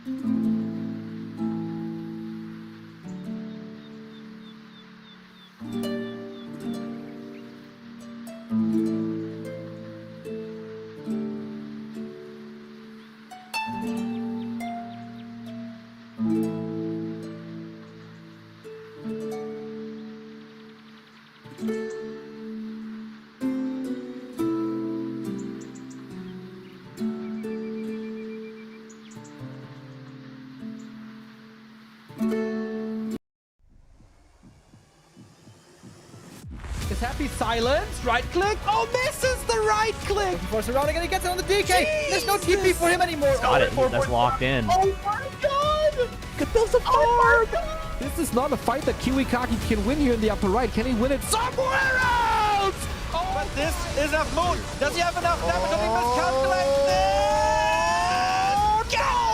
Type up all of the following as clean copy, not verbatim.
Is Happy silenced? Right click. Oh, misses the right click. For surrounding and he gets it on the DK. There's no TP for him anymore. He's got it. That's locked in. Oh my god! Could build a farm. This is not a fight that Kiwikaki can win here in the upper right. Can he win it somewhere else? Oh, but this is enough moon. Does he have enough damage? Did he miscalculate this?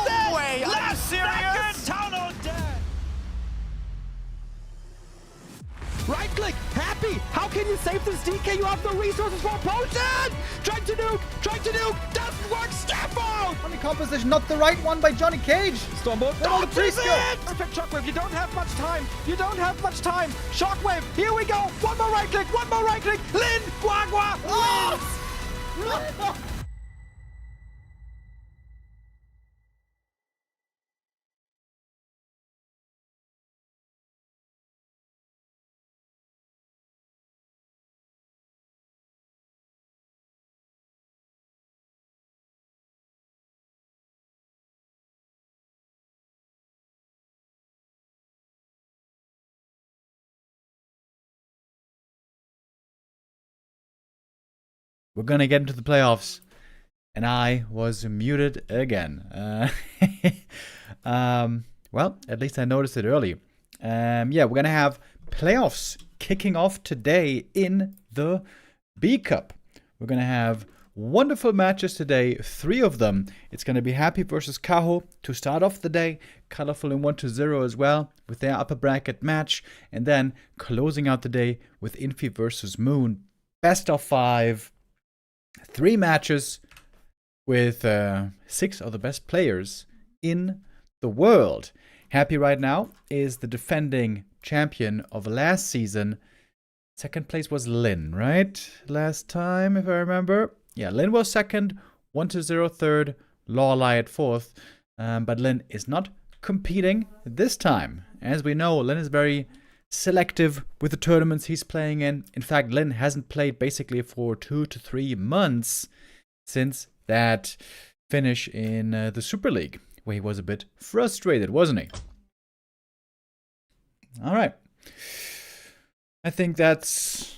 No way! Are you serious? Town Undead. Right click, Happy. How can you save this DK? You have no resources for a potion. Trying to nuke. Doesn't work. Step out. On the composition, not the right one by Johnny Cage. Stormbolt. Oh, the priest go. Perfect shockwave. You don't have much time. Shockwave. Here we go. One more right click. Lin. Guagua. Wins. We're gonna get into the playoffs, and I was muted again. Well, at least I noticed it early. Yeah, we're gonna have playoffs kicking off today in the B Cup. We're gonna have wonderful matches today, 3 of them. It's gonna be Happy versus Kaho to start off the day, Colorful in 1-0 as well with their upper bracket match, and then closing out the day with Infy versus Moon. Best of 5. 3 matches with 6 of the best players in the world. Happy right now is the defending champion of last season. Second place was Lin, right? Last time, if I remember. Yeah, Lin was second, 1-0 third, Lawley at fourth. But Lin is not competing this time. As we know, Lin is very selective with the tournaments he's playing in. In fact, Lin hasn't played basically for 2 to 3 months since that finish in the Super League, where he was a bit frustrated, wasn't he? All right. I think that's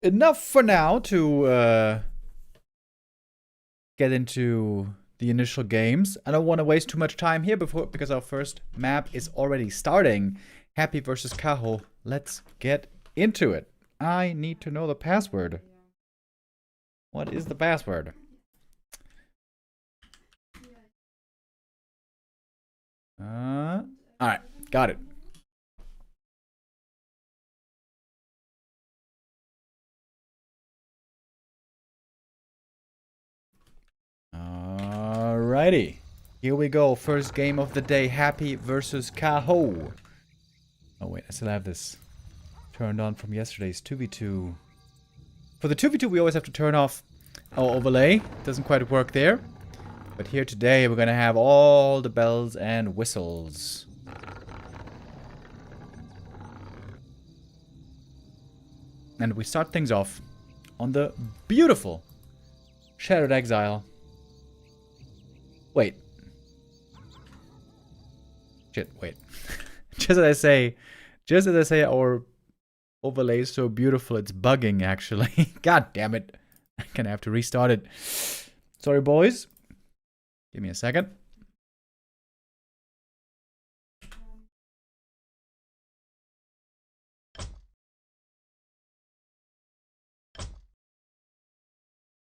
enough for now to get into the initial games. I don't want to waste too much time here because our first map is already starting. Happy versus Kaho. Let's get into it. I need to know the password. What is the password? Alright, got it. Alrighty. Here we go. First game of the day. Happy versus Kaho. Oh wait, I still have this turned on from yesterday's 2v2. For the 2v2, we always have to turn off our overlay. Doesn't quite work there. But here today, we're going to have all the bells and whistles. And we start things off on the beautiful Shattered Exile. Wait. Shit, wait. Just as I say, our overlay is so beautiful, it's bugging, actually. God damn it. I'm gonna have to restart it. Sorry, boys. Give me a second.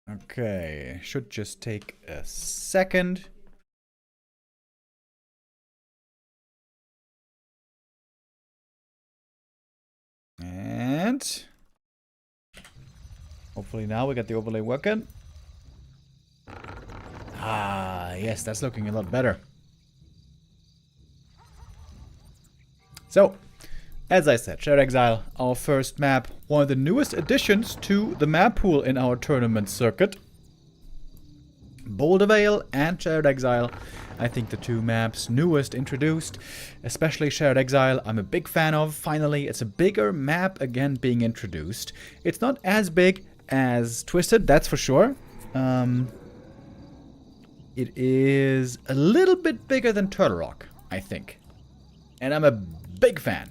Okay, should just take a second. And hopefully now we got the overlay working. Ah, yes, that's looking a lot better. So, as I said, Shared Exile, our first map, one of the newest additions to the map pool in our tournament circuit. Boulder Vale and Shared Exile, I think the two maps newest introduced, especially Shared Exile, I'm a big fan of. Finally, it's a bigger map again being introduced. It's not as big as Twisted, that's for sure. It is a little bit bigger than Turtle Rock, I think. And I'm a big fan.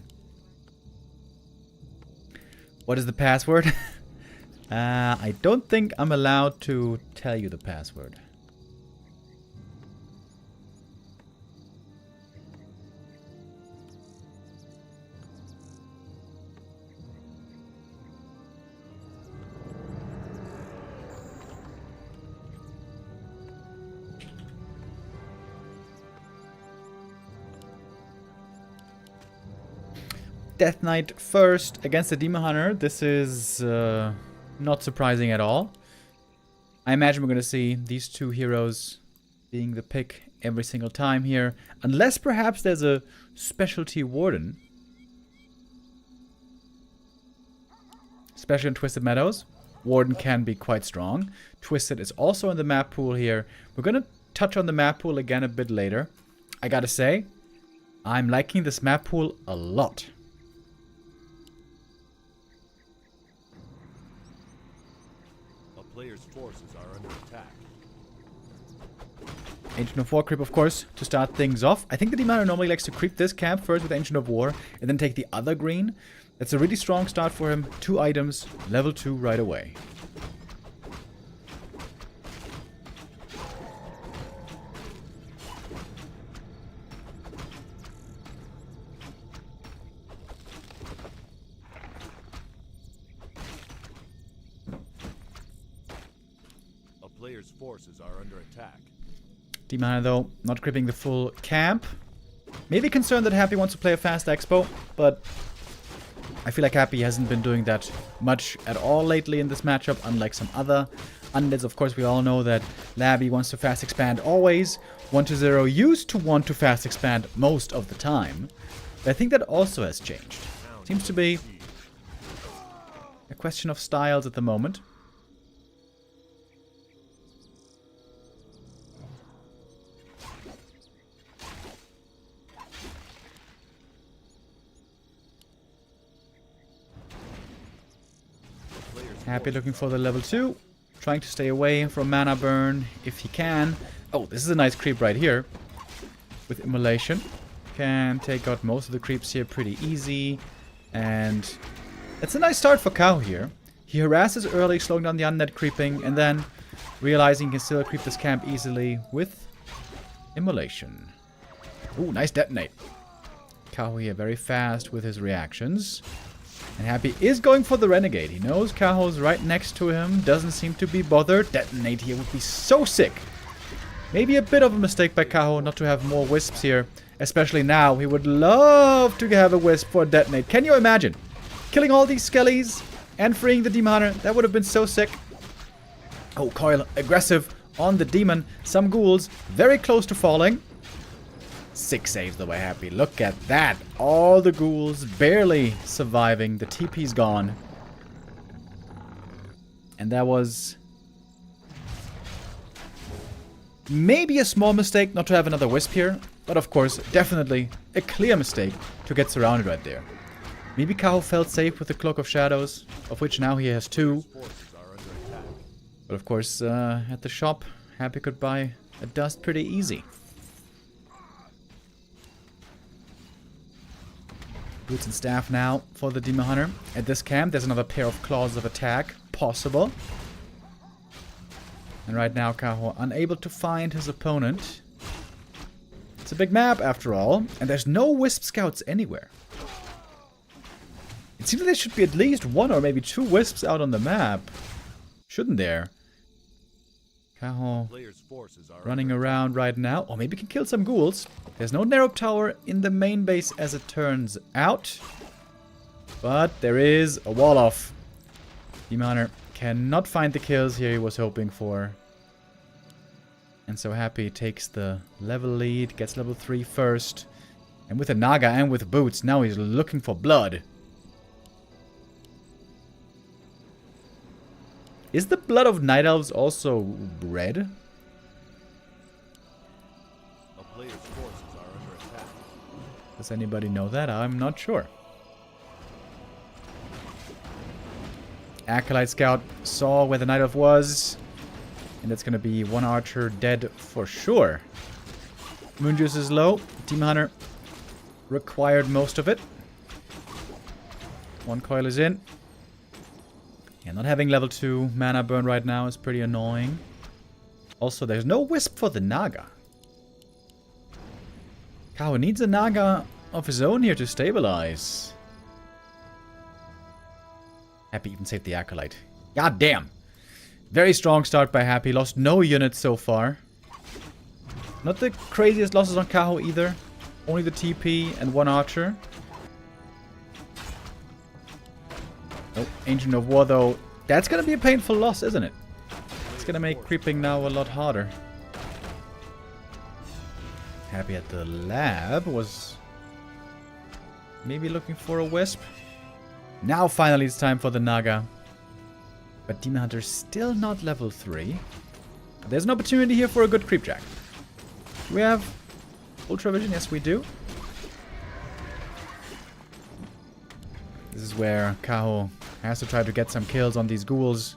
What is the password? I don't think I'm allowed to tell you the password. Death Knight first against the Demon Hunter. This is not surprising at all. I imagine we're going to see these two heroes being the pick every single time here. Unless perhaps there's a specialty Warden. Especially in Twisted Meadows. Warden can be quite strong. Twisted is also in the map pool here. We're going to touch on the map pool again a bit later. I gotta say, I'm liking this map pool a lot. Players' forces are under attack. Ancient of War creep, of course, to start things off. I think the Demon Hunter normally likes to creep this camp first with Ancient of War and then take the other green. That's a really strong start for him. 2 items, level 2 right away. Players' forces are under attack. Demon Hunter, though, not creeping the full camp. Maybe concerned that Happy wants to play a fast expo, but I feel like Happy hasn't been doing that much at all lately in this matchup, unlike some other Undeads. Of course, we all know that Labby wants to fast expand always. 1-0 used to want to fast expand most of the time. But I think that also has changed. Seems to be a question of styles at the moment. Happy looking for the level 2. Trying to stay away from mana burn if he can. Oh, this is a nice creep right here. With Immolation. Can take out most of the creeps here pretty easy. And it's a nice start for Kaho here. He harasses early, slowing down the Undead creeping. And then realizing he can still creep this camp easily with Immolation. Ooh, nice detonate. Kaho here very fast with his reactions. And Happy is going for the Renegade. He knows Kaho's right next to him. Doesn't seem to be bothered. Detonate here would be so sick. Maybe a bit of a mistake by Kaho not to have more Wisps here. Especially now. He would love to have a Wisp for a Detonate. Can you imagine? Killing all these Skellies and freeing the Demon Hunter. That would have been so sick. Oh, Coil aggressive on the Demon. Some ghouls very close to falling. 6 saves the way Happy. Look at that. All the ghouls barely surviving. The TP's gone. And that was maybe a small mistake not to have another Wisp here. But of course, definitely a clear mistake to get surrounded right there. Maybe Kaho felt safe with the Cloak of Shadows, of which now he has 2. But of course, at the shop, Happy could buy a dust pretty easy. Boots and staff now for the Demon Hunter. At this camp, there's another pair of claws of attack possible. And right now, Kaho unable to find his opponent. It's a big map after all, and there's no Wisp Scouts anywhere. It seems like there should be at least 1 or maybe 2 Wisps out on the map. Shouldn't there? Kaho running around right now. Or maybe can kill some ghouls. There's no Narrow Tower in the main base as it turns out. But there is a wall off. Demon Hunter cannot find the kills here he was hoping for. And so Happy takes the level lead. Gets level 3 first. And with a Naga and with boots, now he's looking for blood. Is the blood of Night Elves also red? A player's forces are under attack. Does anybody know that? I'm not sure. Acolyte Scout saw where the Night Elf was. And that's going to be one archer dead for sure. Moon Juice is low. Demon Hunter required most of it. One coil is in. Yeah, not having level 2 mana burn right now is pretty annoying. Also, there's no Wisp for the Naga. Kaho needs a Naga of his own here to stabilize. Happy even saved the Acolyte. God damn. Very strong start by Happy. Lost no units so far. Not the craziest losses on Kaho either. Only the TP and one archer. Oh, Ancient of War though. That's going to be a painful loss, isn't it? It's going to make creeping now a lot harder. Happy at the lab was maybe looking for a Wisp. Now finally it's time for the Naga. But Demon Hunter's still not level 3. There's an opportunity here for a good creepjack. Do we have Ultra Vision? Yes, we do. This is where Kaho has to try to get some kills on these ghouls.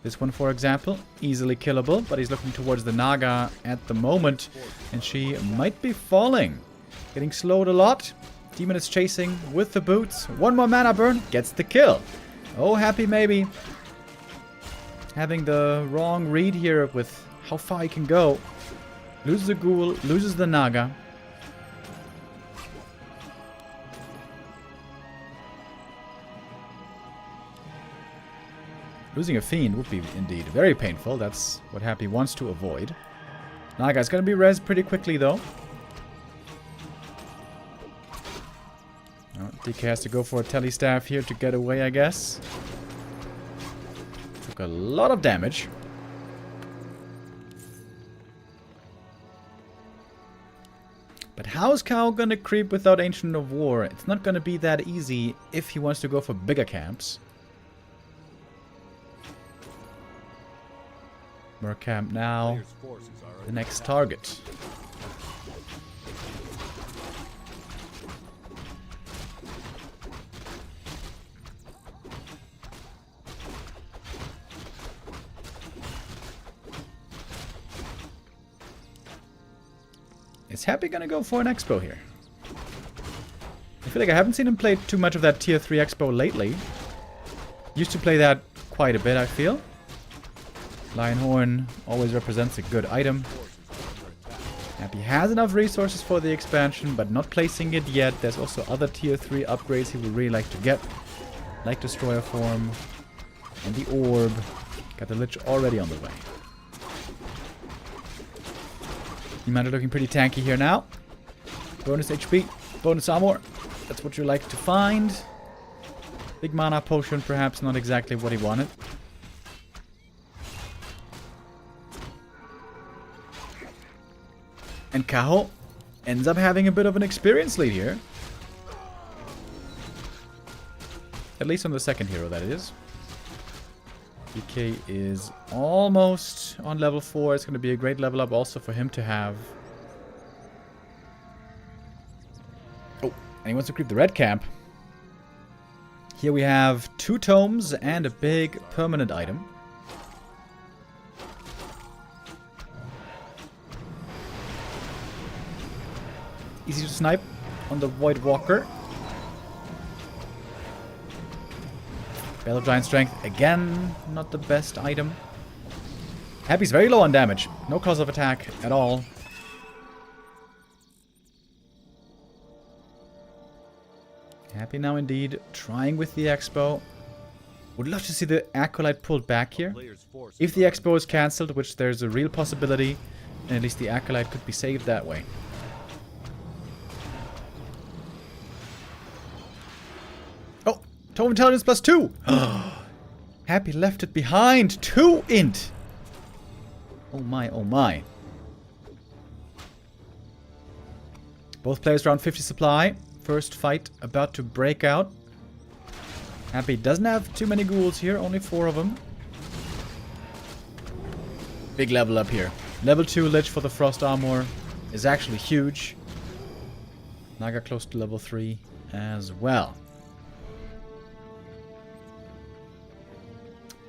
This one, for example, easily killable, but he's looking towards the Naga at the moment, and she might be falling. Getting slowed a lot. Demon is chasing with the boots. One more mana burn, gets the kill. Oh, Happy maybe having the wrong read here with how far he can go. Loses the ghoul, loses the Naga. Losing a Fiend would be indeed very painful. That's what Happy wants to avoid. Naga's gonna be res pretty quickly though. Oh, DK has to go for a Telestaff here to get away, I guess. Took a lot of damage. But how's Kaho gonna creep without Ancient of War? It's not gonna be that easy if he wants to go for bigger camps. Merc camp now. The next target. Is Happy gonna go for an Expo here? I feel like I haven't seen him play too much of that tier 3 Expo lately. Used to play that quite a bit, I feel. Lionhorn always represents a good item. Happy has enough resources for the expansion, but not placing it yet. There's also other tier 3 upgrades he would really like to get. Like Destroyer Form and the Orb. Got the Lich already on the way. Commander looking pretty tanky here now. Bonus HP, bonus armor. That's what you like to find. Big mana potion, perhaps not exactly what he wanted. And Kaho ends up having a bit of an experience lead here. At least on the second hero, that is. DK is almost on level 4. It's going to be a great level up also for him to have. Oh, and he wants to creep the red camp. Here we have 2 tomes and a big permanent item. Easy to snipe on the Void Walker. Battle Giant Strength, again, not the best item. Happy's very low on damage. No cause of attack at all. Happy now indeed, trying with the Expo. Would love to see the Acolyte pulled back here. If the Expo is cancelled, which there's a real possibility, then at least the Acolyte could be saved that way. Tome Intelligence +2! Happy left it behind! 2 int! Oh my, oh my. Both players around 50 supply. First fight about to break out. Happy doesn't have too many ghouls here, only 4 of them. Big level up here. Level 2 Lich for the Frost Armor is actually huge. Naga close to level 3 as well.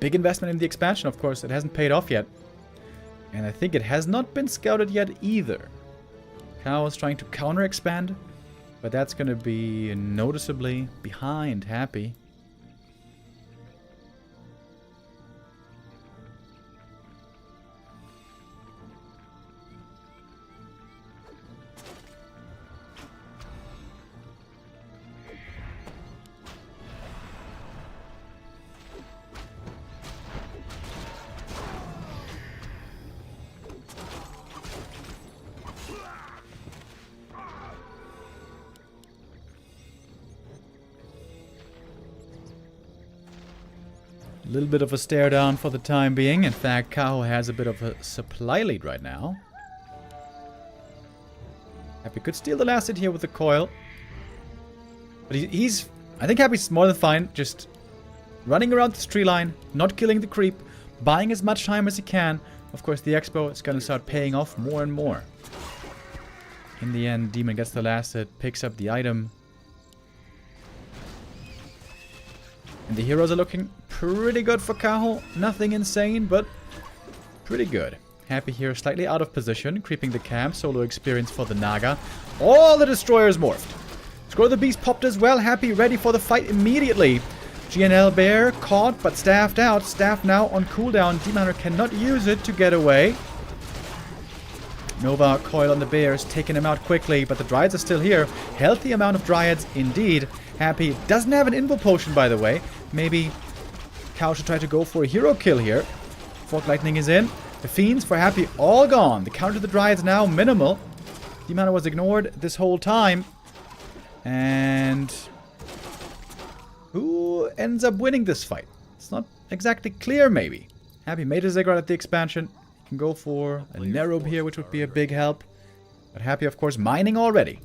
Big investment in the expansion, of course. It hasn't paid off yet. And I think it has not been scouted yet either. Kaho is trying to counter-expand, but that's going to be noticeably behind Happy. A little bit of a stare down for the time being. In fact, Kaho has a bit of a supply lead right now. Happy could steal the last hit here with the coil. But he's... I think Happy's more than fine. Just running around this tree line, not killing the creep, buying as much time as he can. Of course, the expo is going to start paying off more and more. In the end, Demon gets the last hit, picks up the item. And the heroes are looking pretty good for Kaho. Nothing insane, but pretty good. Happy here, slightly out of position, creeping the camp. Solo experience for the Naga. All the destroyers morphed. Scroll the Beast popped as well. Happy, ready for the fight immediately. GNL Bear caught, but staffed out. Staff now on cooldown. Demon Hunter cannot use it to get away. Nova coil on the bears, taking him out quickly, but the Dryads are still here. Healthy amount of Dryads indeed. Happy doesn't have an Invo Potion, by the way. Maybe Kaho should try to go for a hero kill here. Fork Lightning is in. The Fiends for Happy all gone. The counter to the Dryads now minimal. Demon Hunter was ignored this whole time. And who ends up winning this fight? It's not exactly clear, maybe. Happy made a Ziggurat at the expansion. He can go for a Nerob here, which would be a big help. But Happy, of course, mining already.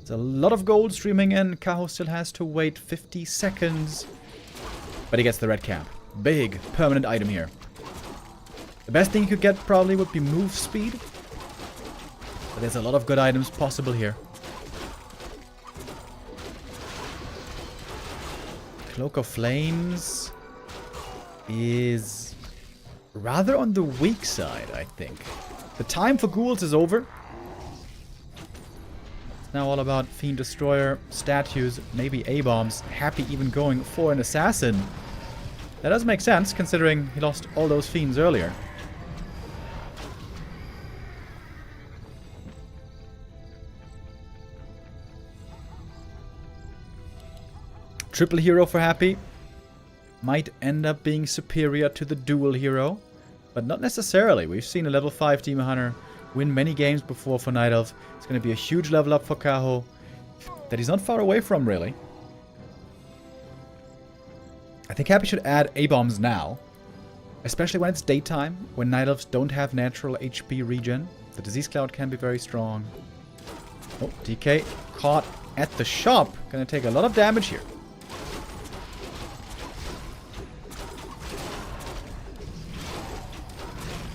It's a lot of gold streaming in. Kaho still has to wait 50 seconds. But he gets the red cap. Big, permanent item here. The best thing he could get probably would be move speed. But there's a lot of good items possible here. Cloak of Flames is rather on the weak side, I think. The time for ghouls is over. It's now all about Fiend Destroyer, statues, maybe A-bombs. Happy even going for an assassin. That does make sense, considering he lost all those fiends earlier. Triple hero for Happy. Might end up being superior to the dual hero. But not necessarily. We've seen a level 5 Demon Hunter win many games before for Night Elf. It's going to be a huge level up for Kaho that he's not far away from, really. I think Happy should add A-bombs now. Especially when it's daytime, when Night Elves don't have natural HP regen. The Disease Cloud can be very strong. Oh, DK caught at the shop. Gonna take a lot of damage here.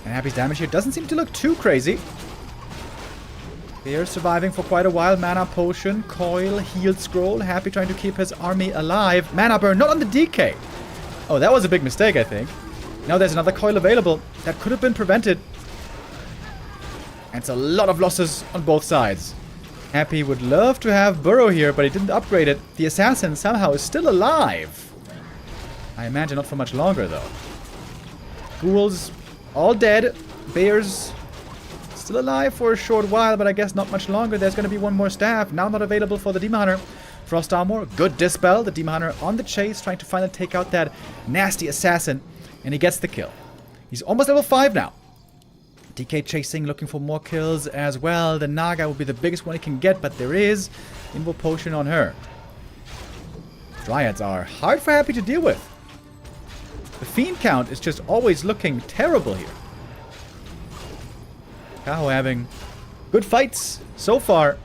And Happy's damage here doesn't seem to look too crazy. They are surviving for quite a while. Mana Potion, Coil, Healed Scroll. Happy trying to keep his army alive. Mana Burn, not on the DK. Oh, that was a big mistake, I think. Now there's another Coil available. That could have been prevented. And it's a lot of losses on both sides. Happy would love to have Burrow here, but he didn't upgrade it. The Assassin somehow is still alive. I imagine not for much longer, though. Ghouls all dead. Bears still alive for a short while, but I guess not much longer. There's going to be one more staff. Now not available for the Demon Hunter. Frost Armor, good Dispel. The Demon Hunter on the chase, trying to finally take out that nasty Assassin. And he gets the kill. He's almost level 5 now. DK chasing, looking for more kills as well. The Naga will be the biggest one he can get, but there is Invo Potion on her. Dryads are hard for Happy to deal with. The Fiend count is just always looking terrible here. Kaho having good fights so far.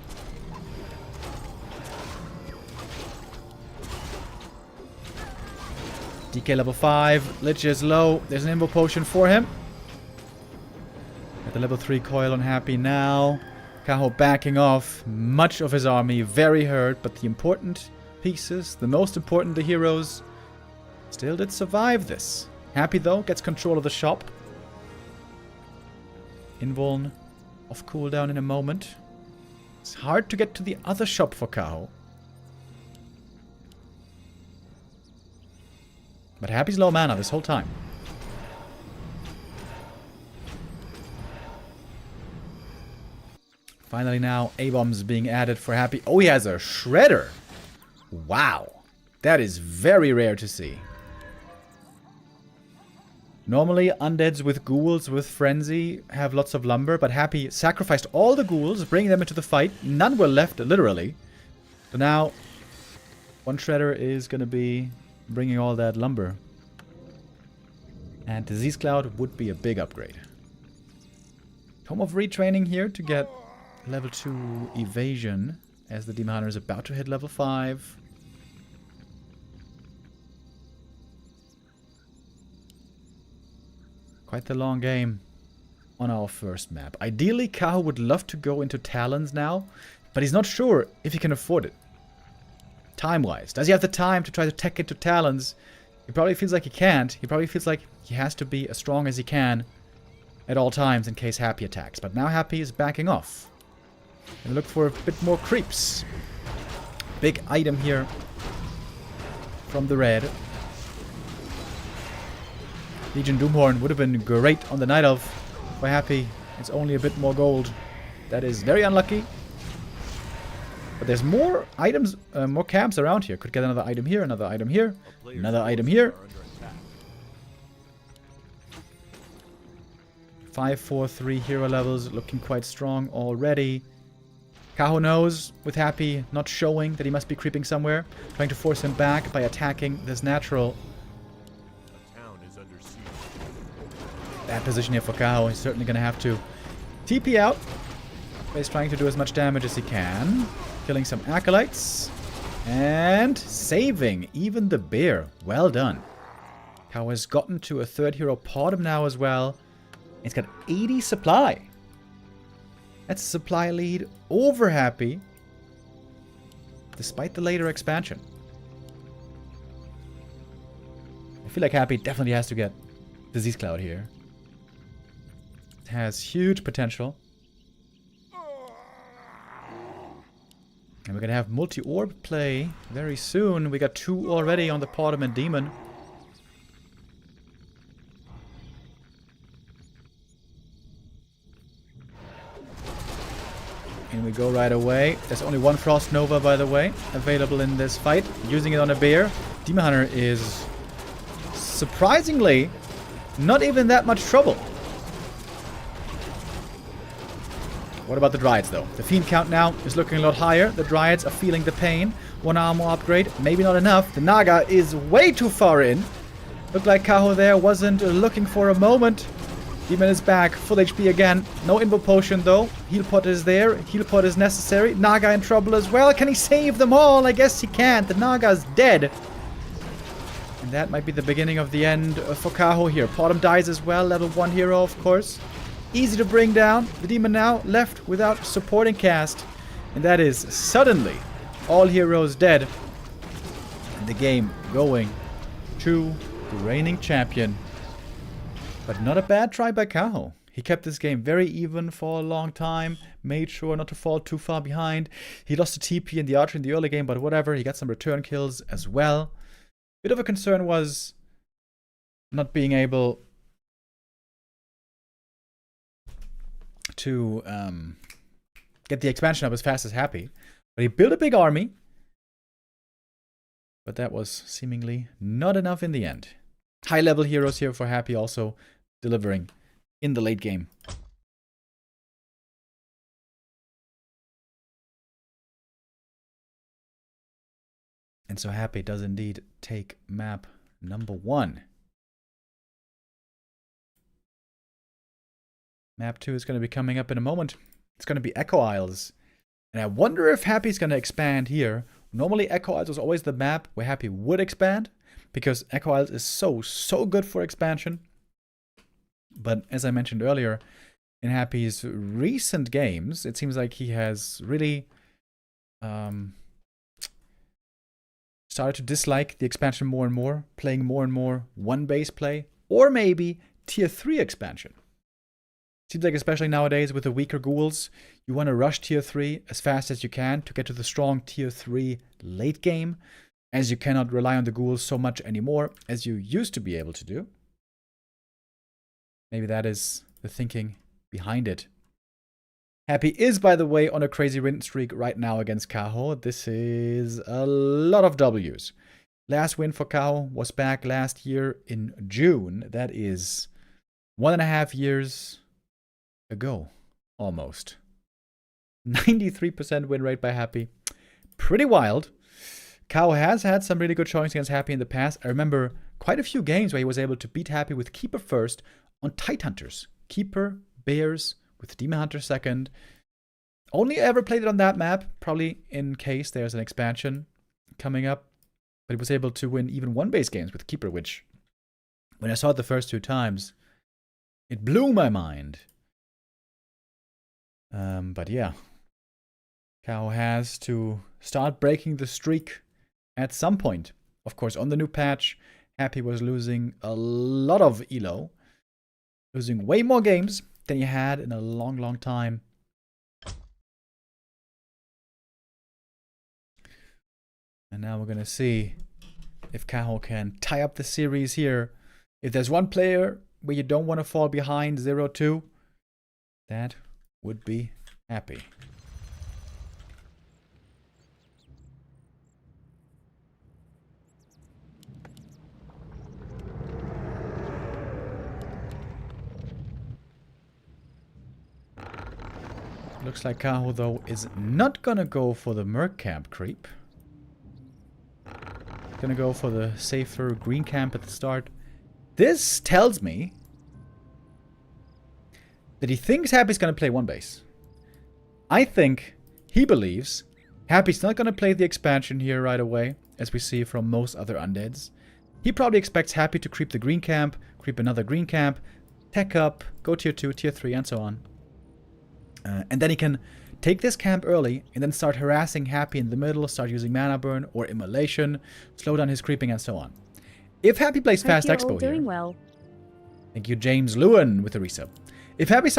DK level 5. Lich is low. There's an Invo potion for him. Got the level 3 coil on Happy now. Kaho backing off. Much of his army very hurt, but the important pieces, the most important, the heroes, still did survive this. Happy though, gets control of the shop. Invuln off cooldown in a moment. It's hard to get to the other shop for Kaho. But Happy's low mana this whole time. Finally now, A-bombs being added for Happy. Oh, he has a Shredder. Wow. That is very rare to see. Normally, undeads with ghouls with Frenzy have lots of lumber, but Happy sacrificed all the ghouls, bringing them into the fight. None were left, literally. So now, one Shredder is going to be bringing all that lumber. And Disease Cloud would be a big upgrade. Tome of Retraining here to get level 2 evasion, as the Demon Hunter is about to hit level 5. Quite the long game on our first map. Ideally, Kaho would love to go into Talons now, but he's not sure if he can afford it. Time-wise. Does he have the time to try to tech into Talons? He probably feels like he can't. He probably feels like he has to be as strong as he can at all times in case Happy attacks. But now Happy is backing off. And look for a bit more creeps. Big item here from the red. Legion Doomhorn would have been great on the Night Elf. For Happy, it's only a bit more gold. That is very unlucky. But there's more items, more camps around here. Could get another item here, another item here, another item here. 5, 4, 3 hero levels looking quite strong already. Kaho knows, with Happy not showing, that he must be creeping somewhere. Trying to force him back by attacking this natural. Bad position here for Kaho. He's certainly going to have to TP out. But he's trying to do as much damage as he can. Killing some acolytes. And saving even the bear. Well done. Kaho has gotten to a 3rd hero Podum now as well. He's got 80 supply. That's a supply lead over Happy. Despite the later expansion. I feel like Happy definitely has to get Disease Cloud here. It has huge potential. And we're going to have multi-orb play very soon. We got 2 already on the Podum and Demon. In we go right away. There's only 1 Frost Nova, by the way, available in this fight. Using it on a bear. Demon Hunter is surprisingly not even that much trouble. What about the Dryads, though? The Fiend count now is looking a lot higher. The Dryads are feeling the pain. 1 armor upgrade, maybe not enough. The Naga is way too far in. Looked like Kaho there wasn't looking for a moment. Demon is back, full HP again. No Invo Potion, though. Heal Pot is there. Heal Pot is necessary. Naga in trouble as well. Can he save them all? I guess he can't. The Naga's dead. And that might be the beginning of the end for Kaho here. Podum dies as well. Level 1 hero, of course. Easy to bring down. The Demon now left without supporting cast. And that is suddenly all heroes dead. And the game going to the reigning champion. But not a bad try by Kaho. He kept this game very even for a long time. Made sure not to fall too far behind. He lost the TP and the archer in the early game, but whatever. He got some return kills as well. Bit of a concern was not being able to get the expansion up as fast as Happy. But he built a big army. But that was seemingly not enough in the end. High level heroes here for Happy also delivering in the late game. And so Happy does indeed take map number 1. Map 2 is going to be coming up in a moment. It's going to be Echo Isles. And I wonder if Happy's going to expand here. Normally Echo Isles was always the map where Happy would expand. because Echo Isles is so good for expansion. But as I mentioned earlier, in Happy's recent games, it seems like he has really started to dislike the expansion more and more, playing more and more one base play, or maybe tier 3 expansion. Seems like especially nowadays with the weaker ghouls, you want to rush tier 3 as fast as you can to get to the strong tier 3 late game, as you cannot rely on the ghouls so much anymore as you used to be able to do. Maybe that is the thinking behind it. Happy is, by the way, on a crazy win streak right now against Caho. This is a lot of W's. Last win for Caho was back last year in June. That is 1.5 years ago, almost. 93% win rate by Happy. Pretty wild. Kaho has had some really good showings against Happy in the past. I remember quite a few games where he was able to beat Happy with Keeper first on Tide Hunters. Keeper, Bears, with Demon Hunter second. Only ever played it on that map, probably in case there's an expansion coming up. But he was able to win even one-base games with Keeper, which, when I saw it the first 2 times, it blew my mind. But yeah. Kaho has to start breaking the streak at some point. Of course, on the new patch, Happy was losing a lot of elo. Losing way more games than he had in a long time. And now we're going to see if Kaho can tie up the series here. If there's one player where you don't want to fall behind 0-2, that would be Happy. Looks like Kaho, though, is not gonna go for the Merc Camp creep. Gonna go for the safer green camp at the start. This tells me that he thinks Happy's gonna play one base. I think he believes Happy's not gonna play the expansion here right away, as we see from most other Undeads. He probably expects Happy to creep the green camp, creep another green camp, tech up, go tier 2, tier 3, and so on. And then he can take this camp early and then start harassing Happy in the middle, start using mana burn or immolation, slow down his creeping and so on. If Happy plays Fast Expo here, well. Thank you, James Lewin, with the resub. If Happy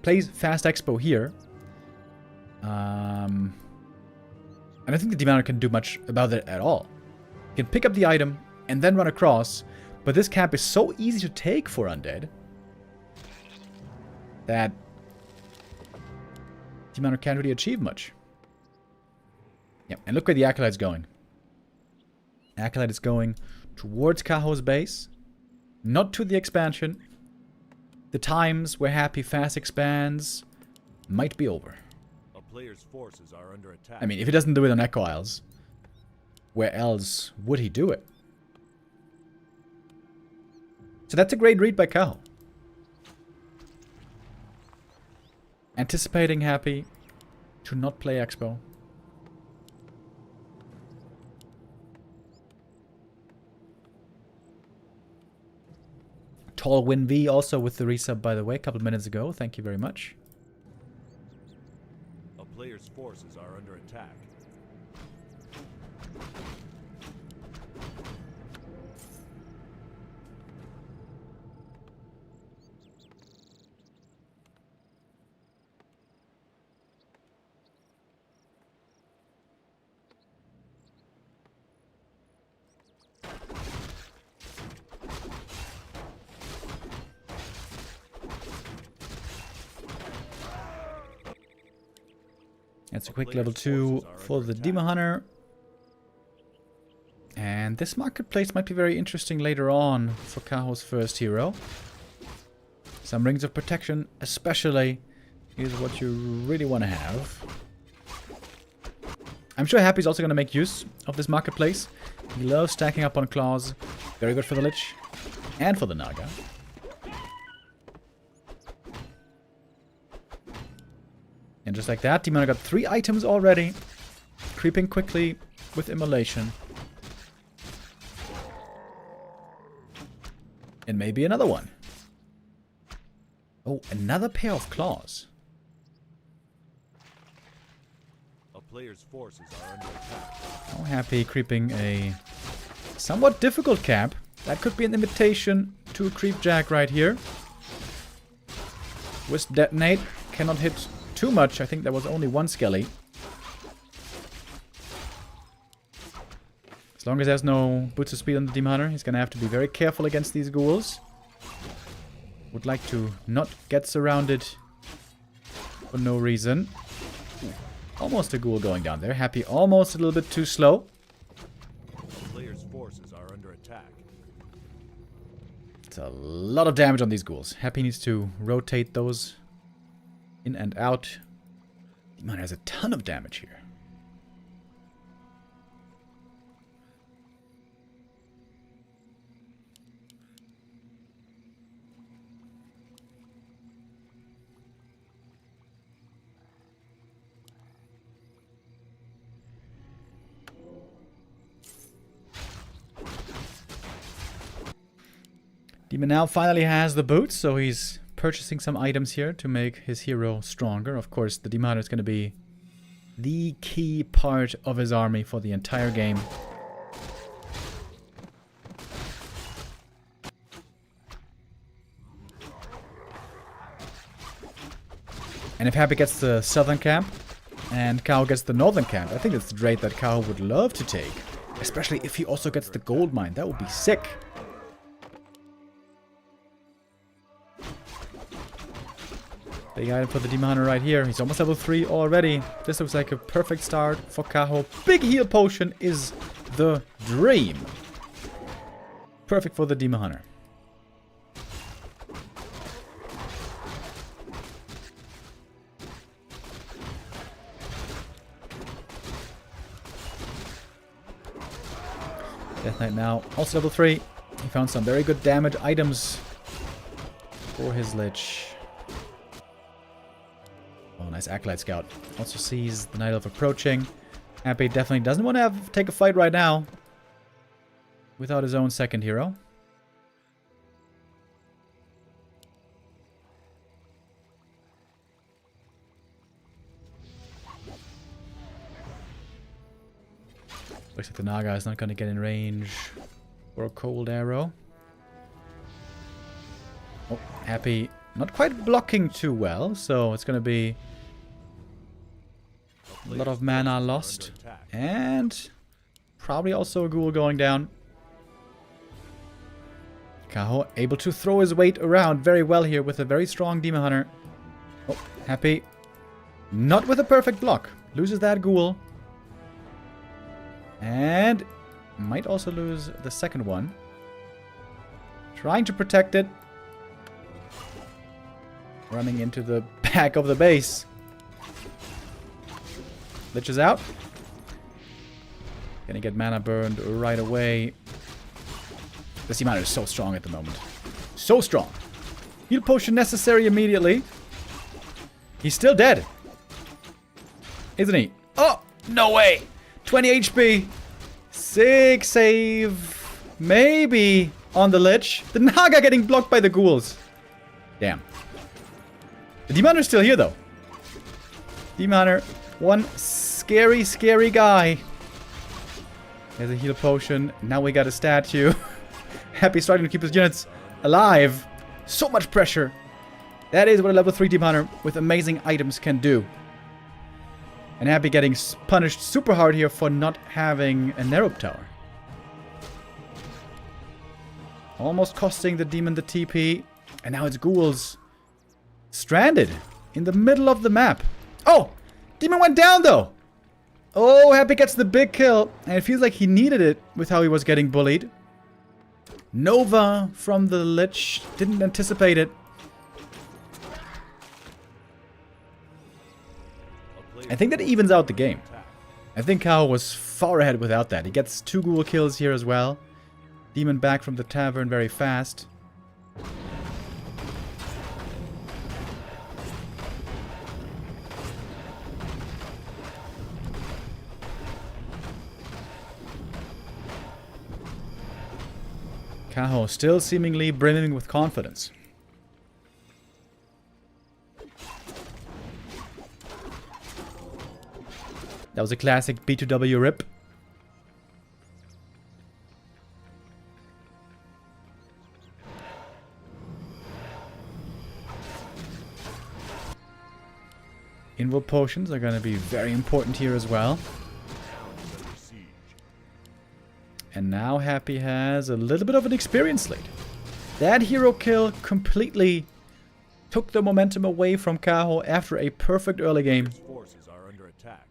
plays Fast Expo here, and I think the Demon can do much about it at all. He can pick up the item and then run across, but this camp is so easy to take for Undead that Demon can't really achieve much. Yeah, and look where the Acolyte's going. Acolyte is going towards Caho's base, not to the expansion. The times where Happy fast expands might be over. A player's forces are under attack. I mean, if he doesn't do it on Echo Isles, where else would he do it? So that's a great read by Kaho. Anticipating Happy to not play Expo. Tall Win V also with the resub, by the way, a couple minutes ago. Thank you very much. A player's forces are under attack. That's a quick level 2 for the Demon Hunter. And this marketplace might be very interesting later on for Caho's first hero. Some Rings of Protection especially is what you really want to have. I'm sure Happy's also going to make use of this marketplace. He loves stacking up on claws. Very good for the Lich and for the Naga. And just like that, Demon got 3 items already. Creeping quickly with Immolation. And maybe another one. Oh, another pair of claws. A player's forces are under attack. Oh, Happy creeping a somewhat difficult camp. That could be an invitation to a creep jack right here. Wisp detonate. Cannot hit too much. I think there was only one skelly. As long as there's no boots of speed on the Demon Hunter, he's gonna have to be very careful against these ghouls. Would like to not get surrounded for no reason. Ooh, almost a ghoul going down there. Happy almost a little bit too slow. The player's forces are under attack. It's a lot of damage on these ghouls. Happy needs to rotate those in and out. Demon Hunter has a ton of damage here. Demon now finally has the boots, so he's purchasing some items here to make his hero stronger. Of course, the Demon Hunter is going to be the key part of his army for the entire game. And if Happy gets the southern camp and Kaho gets the northern camp, I think it's the trade that Kaho would love to take. Especially if he also gets the gold mine. That would be sick. Big item for the Demon Hunter right here. He's almost level 3 already. This looks like a perfect start for Kaho. Big heal potion is the dream. Perfect for the Demon Hunter. Death Knight now also level 3. He found some very good damage items for his Lich. Oh, nice Acolyte Scout. Also sees the Night Elf approaching. Happy definitely doesn't want to take a fight right now without his own second hero. Looks like the Naga is not going to get in range for a cold arrow. Oh, Happy not quite blocking too well, so it's going to be a lot of mana lost. And probably also a ghoul going down. Kaho able to throw his weight around very well here with a very strong Demon Hunter. Oh, Happy. Not with a perfect block. Loses that ghoul. And might also lose the second one. Trying to protect it. Running into the back of the base. Lich is out. Gonna get mana burned right away. This Demon Hunter is so strong at the moment. So strong. Heal potion necessary immediately. He's still dead. Isn't he? Oh, no way. 20 HP. 6 save. Maybe on the Lich. The Naga getting blocked by the ghouls. Damn. The Demon Hunter's still here though. Demon Hunter, one scary, scary guy. There's a heal potion. Now we got a statue. Happy starting to keep his units alive. So much pressure. That is what a level 3 Demon Hunter with amazing items can do. And Happy getting punished super hard here for not having a Narrow Tower. Almost costing the demon the TP. And now it's ghouls. Stranded in the middle of the map. Oh! Demon went down though! Oh, Happy gets the big kill. And it feels like he needed it with how he was getting bullied. Nova from the Lich. Didn't anticipate it. I think that evens out the game. I think Kaho was far ahead without that. He gets 2 ghoul kills here as well. Demon back from the tavern very fast. Kaho still seemingly brimming with confidence. That was a classic B2W rip. Invo potions are going to be very important here as well. And now Happy has a little bit of an experience lead. That hero kill completely took the momentum away from Kaho after a perfect early game. Forces are under attack.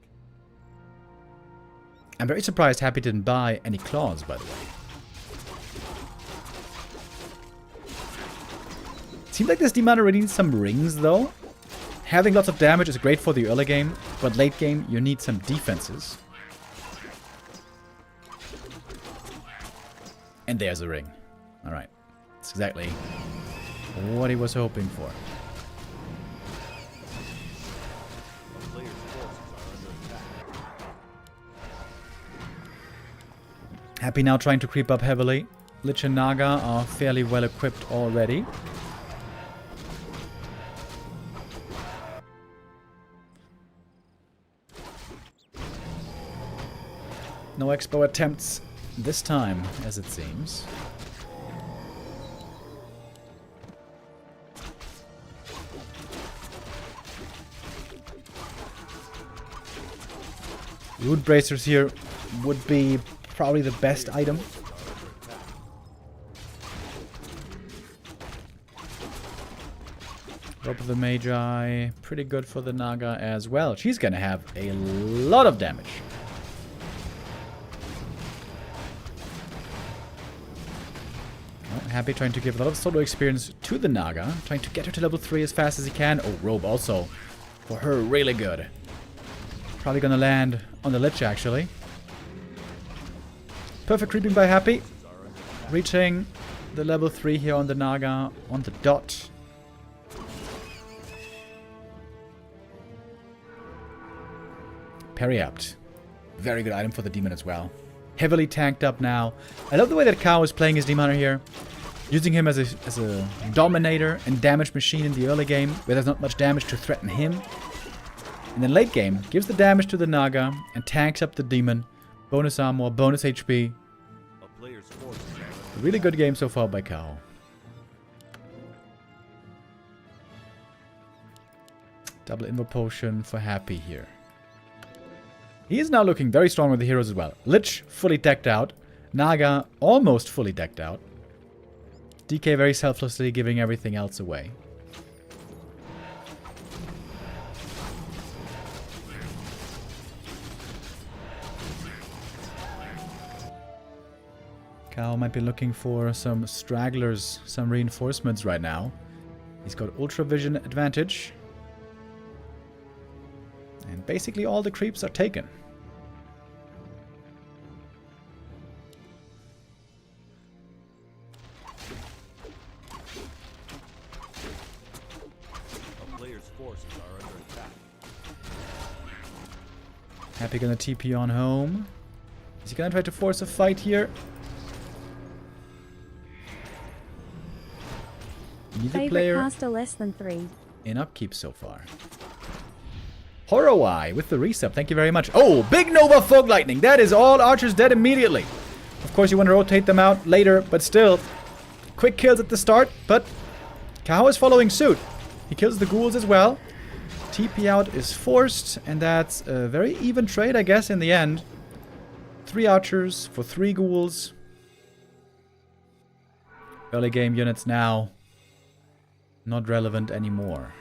I'm very surprised Happy didn't buy any claws, by the way. Seems like this demon already needs some rings, though. Having lots of damage is great for the early game, but late game you need some defenses. And there's a ring. Alright. That's exactly what he was hoping for. Happy now trying to creep up heavily. Lich and Naga are fairly well equipped already. No expo attempts this time, as it seems. Root bracers here would be probably the best item. Rope of the Magi, pretty good for the Naga as well. She's gonna have a lot of damage. Happy trying to give a lot of solo experience to the Naga. Trying to get her to level 3 as fast as he can. Oh, Robe also. For her, really good. Probably gonna land on the Lich, actually. Perfect creeping by Happy. Reaching the level 3 here on the Naga on the dot. Parry out. Very good item for the demon as well. Heavily tanked up now. I love the way that Kaho is playing his demoner here. Using him as a dominator and damage machine in the early game, where there's not much damage to threaten him. And then late game, gives the damage to the Naga and tanks up the demon. Bonus armor, bonus HP. A really good game so far by Kaho. Double Invo Potion for Happy here. He is now looking very strong with the heroes as well. Lich fully decked out. Naga almost fully decked out. DK very selflessly giving everything else away. Kaho might be looking for some stragglers, some reinforcements right now. He's got Ultra Vision advantage. And basically all the creeps are taken. Happy gonna TP on home. Is he gonna try to force a fight here? Neither player caster less than 3. in upkeep so far. Horror-Eye with the resub. Thank you very much. Oh, big Nova Fog Lightning. That is all archers dead immediately. Of course, you want to rotate them out later, but still. Quick kills at the start, but Kaho is following suit. He kills the ghouls as well. TP out is forced, and that's a very even trade, I guess, in the end. 3 archers for 3 ghouls. Early game units now not relevant anymore.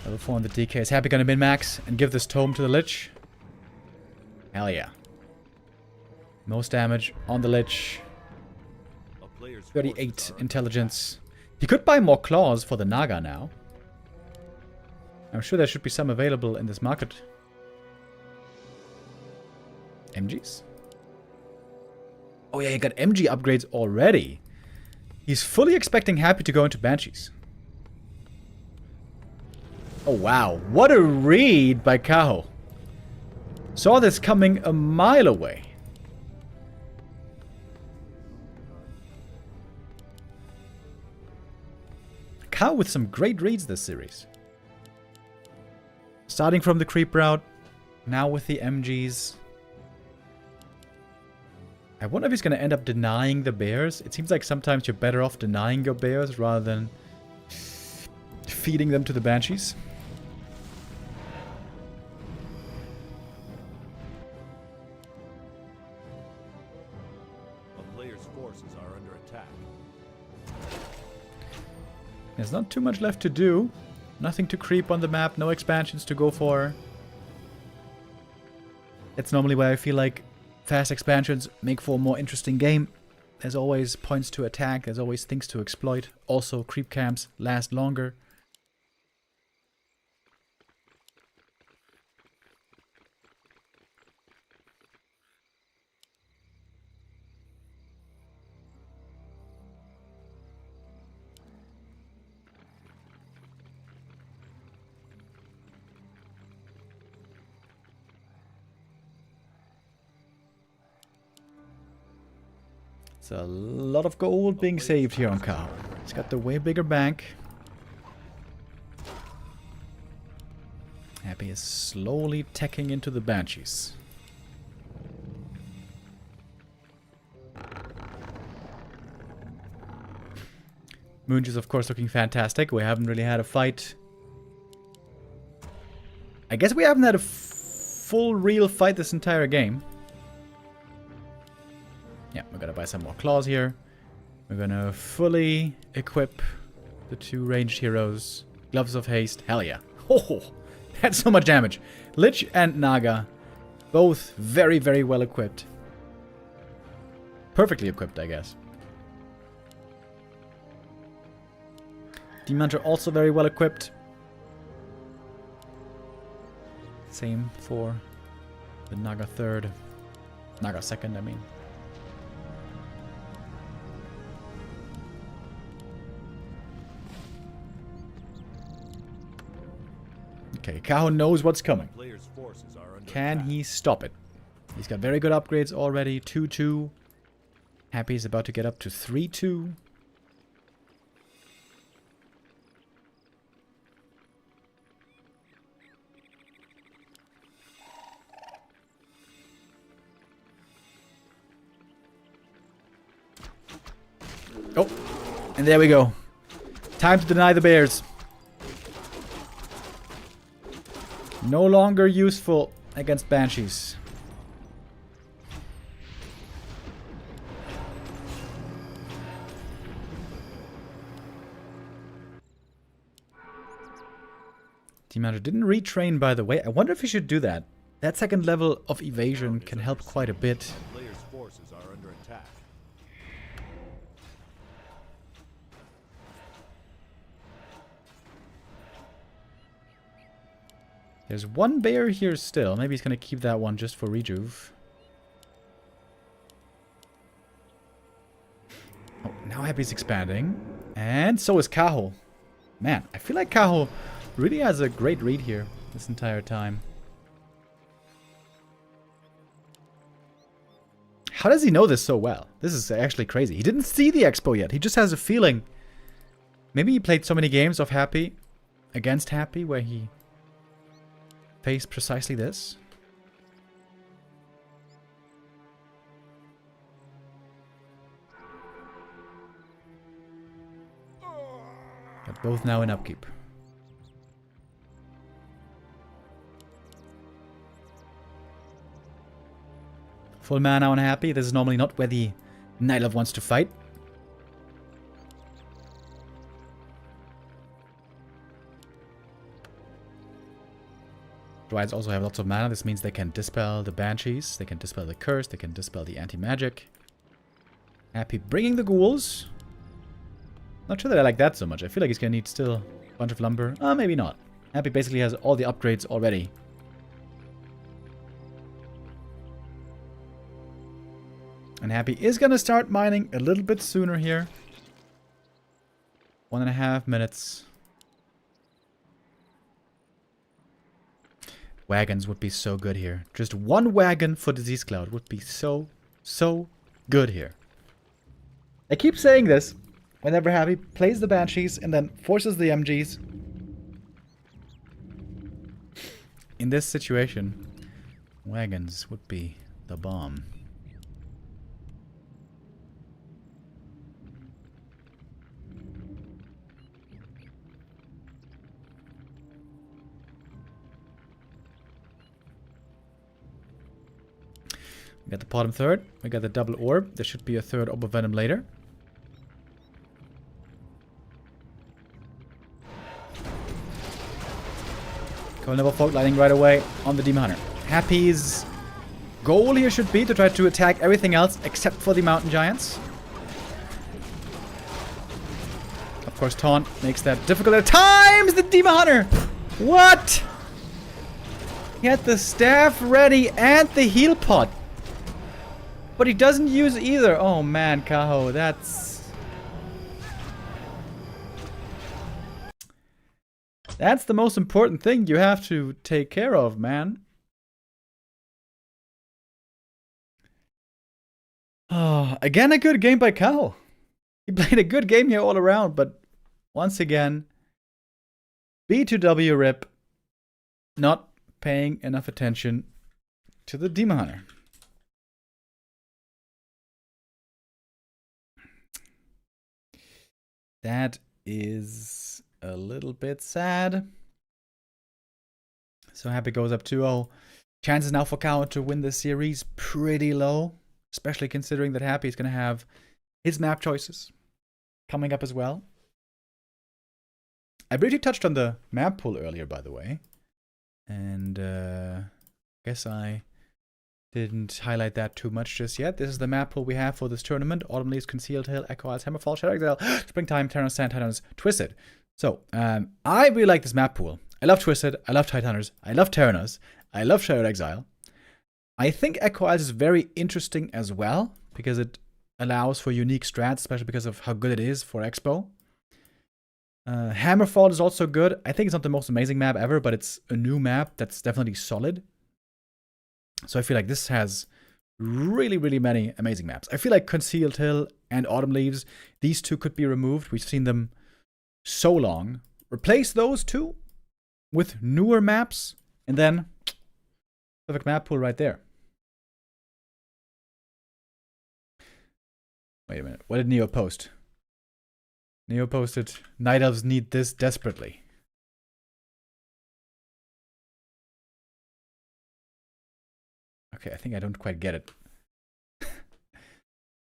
Level 4 on the DK. Is Happy gonna min-max and give this tome to the Lich? Hell yeah. Most damage on the Lich. 38 intelligence. He could buy more claws for the Naga now. I'm sure there should be some available in this market. MGs? Oh yeah, he got MG upgrades already. He's fully expecting Happy to go into Banshees. Oh, wow. What a read by Kaho. Saw this coming a mile away. Kaho with some great reads this series. Starting from the creep route, now with the MGs. I wonder if he's going to end up denying the bears. It seems like sometimes you're better off denying your bears rather than feeding them to the banshees. A player's forces are under attack. There's not too much left to do. Nothing to creep on the map, no expansions to go for. It's normally where I feel like fast expansions make for a more interesting game. There's always points to attack, there's always things to exploit. Also, creep camps last longer. It's a lot of gold being saved here on Caho. He's got the way bigger bank. Happy is slowly teching into the banshees. Moonj is of course looking fantastic. We haven't really had a fight. I guess we haven't had a full real fight this entire game. Yeah, we're gonna buy some more claws here. We're gonna fully equip the 2 ranged heroes. Gloves of Haste. Hell yeah. Oh, that's so much damage. Lich and Naga. Both very, very well equipped. Perfectly equipped, I guess. Demon Hunter also very well equipped. Same for the Naga 3rd. Naga 2nd, I mean. Okay, Kaho knows what's coming. Can he stop it? He's got very good upgrades already. 2-2. Happy's about to get up to 3-2. Oh, and there we go. Time to deny the bears. No longer useful against banshees. Team Hunter didn't retrain, by the way. I wonder if he should do that. That second level of evasion can help quite a bit. Player's forces are under attack. There's one bear here still. Maybe he's going to keep that one just for rejuve. Oh, now Happy's expanding. And so is Kaho. Man, I feel like Kaho really has a great read here this entire time. How does he know this so well? This is actually crazy. He didn't see the expo yet. He just has a feeling. Maybe he played so many games of Happy against Happy where he faced precisely this. Got both now in upkeep. Full mana on Happy. This is normally not where the Night Elf wants to fight. Druids also have lots of mana. This means they can dispel the banshees, they can dispel the curse, they can dispel the anti-magic. Happy bringing the ghouls. Not sure that I like that so much. I feel like he's gonna need still a bunch of lumber. Maybe not. Happy basically has all the upgrades already. And Happy is gonna start mining a little bit sooner here. 1.5 minutes. Wagons would be so good here. Just one wagon for Disease Cloud would be so good here. I keep saying this whenever Happy plays the Banshees and then forces the MGs. In this situation, wagons would be the bomb. We got the bottom third. We got the double orb. There should be a third orb of venom later. Cold Never Folk lighting right away on the Demon Hunter. Happy's goal here should be to try to attack everything else except for the Mountain Giants. Of course, Taunt makes that difficult at times. The Demon Hunter! What? He had the staff ready and the heal pot. But he doesn't use either. Oh man, Caho, that's the most important thing you have to take care of, man. Oh, again, a good game by Kaho. He played a good game here all around, but once again, B2W rip, not paying enough attention to the Demon Hunter. That is a little bit sad. So Happy goes up 2-0. Chances now for Kaho to win this series pretty low. Especially considering that Happy is going to have his map choices coming up as well. I briefly touched on the map pool earlier, by the way. And guess I didn't highlight that too much just yet. This is the map pool we have for this tournament. Autumn Leaves, Concealed Hill, Echo Isles, Hammerfall, Shadow Exile, Springtime, Terran Sand, Titans, Twisted. So, I really like this map pool. I love Twisted, I love Titaners, I love Terraners, I love Shadow Exile. I think Echo Isles is very interesting as well, because it allows for unique strats, especially because of how good it is for Expo. Hammerfall is also good. I think it's not the most amazing map ever, but it's a new map that's definitely solid. So I feel like this has really, really many amazing maps. I feel like Concealed Hill and Autumn Leaves, these two could be removed. We've seen them so long. Replace those two with newer maps, and then perfect map pool right there. Wait a minute. What did Neo post? Neo posted, Night Elves need this desperately. Okay, I think I don't quite get it.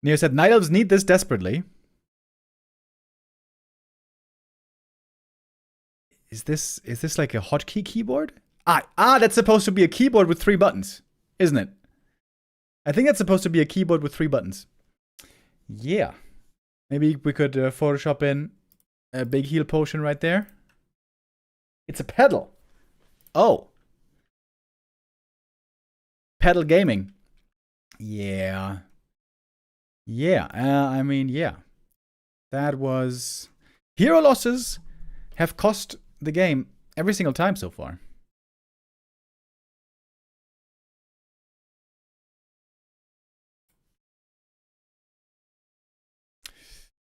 Neo said, Night Elves need this desperately. Is this like a hotkey keyboard? That's supposed to be a keyboard with 3 buttons, isn't it? I think that's supposed to be a keyboard with 3 buttons. Yeah. Maybe we could Photoshop in a big heal potion right there. It's a pedal. Oh. Pedal gaming. Yeah. Yeah. I mean, yeah. That was... Hero losses have cost the game every single time so far.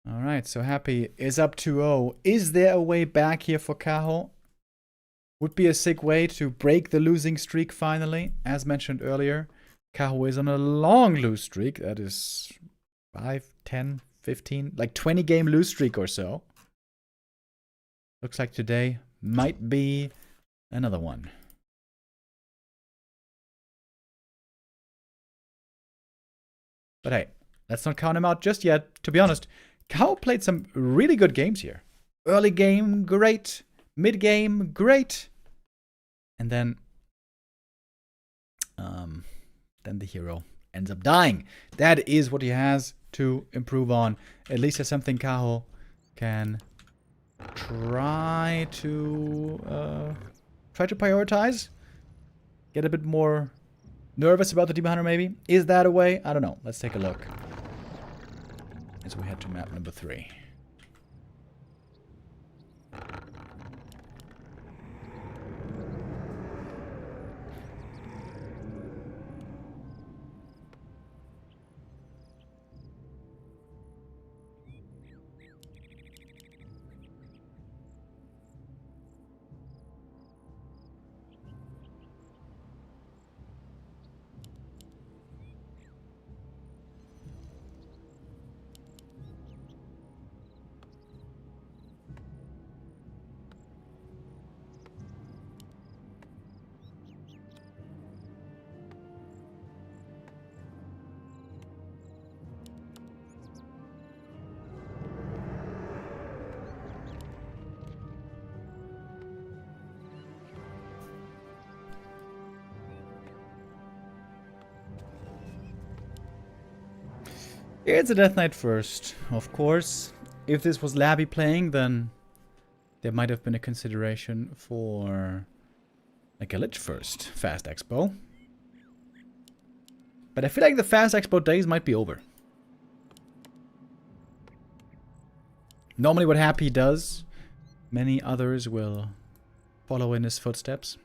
Alright, so Happy is up 2-0. Is there a way back here for Caho? Would be a sick way to break the losing streak finally. As mentioned earlier, Caho is on a long lose streak. That is 5, 10, 15, like 20 game lose streak or so. Looks like today might be another one. But hey, let's not count him out just yet. To be honest, Kaho played some really good games here. Early game, great. Mid game, great. And then the hero ends up dying. That is what he has to improve on. At least that's something Kaho can try to prioritize. Get a bit more nervous about the Demon Hunter, maybe. Is that a way? I don't know. Let's take a look as we head to map number 3. It's a Death Knight first, of course. If this was Labby playing, then there might have been a consideration for like a Lich first Fast Expo. But I feel like the Fast Expo days might be over. Normally what Happy does, many others will follow in his footsteps.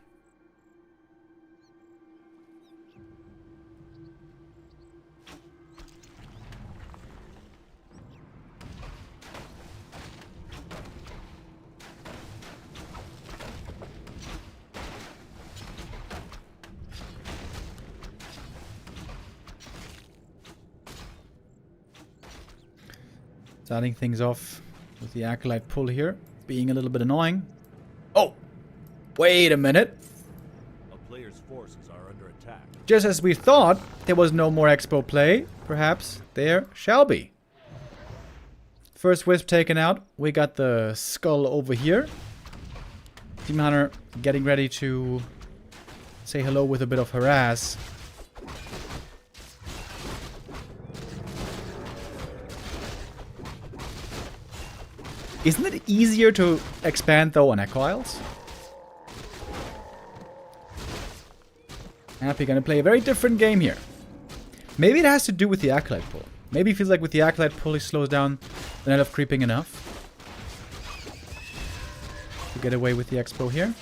Starting things off with the Acolyte pull here, being a little bit annoying. Oh! Wait a minute! A player's forces are under attack. Just as we thought there was no more Expo play, perhaps there shall be. First Wisp taken out. We got the skull over here. Demon Hunter getting ready to say hello with a bit of harass. Isn't it easier to expand, though, on Echo Isles? Happy gonna play a very different game here. Maybe it has to do with the Acolyte pull. Maybe it feels like with the Acolyte pull he slows down the Night Elf creeping enough to get away with the Expo here.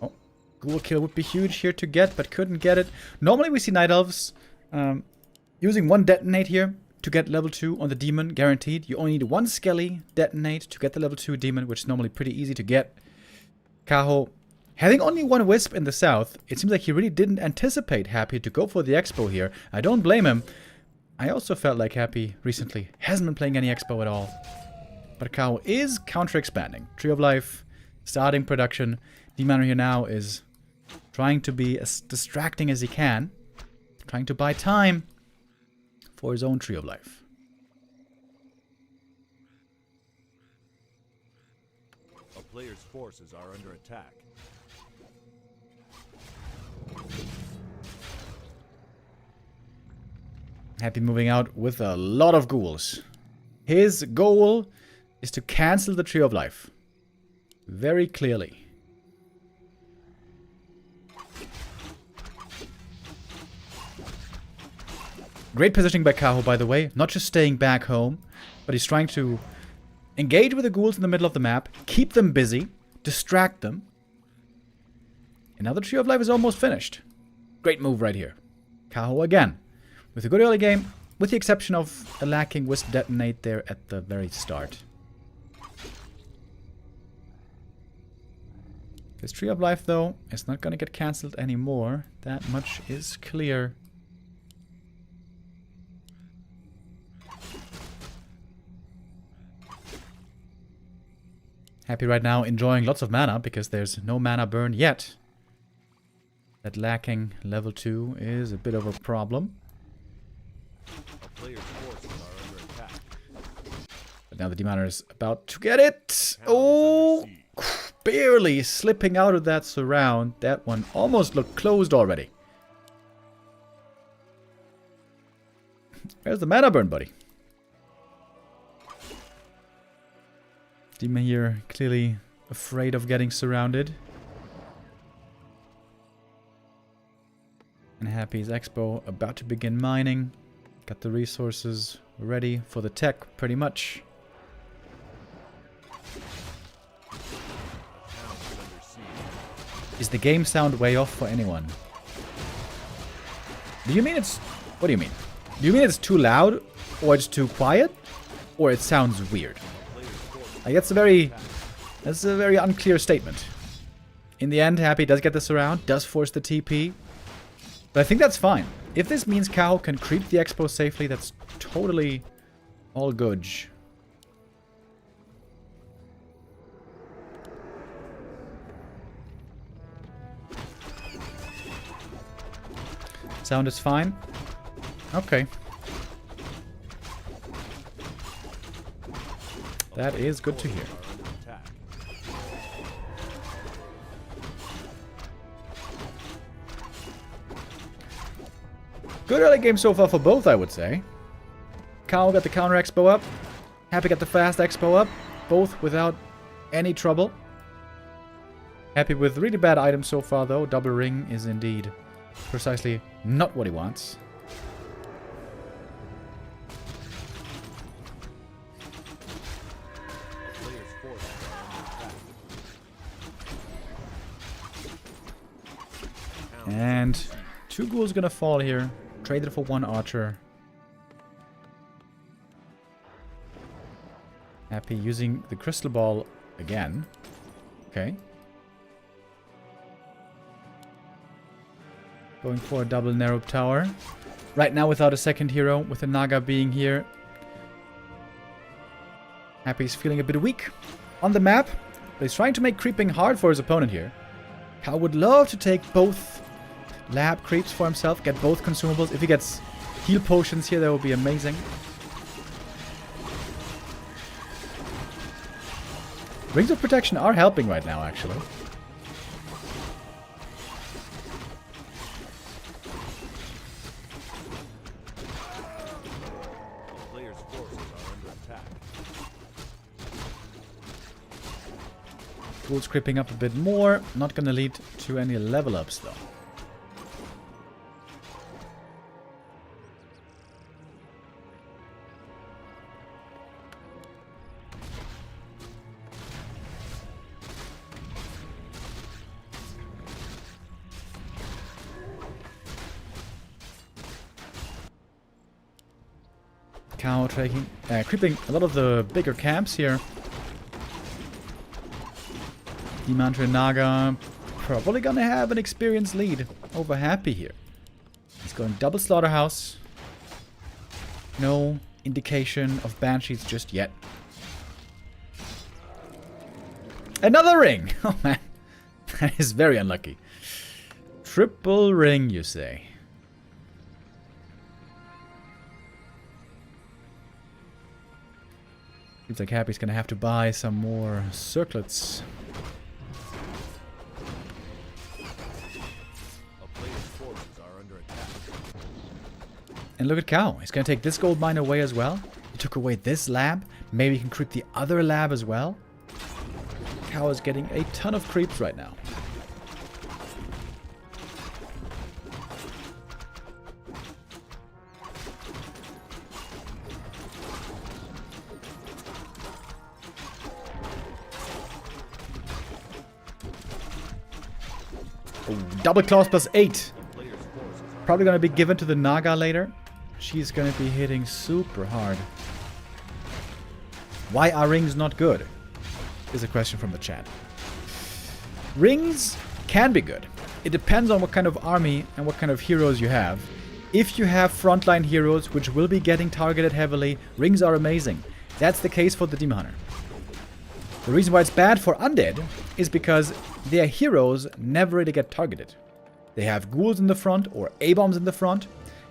Oh, Ghoul kill would be huge here to get, but couldn't get it. Normally we see Night Elves using one detonate here to get level 2 on the demon, guaranteed. You only need one Skelly detonate to get the level 2 demon, which is normally pretty easy to get. Kaho, having only one Wisp in the south, it seems like he really didn't anticipate Happy to go for the Expo here. I don't blame him. I also felt like Happy recently hasn't been playing any Expo at all. But Kaho is counter-expanding. Tree of Life, starting production. Demon here now is trying to be as distracting as he can. Trying to buy time for his own Tree of Life. A player's forces are under attack. Happy moving out with a lot of ghouls. His goal is to cancel the Tree of Life. Very clearly. Great positioning by Caho, by the way. Not just staying back home, but he's trying to engage with the ghouls in the middle of the map, keep them busy, distract them. And now the Tree of Life is almost finished. Great move right here. Caho again, with a good early game, with the exception of a lacking Wisp detonate there at the very start. This Tree of Life, though, is not going to get cancelled anymore. That much is clear. Happy right now enjoying lots of mana because there's no mana burn yet. That lacking level 2 is a bit of a problem. A player's forces are under attack. But now the Demoner is about to get it. Oh, barely slipping out of that surround. That one almost looked closed already. Where's the mana burn, buddy? Demon here clearly afraid of getting surrounded. And Happy's Expo about to begin mining. Got the resources ready for the tech, pretty much. Is the game sound way off for anyone? Do you mean it's... What do you mean? Do you mean it's too loud? Or it's too quiet? Or it sounds weird? Like, that's a very unclear statement. In the end, Happy does get this around, does force the TP. But I think that's fine. If this means Kaho can creep the Expo safely, that's totally all good. Sound is fine. Okay. That is good to hear. Good early game so far for both, I would say. Kaho got the counter expo up. Happy got the fast expo up. Both without any trouble. Happy with really bad items so far, though. Double ring is indeed precisely not what he wants. And 2 ghouls gonna fall here. Traded for 1 archer. Happy using the crystal ball again. Okay. Going for a double narrow tower. Right now without a second hero, with the Naga being here. Happy's feeling a bit weak on the map. But he's trying to make creeping hard for his opponent here. Kaho would love to take both lab creeps for himself, get both consumables. If he gets heal potions here, that would be amazing. Rings of Protection are helping right now, actually. Players' forces are under attack. Ghouls creeping up a bit more. Not going to lead to any level ups, though. Kaho creeping a lot of the bigger camps here. Demantra Naga probably gonna have an experienced lead over Happy here. He's going double slaughterhouse. No indication of banshees just yet. Another ring! Oh man, that is very unlucky. Triple ring, you say? Seems like Happy's gonna have to buy some more circlets. And look at Kaho. He's gonna take this gold mine away as well. He took away this lab. Maybe he can creep the other lab as well. Kaho is getting a ton of creeps right now. Double claws plus 8. Probably going to be given to the Naga later. She's going to be hitting super hard. Why are rings not good? Is a question from the chat. Rings can be good. It depends on what kind of army and what kind of heroes you have. If you have frontline heroes which will be getting targeted heavily, rings are amazing. That's the case for the Demon Hunter. The reason why it's bad for Undead is because their heroes never really get targeted. They have ghouls in the front or A-bombs in the front,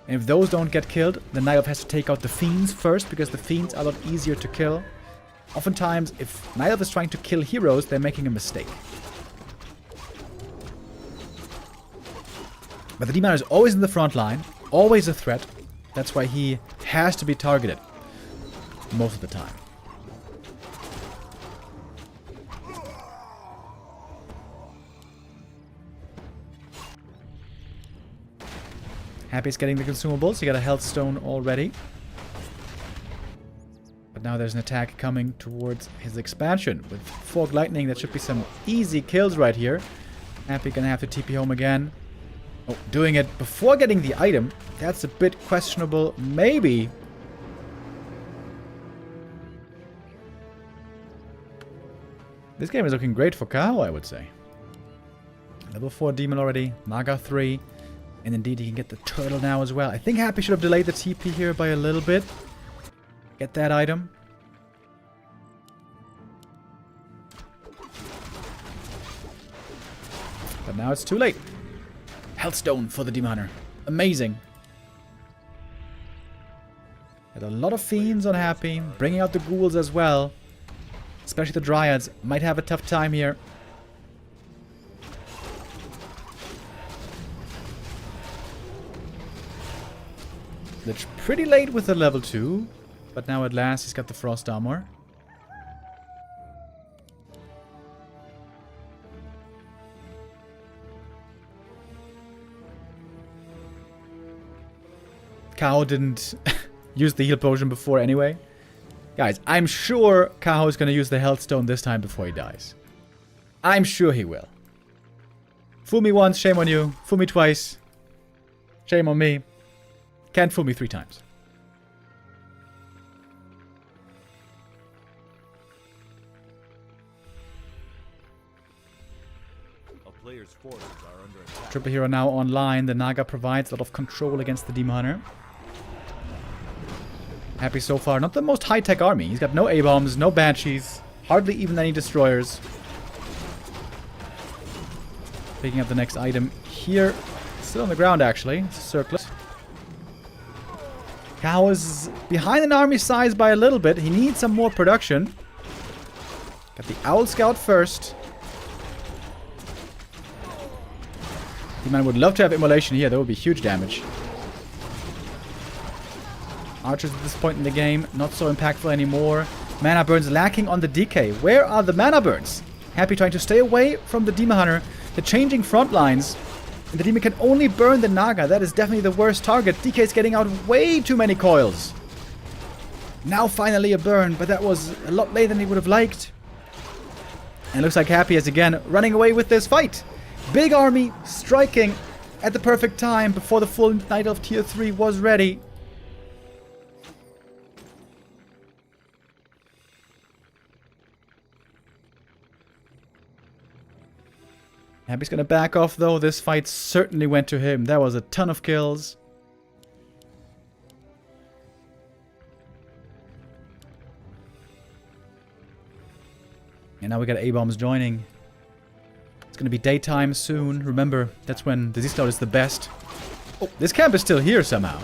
and if those don't get killed, the Night Elf has to take out the fiends first, because the fiends are a lot easier to kill. Oftentimes, if Night Elf is trying to kill heroes, they're making a mistake. But the Demon Hunter is always in the front line, always a threat. That's why he has to be targeted most of the time. Happy's getting the consumables. He got a health stone already. But now there's an attack coming towards his expansion. With Fog Lightning, that should be some easy kills right here. Happy gonna have to TP home again. Oh, doing it before getting the item. That's a bit questionable. Maybe. This game is looking great for Kaho, I would say. Level 4 demon already. Naga 3. And indeed, he can get the turtle now as well. I think Happy should have delayed the TP here by a little bit. Get that item. But now it's too late. Healthstone for the Demon Hunter. Amazing. Had a lot of fiends on Happy. Bringing out the ghouls as well. Especially the Dryads. Might have a tough time here. Lich pretty late with the level 2. But now at last he's got the frost armor. Kaho didn't use the heal potion before anyway. Guys, I'm sure Kaho is going to use the health stone this time before he dies. I'm sure he will. Fool me once, shame on you. Fool me twice, shame on me. Can't fool me 3 times. A player's forces are under attack. Triple Hero now online. The Naga provides a lot of control against the Demon Hunter. Happy so far. Not the most high-tech army. He's got no A-bombs, no Banshees, hardly even any destroyers. Picking up the next item here. Still on the ground, actually. It's a circlet. Kaho is behind an army size by a little bit. He needs some more production. Got the Owl Scout first. D-Man would love to have Immolation here. That would be huge damage. Archers at this point in the game, not so impactful anymore. Mana burns lacking on the DK. Where are the mana burns? Happy trying to stay away from the Demon Hunter. The changing front lines. And the Demon can only burn the Naga. That is definitely the worst target. DK is getting out way too many coils. Now finally a burn, but that was a lot later than he would have liked. And it looks like Happy is again running away with this fight. Big army striking at the perfect time before the full Night Elf tier 3 was ready. Happy's gonna back off though. This fight certainly went to him. There was a ton of kills. And now we got A-bombs joining. It's gonna be daytime soon. Remember, that's when Disease Cloud is the best. Oh, this camp is still here somehow.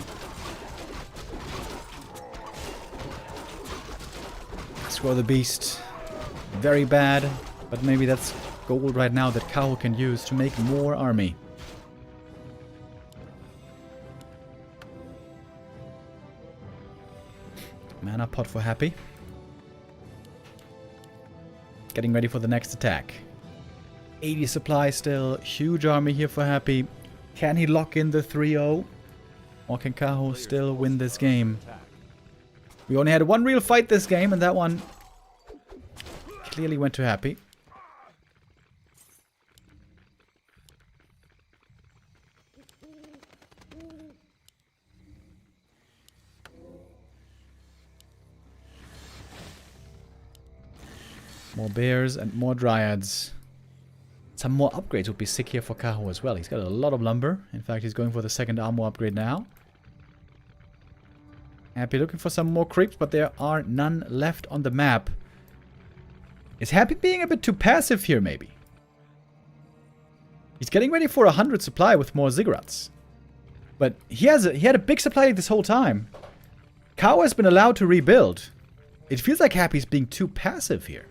Scroll the Beast. Very bad. But maybe that's gold right now that Kaho can use to make more army. Mana pot for Happy. Getting ready for the next attack. 80 supply still. Huge army here for Happy. Can he lock in the 3-0? Or can Kaho still win this game? We only had one real fight this game, and that one clearly went to Happy. More bears and more dryads. Some more upgrades would be sick here for Kaho as well. He's got a lot of lumber. In fact, he's going for the second armor upgrade now. Happy looking for some more creeps, but there are none left on the map. Is Happy being a bit too passive here, maybe? He's getting ready for 100 supply with more ziggurats. But he had a big supply this whole time. Kaho has been allowed to rebuild. It feels like Happy's being too passive here.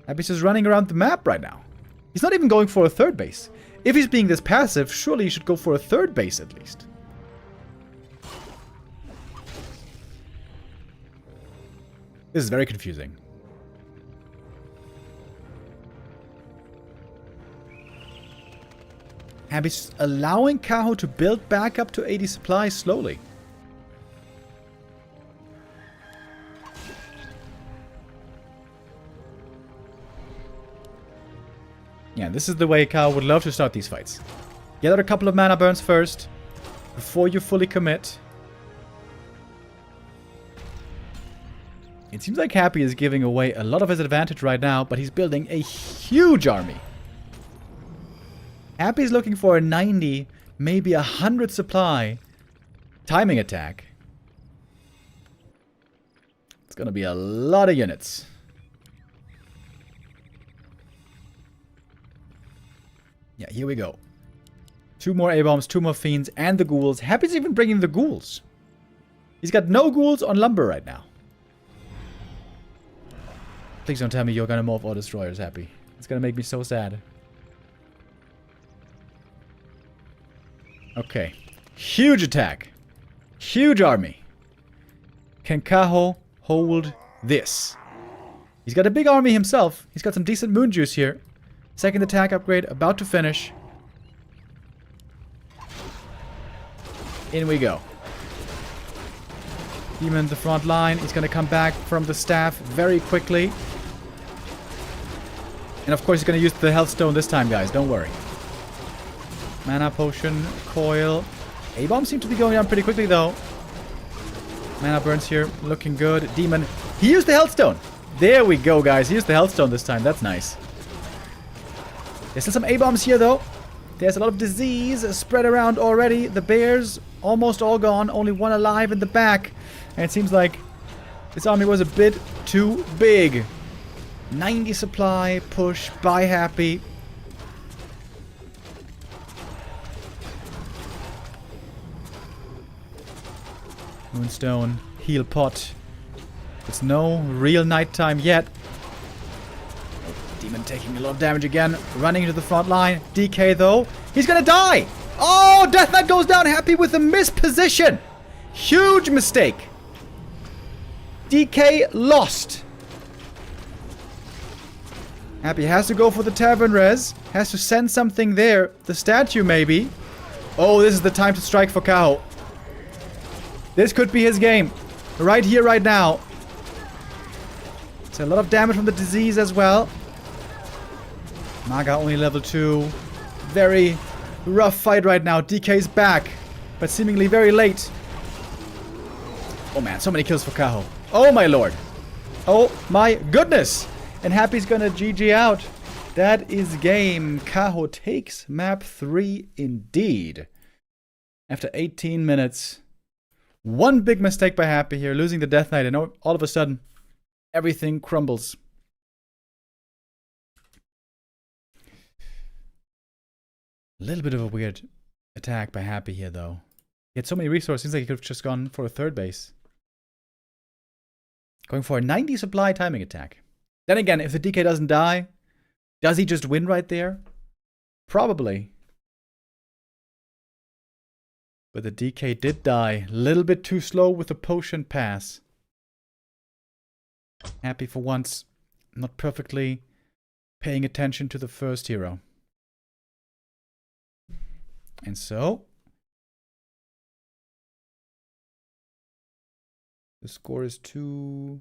Happy's just running around the map right now. He's not even going for a third base. If he's being this passive, surely he should go for a third base at least. This is very confusing. Happy's allowing Kaho to build back up to 80 supplies slowly. Yeah, this is the way Kaho would love to start these fights. Get out a couple of mana burns first, before you fully commit. It seems like Happy is giving away a lot of his advantage right now, but he's building a huge army. Happy is looking for a 90, maybe 100 supply timing attack. It's gonna be a lot of units. Yeah, here we go. 2 more A-bombs, 2 more fiends, and the ghouls. Happy's even bringing the ghouls. He's got no ghouls on lumber right now. Please don't tell me you're gonna morph all destroyers, Happy. It's gonna make me so sad. Okay. Huge attack. Huge army. Can Kaho hold this? He's got a big army himself. He's got some decent moon juice here. Second attack upgrade about to finish. In we go. Demon the front line. He's going to come back from the staff very quickly. And of course he's going to use the health stone this time, guys. Don't worry. Mana potion, coil. A-bomb seem to be going down pretty quickly, though. Mana burns here. Looking good. Demon. He used the health stone. There we go, guys. He used the health stone this time. That's nice. There's still some A-bombs here, though. There's a lot of disease spread around already. The bears almost all gone. Only one alive in the back. And it seems like this army was a bit too big. 90 supply. Push. Buy happy. Moonstone. Heal pot. It's no real nighttime yet. Demon taking a lot of damage again. Running into the front line. DK though. He's gonna die! Oh! Death Knight goes down happy with a misposition! Huge mistake! DK lost. Happy has to go for the tavern res. Has to send something there. The statue maybe. Oh, this is the time to strike for Caho. This could be his game. Right here, right now. It's a lot of damage from the disease as well. Maga only level 2. Very rough fight right now. DK's back, but seemingly very late. Oh man, so many kills for Caho. Oh my lord. Oh my goodness. And Happy's gonna GG out. That is game. Caho takes map 3 indeed. After 18 minutes. One big mistake by Happy here, losing the Death Knight, and all of a sudden, everything crumbles. A little bit of a weird attack by Happy here, though. He had so many resources, seems like he could have just gone for a third base. Going for a 90 supply timing attack. Then again, if the DK doesn't die, does he just win right there? Probably. But the DK did die. A little bit too slow with the potion pass. Happy for once. Not perfectly paying attention to the first hero. And so the score is 2-1.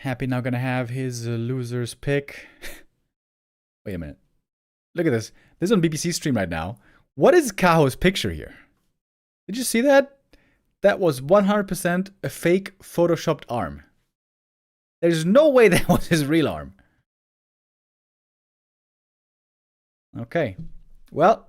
Happy now gonna have his loser's pick. Wait a minute. Look at this. This is on BBC stream right now. What is Caho's picture here? Did you see that? That was 100% a fake photoshopped arm. There's no way that was his real arm. Okay. Well,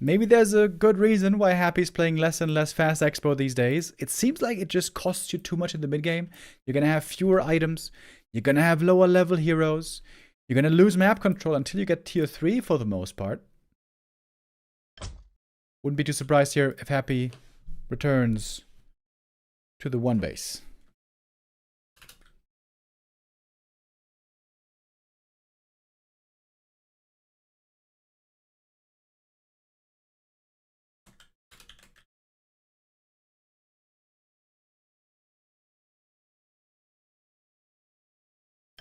maybe there's a good reason why Happy's playing less and less Fast Expo these days. It seems like it just costs you too much in the mid-game. You're going to have fewer items. You're going to have lower level heroes. You're going to lose map control until you get tier 3 for the most part. Wouldn't be too surprised here if Happy returns to the 1 base.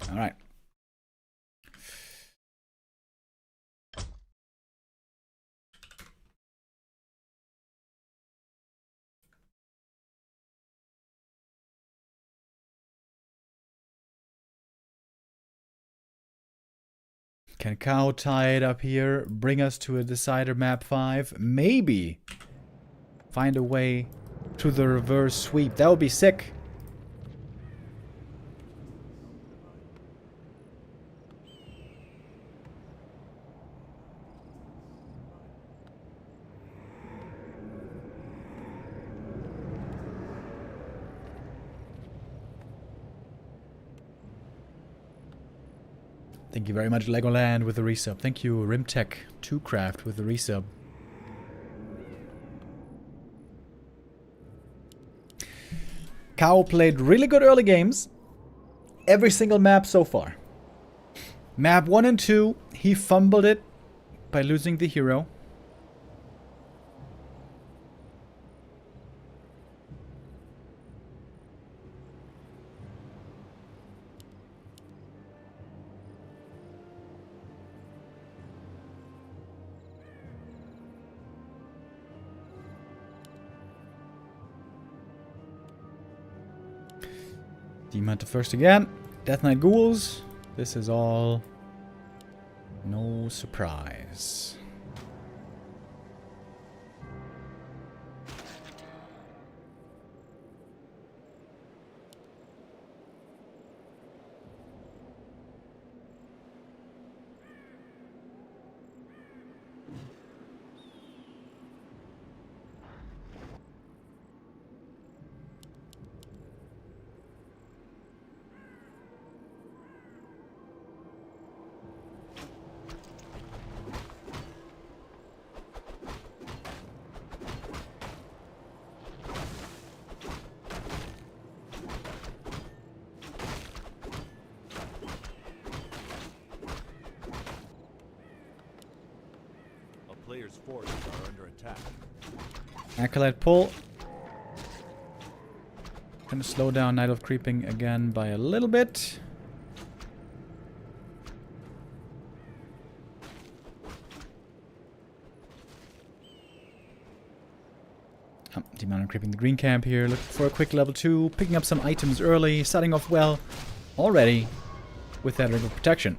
All right. Can Kaho tie it up here, bring us to a decider map 5? Maybe find a way to the reverse sweep. That would be sick. Thank you very much, Legoland, with the resub. Thank you, Rimtech2Craft, with the resub. Kaho played really good early games. Every single map so far. Map 1 and 2, he fumbled it by losing the hero. Demon Hunter first again. Death Knight Ghouls. This is all no surprise. Players' forces are under attack. Acolyte pull. Gonna slow down Night Elf creeping again by a little bit. Demon Hunter creeping the green camp here. Looking for a quick level 2. Picking up some items early. Starting off well already with that ring of protection.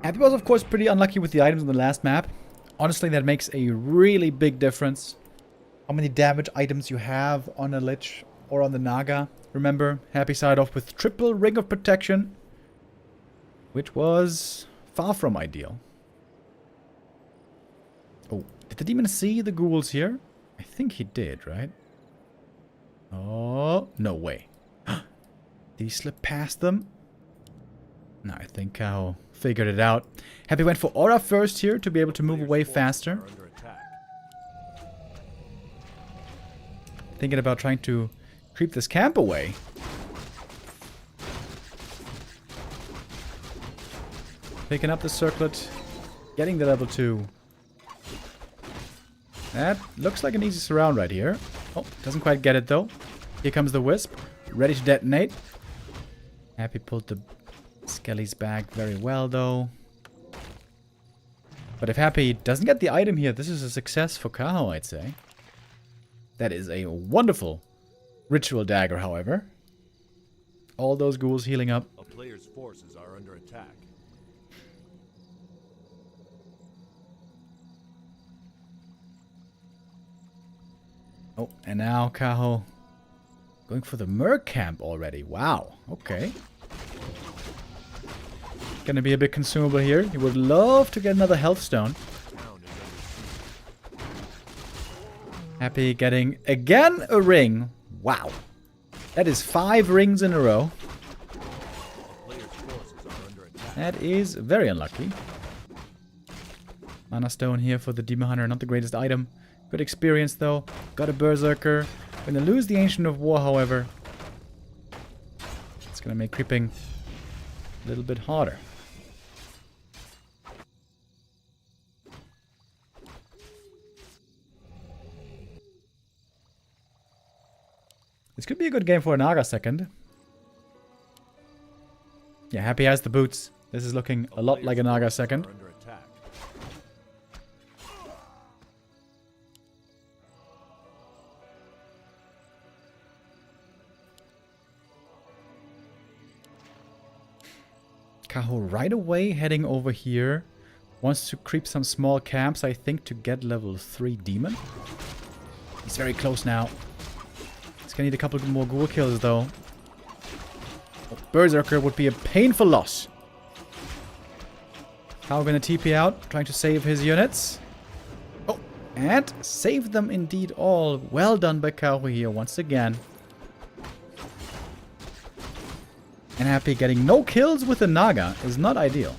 Happy was, of course, pretty unlucky with the items on the last map. Honestly, that makes a really big difference. How many damage items you have on a Lich or on the Naga. Remember, Happy started off with triple Ring of Protection, which was far from ideal. Oh, did the demon see the ghouls here? I think he did, right? Oh, no way. Did he slip past them? No, I think Kaho figured it out. Happy went for Aura first here to be able to move away faster. Thinking about trying to creep this camp away. Picking up the circlet. Getting the level 2. That looks like an easy surround right here. Oh, doesn't quite get it though. Here comes the Wisp. Ready to detonate. Happy pulled the Skelly's back very well though. But if Happy doesn't get the item here, this is a success for Kaho, I'd say. That is a wonderful ritual dagger, however. All those ghouls healing up. A player's forces are under attack. Oh, and now Kaho going for the Merc camp already. Wow, okay. Gonna be a bit consumable here. He would love to get another health stone. Happy getting again a ring. Wow. That is 5 rings in a row. That is very unlucky. Mana stone here for the Demon Hunter. Not the greatest item. Good experience though. Got a Berserker. Gonna lose the Ancient of War, however. It's gonna make creeping a little bit harder. This could be a good game for a Naga second. Yeah, Happy has the boots. This is looking a lot like a Naga second. Kaho right away heading over here. Wants to creep some small camps, I think, to get level 3 demon. He's very close now. He's gonna need a couple more ghoul kills though. Oh, Berserker would be a painful loss. Kaho gonna TP out, trying to save his units. Oh, and save them indeed all. Well done by Kaho here once again. And Happy getting no kills with the Naga is not ideal.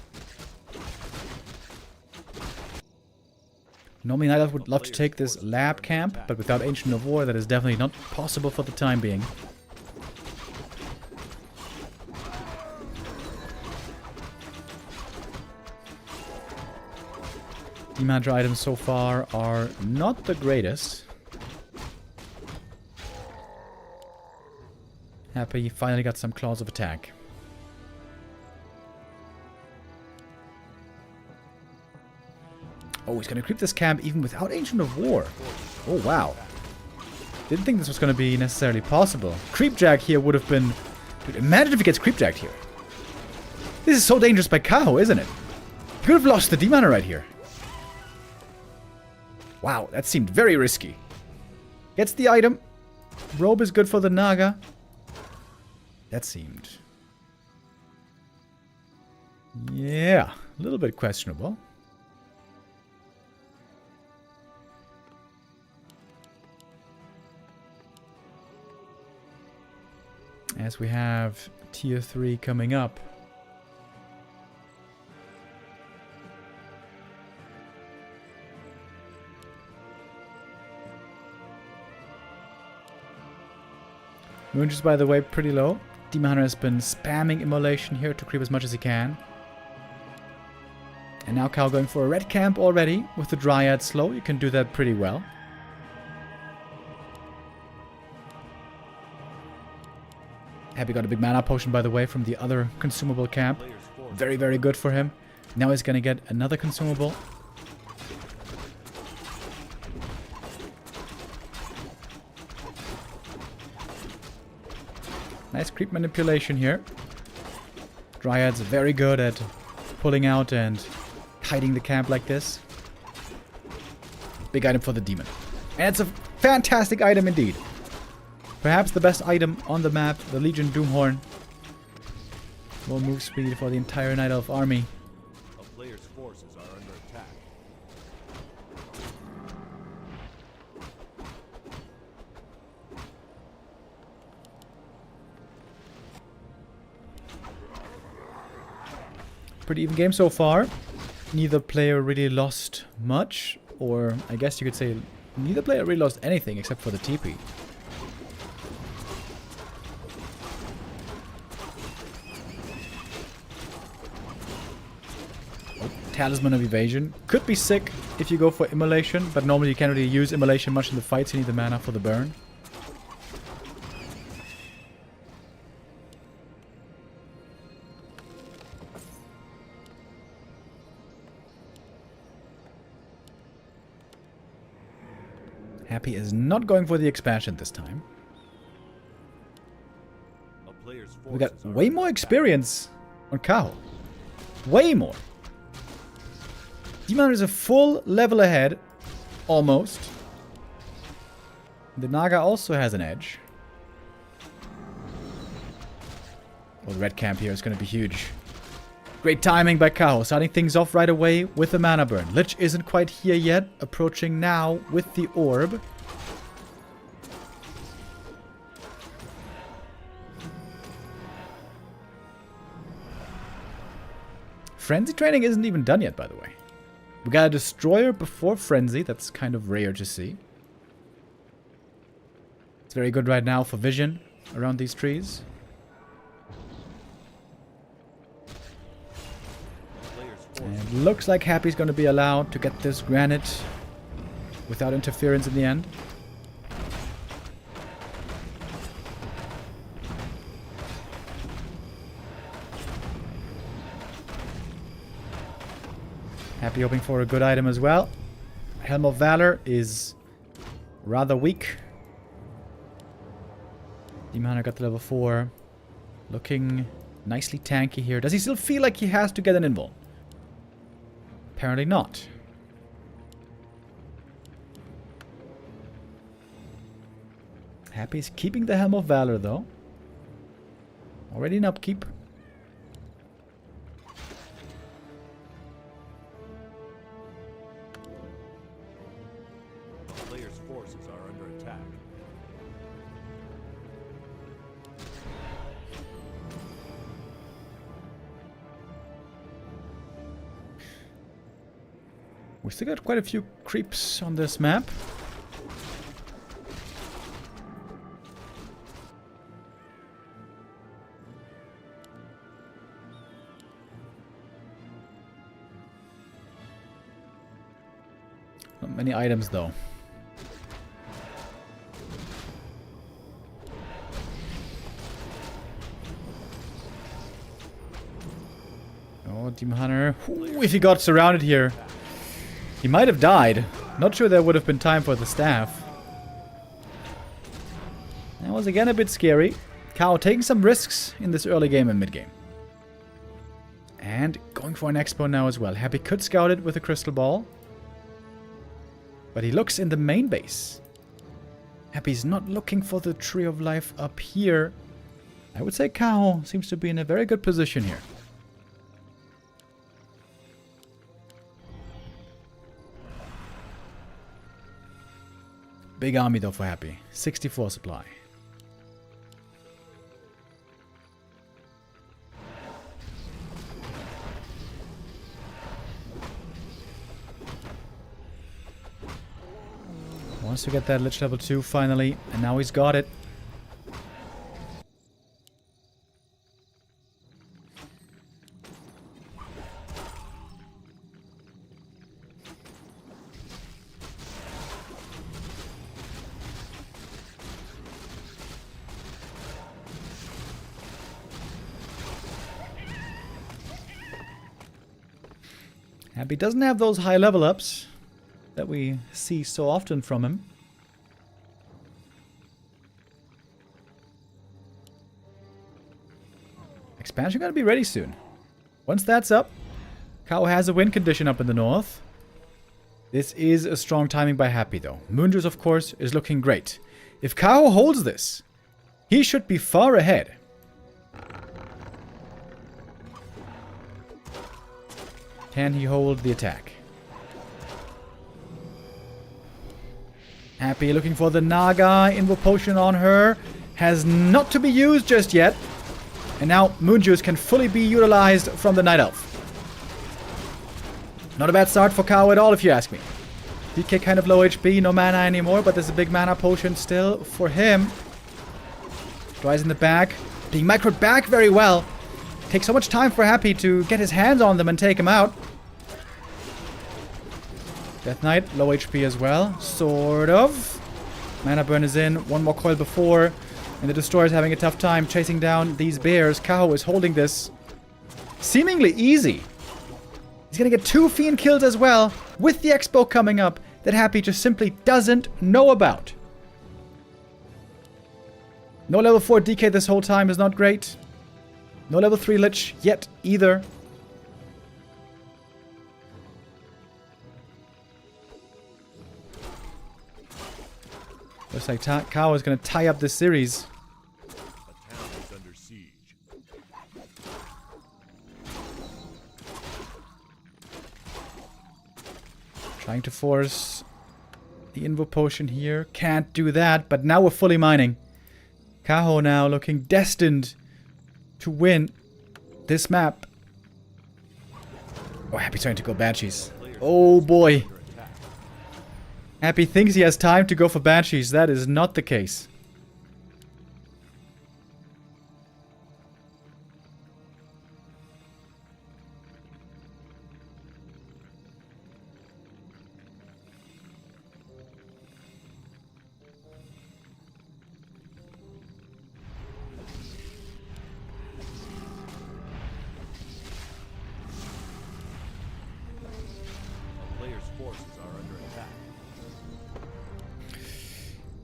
Normally Night Elf would love to take this lab camp, but without Ancient of War that is definitely not possible for the time being. Demandra items so far are not the greatest. Happy finally got some claws of attack. Oh, he's gonna creep this camp even without Ancient of War. Oh, wow. Didn't think this was gonna be necessarily possible. Creepjack here would have been... Dude, imagine if he gets creepjacked here. This is so dangerous by Caho, isn't it? He could have lost the D-Mana right here. Wow, that seemed very risky. Gets the item. Robe is good for the Naga. That seemed... Yeah, a little bit questionable. As we have tier 3 coming up. Moon's, by the way, pretty low. Demon Hunter has been spamming Immolation here to creep as much as he can. And now Cal going for a red camp already. With the Dryad slow, you can do that pretty well. Happy got a big mana potion, by the way, from the other consumable camp. Very, very good for him. Now he's going to get another consumable. Nice creep manipulation here. Dryad's very good at pulling out and hiding the camp like this. Big item for the demon. And it's a fantastic item indeed. Perhaps the best item on the map, the Legion Doomhorn. More move speed for the entire Night Elf army. A player's forces are under attack. Pretty even game so far. Neither player really lost much. Or I guess you could say neither player really lost anything except for the TP. Talisman of Evasion. Could be sick if you go for Immolation, but normally you can't really use Immolation much in the fights. You need the mana for the burn. Happy is not going for the expansion this time. We got way more experience on Kaho. Way more. Demon is a full level ahead. Almost. The Naga also has an edge. Well, the red camp here is going to be huge. Great timing by Kaho, starting things off right away with the mana burn. Lich isn't quite here yet, approaching now with the orb. Frenzy training isn't even done yet, by the way. We got a Destroyer before Frenzy. That's kind of rare to see. It's very good right now for vision around these trees. And looks like Happy's going to be allowed to get this granite without interference in the end. Happy hoping for a good item as well. Helm of Valor is rather weak. Demon Hunter got the level 4. Looking nicely tanky here. Does he still feel like he has to get an invul? Apparently not. Happy's keeping the Helm of Valor though. Already in upkeep. A player's forces are under attack. We still got quite a few creeps on this map. Not many items though. Oh, Demon Hunter. Ooh, if he got surrounded here. He might have died. Not sure there would have been time for the staff. That was again a bit scary. Kaho taking some risks in this early game and mid game. And going for an expo now as well. Happy could scout it with a crystal ball. But he looks in the main base. Happy's not looking for the Tree of Life up here. I would say Kaho seems to be in a very good position here. Big army though for Happy. 64 supply. Wants to get that Lich level 2 finally, and now he's got it. Happy doesn't have those high level ups that we see so often from him. Expansion gotta be ready soon. Once that's up, Kaho has a win condition up in the north. This is a strong timing by Happy though. Moonjuice, of course, is looking great. If Kaho holds this, he should be far ahead. Can he hold the attack? Happy looking for the Naga. Invo Potion on her. Has not to be used just yet. And now Moonjuice can fully be utilized from the Night Elf. Not a bad start for Kaho at all, if you ask me. DK kind of low HP, no mana anymore, but there's a big mana potion still for him. Dries in the back. Being microed back very well. Takes so much time for Happy to get his hands on them and take him out. Death Knight, low HP as well. Sort of. Mana burn is in. One more coil before. And the Destroyer's having a tough time chasing down these bears. Kaho is holding this seemingly easy. He's going to get 2 Fiend kills as well with the Expo coming up that Happy just simply doesn't know about. No level 4 DK this whole time is not great. No level 3 Lich yet either. Looks like Kaho is going to tie up this series. A town is under siege. Trying to force the Invo Potion here. Can't do that, but now we're fully mining. Kaho now looking destined to win this map. Oh, Happy trying to go Banshees. Oh boy. Happy thinks he has time to go for Banshees. That is not the case.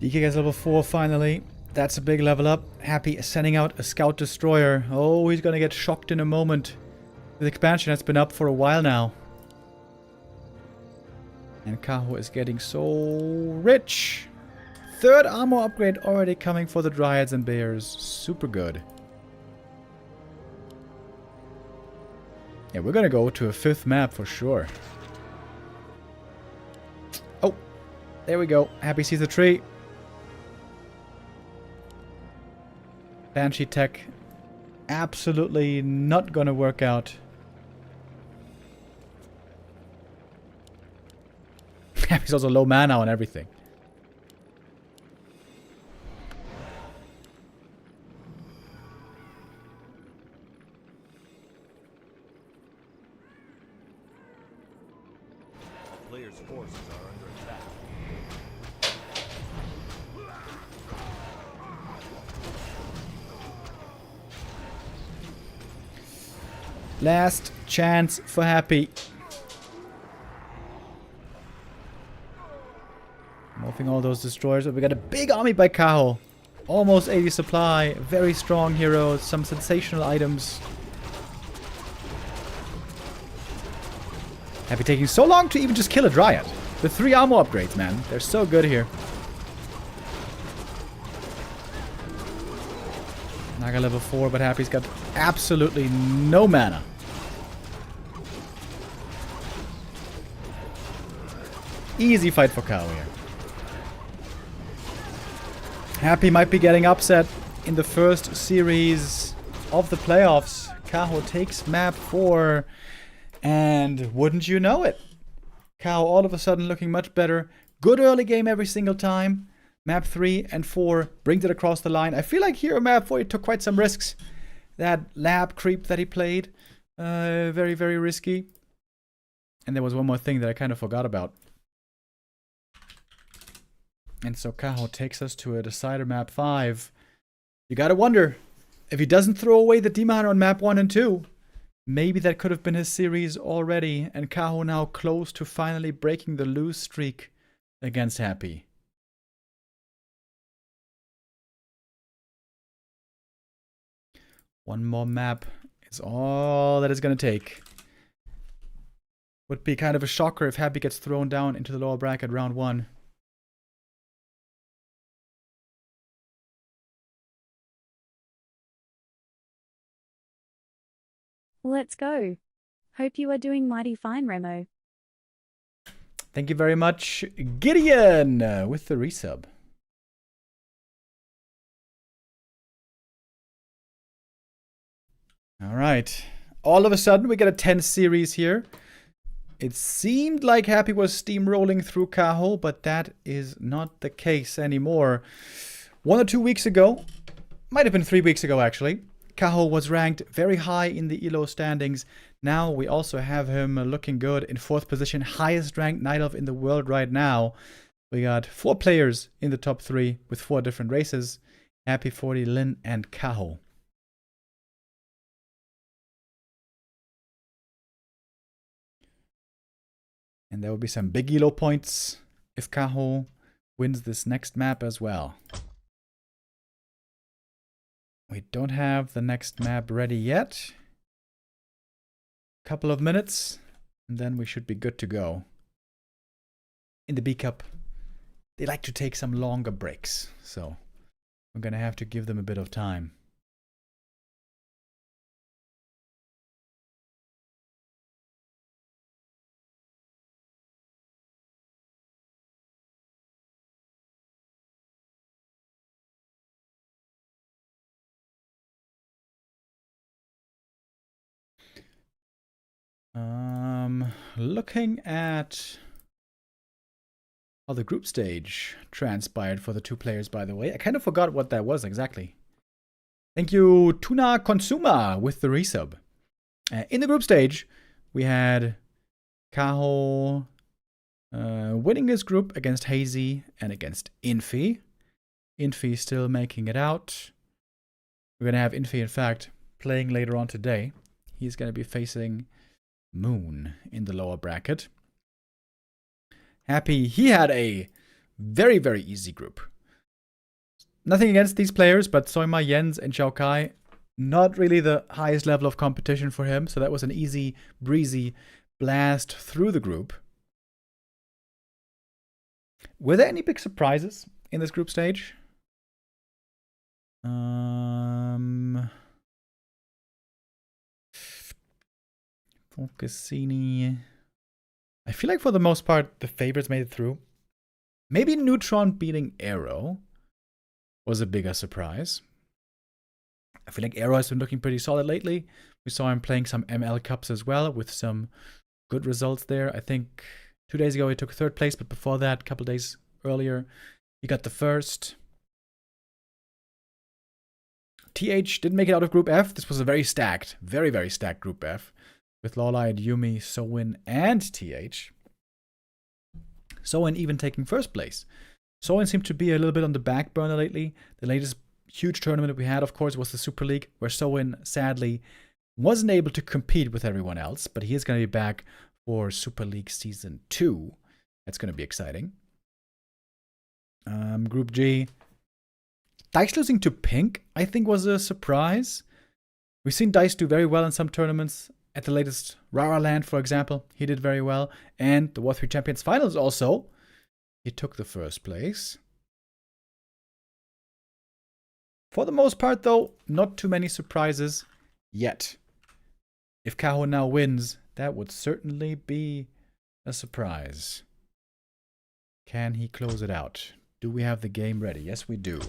DK gets level 4 finally. That's a big level up. Happy sending out a Scout Destroyer. Oh, he's gonna get shocked in a moment. The expansion has been up for a while now. And Kaho is getting so rich. 3rd armor upgrade already coming for the Dryads and Bears. Super good. Yeah, we're gonna go to a 5th map for sure. Oh, there we go. Happy sees the tree. Banshee tech. Absolutely not gonna work out. He's also low mana on everything. Players' forces are under attack. Last chance for Happy. Morphing all those destroyers. But we got a big army by Kaho. Almost 80 supply. Very strong heroes. Some sensational items. Happy taking so long to even just kill a Dryad. The 3 armor upgrades, man. They're so good here. Naga level 4, but Happy's got absolutely no mana. Easy fight for Kaho here. Happy might be getting upset in the first series of the playoffs. Kaho takes map 4. And wouldn't you know it? Kaho all of a sudden looking much better. Good early game every single time. Map 3 and 4 brings it across the line. I feel like here in map 4 he took quite some risks. That lab creep that he played. Very, very risky. And there was one more thing that I kind of forgot about. And so Kaho takes us to a decider map 5. You gotta wonder, if he doesn't throw away the Demon Hunter on map 1 and 2, maybe that could have been his series already, and Kaho now close to finally breaking the lose streak against Happy. One more map is all that it's gonna take. Would be kind of a shocker if Happy gets thrown down into the lower bracket round 1. Let's go. Hope you are doing mighty fine, Remo. Thank you very much, Gideon, with the resub. All right. All of a sudden, we get a 10 series here. It seemed like Happy was steamrolling through Kaho, but that is not the case anymore. 1 or 2 weeks ago, might have been 3 weeks ago actually, Kaho was ranked very high in the ELO standings. Now we also have him looking good in 4th position, highest ranked Night Elf in the world right now. We got 4 players in the top 3 with 4 different races. Happy 40, Lin, and Kaho. And there will be some big ELO points if Kaho wins this next map as well. We don't have the next map ready yet. Couple of minutes, and then we should be good to go. In the B Cup, they like to take some longer breaks, so we're gonna have to give them a bit of time. Looking at how the group stage transpired for the 2 players, by the way. I kind of forgot what that was exactly. Thank you, Tuna Consuma, with the resub. In the group stage, we had Kaho winning this group against Hazy and against Infy. Infy still making it out. We're going to have Infy, in fact, playing later on today. He's going to be facing Moon in the lower bracket. Happy, he had a very, very easy group. Nothing against these players, but Soima, Jens, and Xiao Kai, not really the highest level of competition for him, so that was an easy, breezy blast through the group. Were there any big surprises in this group stage? Focusini. I feel like for the most part, the favorites made it through. Maybe Neutron beating Arrow was a bigger surprise. I feel like Arrow has been looking pretty solid lately. We saw him playing some ML Cups as well with some good results there. I think 2 days ago he took 3rd place, but before that, a couple days earlier, he got the 1st. TH didn't make it out of Group F. This was a very stacked, very, very stacked Group F with Lawlight, Yumi, Sowin, and TH. Sowin even taking 1st place. Sowin seemed to be a little bit on the back burner lately. The latest huge tournament that we had, of course, was the Super League, where Sowin sadly wasn't able to compete with everyone else, but he is going to be back for Super League Season 2. That's going to be exciting. Group G. Dice losing to Pink, I think, was a surprise. We've seen Dice do very well in some tournaments. At the latest Rara Land, for example, he did very well. And the War 3 Champions Finals also. He took the 1st place. For the most part, though, not too many surprises yet. If Kaho now wins, that would certainly be a surprise. Can he close it out? Do we have the game ready? Yes, we do.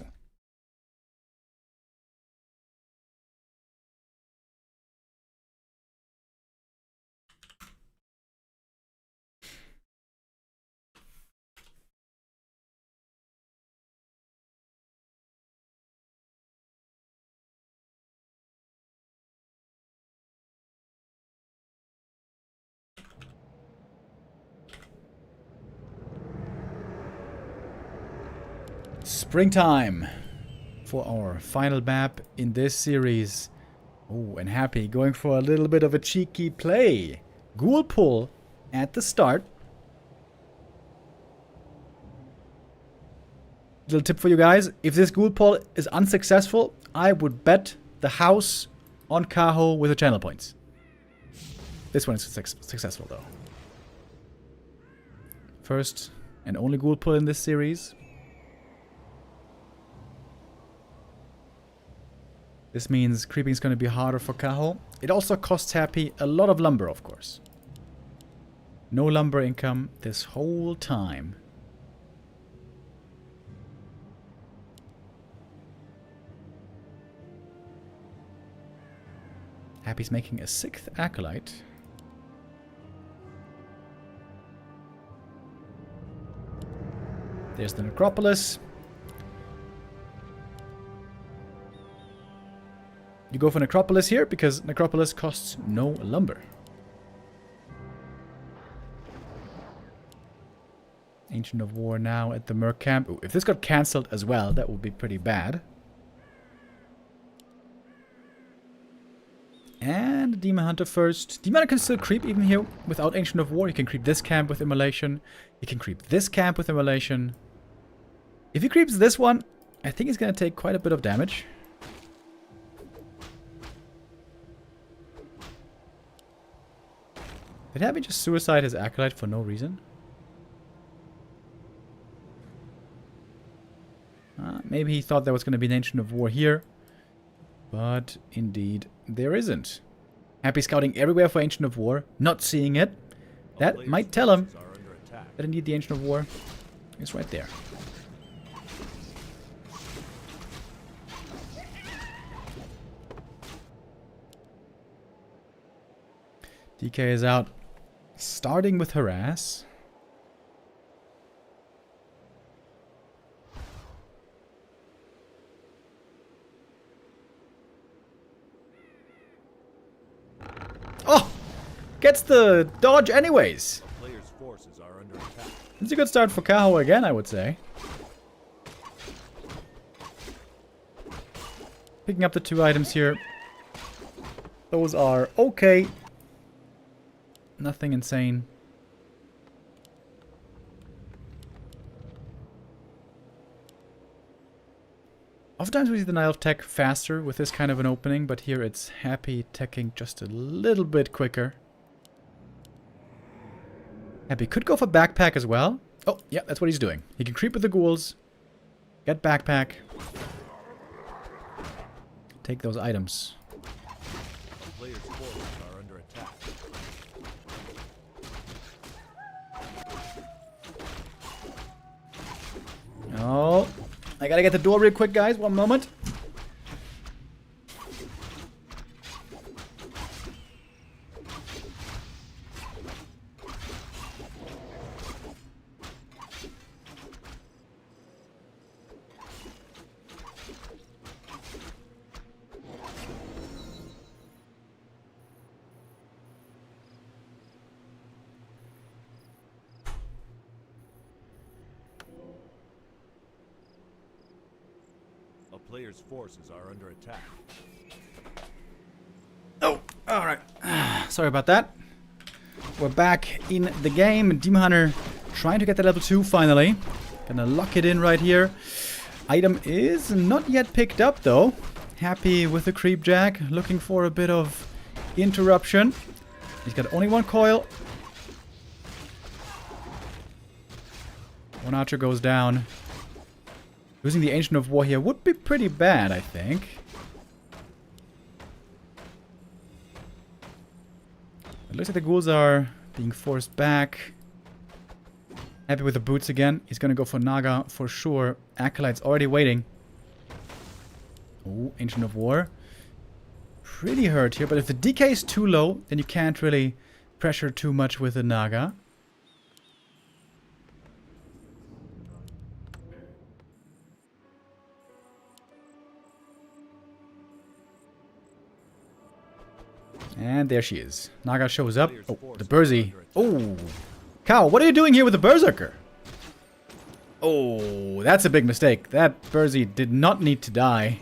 Springtime for our final map in this series. Oh, and Happy going for a little bit of a cheeky play. Ghoul pull at the start. Little tip for you guys. If this Ghoul pull is unsuccessful, I would bet the house on Caho with the channel points. This one is successful though. First and only Ghoul pull in this series. This means creeping is going to be harder for Caho. It also costs Happy a lot of lumber, of course. No lumber income this whole time. Happy's making a 6th Acolyte. There's the Necropolis. You go for Necropolis here because Necropolis costs no lumber. Ancient of War now at the Merc camp. Ooh, if this got cancelled as well, that would be pretty bad. And Demon Hunter first. Demon Hunter can still creep even here without Ancient of War. You can creep this camp with Immolation. You can creep this camp with Immolation. If he creeps this one, I think he's going to take quite a bit of damage. Did Happy just suicide his Acolyte for no reason? Maybe he thought there was going to be an Ancient of War here. But indeed, there isn't. Happy scouting everywhere for Ancient of War, not seeing it. That might tell him that indeed the Ancient of War is right there. DK is out. Starting with Harass. Oh! Gets the dodge anyways. Players' forces are under attack. It's a good start for Kaho again, I would say. Picking up the 2 items here. Those are okay. Nothing insane. Oftentimes we see the Night Elf tech faster with this kind of an opening, but here it's Happy teching just a little bit quicker. Happy could go for backpack as well. Oh, yeah, that's what he's doing. He can creep with the ghouls, get backpack, take those items. Players' forces are under attack. gotta get the door real quick, guys. One moment. A player's forces are under attack. Oh, alright. Sorry about that. We're back in the game. Demon Hunter trying to get the level 2 finally. Gonna lock it in right here. Item is not yet picked up though. Happy with the creep jack. Looking for a bit of interruption. He's got only one coil. One archer goes down. Losing the Ancient of War here would be pretty bad, I think. It looks like the ghouls are being forced back. Happy with the boots again. He's gonna go for Naga for sure. Acolyte's already waiting. Oh, Ancient of War. Pretty hurt here, but if the DK is too low, then you can't really pressure too much with the Naga. And there she is. Naga shows up. Oh, the Burzy. Oh. Cow, what are you doing here with the Berserker? Oh, that's a big mistake. That Burzy did not need to die.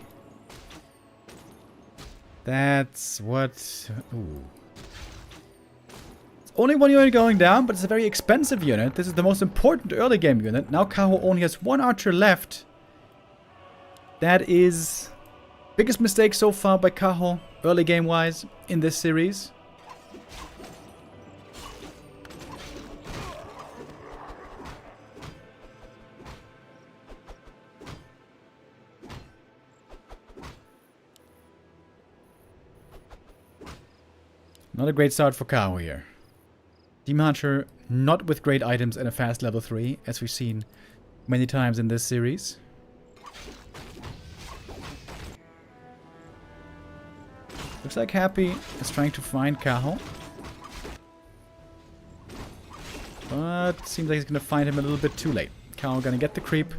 That's what... Ooh. It's only one unit going down, but it's a very expensive unit. This is the most important early game unit. Now Kaho only has one archer left. That is... biggest mistake so far by Kaho, early game-wise, in this series. Not a great start for Kaho here. Demon Hunter not with great items and a fast level 3, as we've seen many times in this series. Looks like Happy is trying to find Kaho. But seems like he's gonna find him a little bit too late. Kaho gonna get the creep,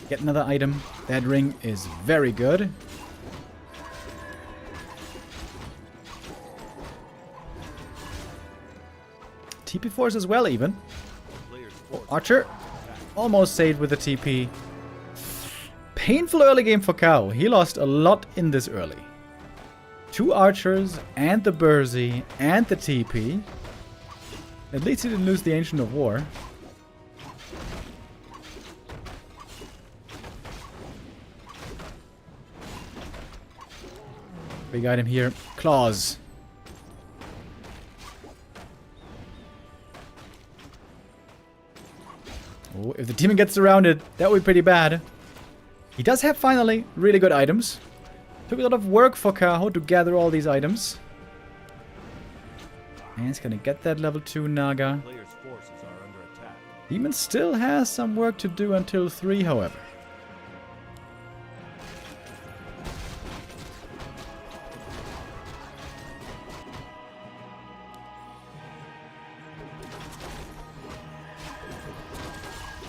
get another item. That ring is very good. TP force as well even. Oh, Archer almost saved with the TP. Painful early game for Kaho. He lost a lot in this early. 2 archers, and the Burzy, and the TP. At least he didn't lose the Ancient of War. Big item here. Claws. Oh, if the demon gets surrounded, that would be pretty bad. He does have, finally, really good items. Took a lot of work for Kaho to gather all these items. And he's gonna get that level 2 Naga. Demon still has some work to do until 3, however.